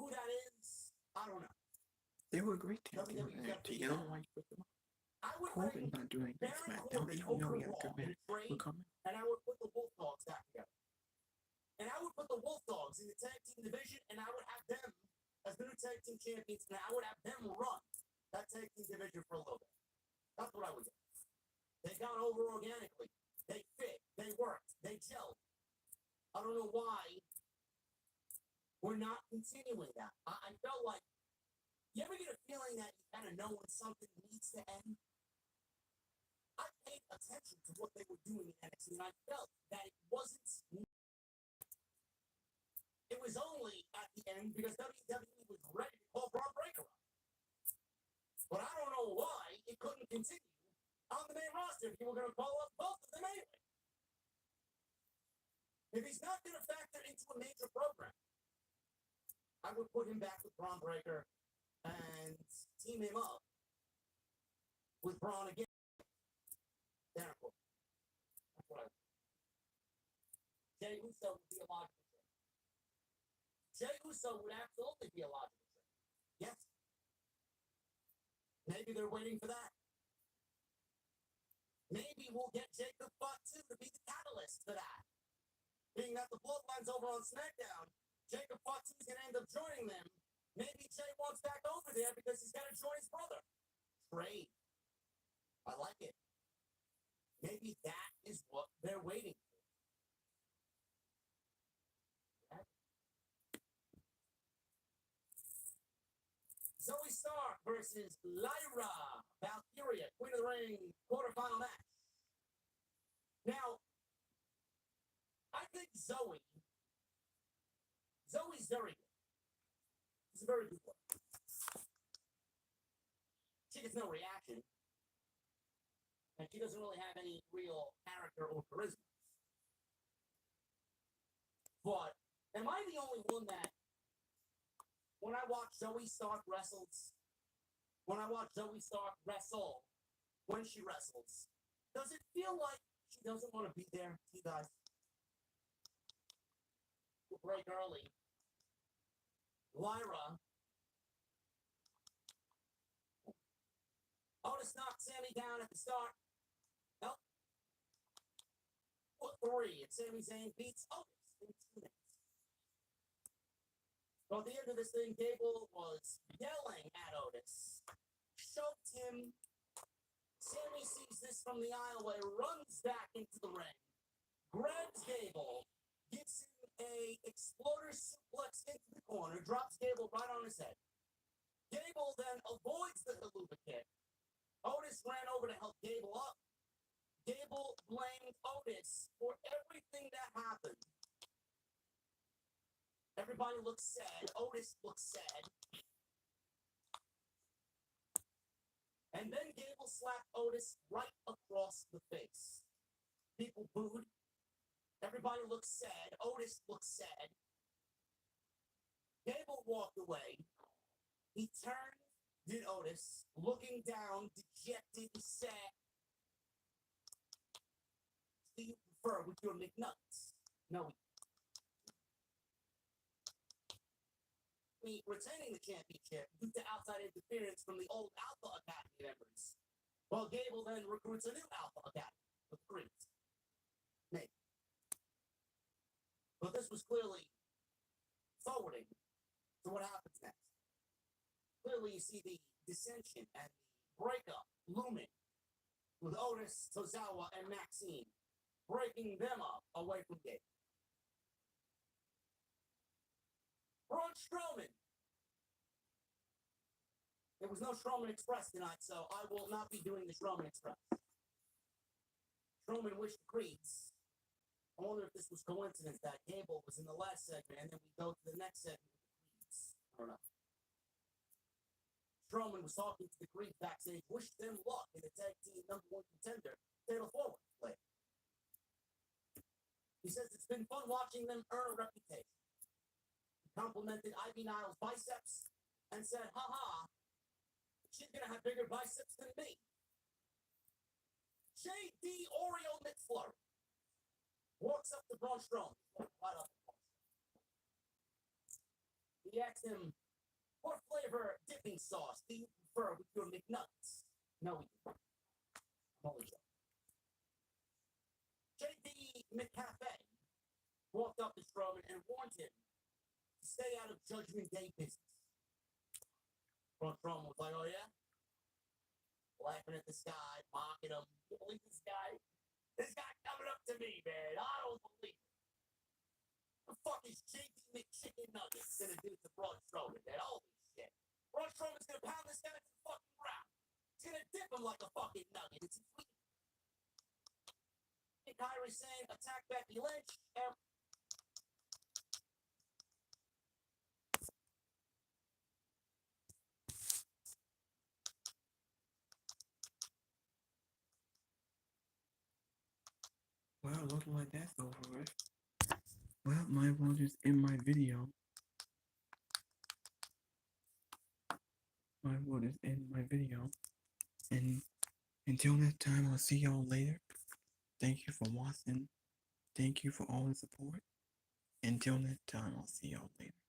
[SPEAKER 5] Who that is, I don't know.
[SPEAKER 1] They were a great tag team in NXT. You don't know why you put them up. Corbin's not doing anything SmackDown. They don't know he had a good match. We're coming.
[SPEAKER 5] And I would put the Wolf Dogs back together. And I would put the Wolf Dogs in the tag team division, and I would have them as the new tag team champions, and I would have them run that tag team division for a little bit. That's what I would do. They got over organically. They fit. They worked. They gelled. I don't know why we're not continuing that. I felt like, you ever get a feeling that you kind of know when something needs to end? I paid attention to what they were doing in NXT, and I felt that it wasn't. It was only at the end because WWE was ready to call Braun Breaker up. But I don't know why it couldn't continue on the main roster if you were going to call up both of them anyway. If he's not going to factor into a major program, I would put him back with Braun Breaker and team him up with Braun again. That's what I would. Jey Uso would be a logical trade. Jey Uso would absolutely be a logical trade. Yes. Maybe they're waiting for that. Maybe we'll get Jacob Fatu to be the catalyst for that. Being that the Bloodline's over on SmackDown, Jacob Fatu's going to end up joining them. Maybe Jey wants back over there because he's got to join his brother. Trade. I like it. Maybe that is what they're waiting for. Zoe Stark versus Lyra Valkyria, Queen of the Ring, quarterfinal match. Now, I think Zoe's very good. She's a very good one. She gets no reaction. And she doesn't really have any real character or charisma. But am I the only one that, when I watch Zoe Stark wrestle, when she wrestles, does it feel like she doesn't want to be there, you guys? Break early. Lyra. Otis knocked Sammy down at the start. Nope. 3, and Sami Zayn beats Otis in 2 minutes. So at the end of this thing, Gable was yelling at Otis, choked him. Sammy sees this from the aisleway, runs back into the ring, grabs Gable, gives him a exploder suplex into the corner, drops Gable right on his head. Gable then avoids the Haluva kick. Otis ran over to help Gable up. Gable blamed Otis for everything that happened. Everybody looks sad. Otis looks sad. And then Gable slapped Otis right across the face. People booed. Everybody looks sad. Otis looks sad. Gable walked away. He turned, did Otis, looking down, dejected, sad. Do you prefer with your McNuggets? No. Retaining the championship due to outside interference from the old Alpha Academy members. Well, Gable then recruits a new Alpha Academy with Greeks. Maybe. But this was clearly forwarding to what happens next. Clearly, you see the dissension and the breakup looming with Otis, Tozawa, and Maxine, breaking them up away from Gable. Braun Strowman. There was no Strowman Express tonight, so I will not be doing the Strowman Express. Strowman wished Creeds. I wonder if this was coincidence that Gable was in the last segment, and then we go to the next segment with the Creeds. I don't know. Strowman was talking to the Creeds backstage, wished them luck in the tag team #1 contender, Fatal 4 later. He says it's been fun watching them earn a reputation. Complimented Ivy Niles' biceps and said, haha, she's going to have bigger biceps than me. J.D. Oreo McFlurry walks up to Braun Strowman. Right up. He asked him, what flavor dipping sauce do you prefer with your McNuggets? No, he didn't. I'm only joking. J.D. McCafe walked up to Strowman and warned him to stay out of Judgment Day business. Braun Strowman was like, oh yeah? Laughing at this guy, mocking him. You believe this guy? This guy coming up to me, man. I don't believe it. The fuck is JD McChicken Nuggets gonna do to Braun Strowman, man? Holy shit. Braun Strowman's gonna pound this guy to the fucking ground. He's gonna dip him like a fucking nugget. It's sweet. Kyrie saying, attack Becky Lynch, and
[SPEAKER 1] Well, looking like that's over with. Well, my vote is in my video. My vote is in my video. And until next time, I'll see y'all later. Thank you for watching. Thank you for all the support. Until next time, I'll see y'all later.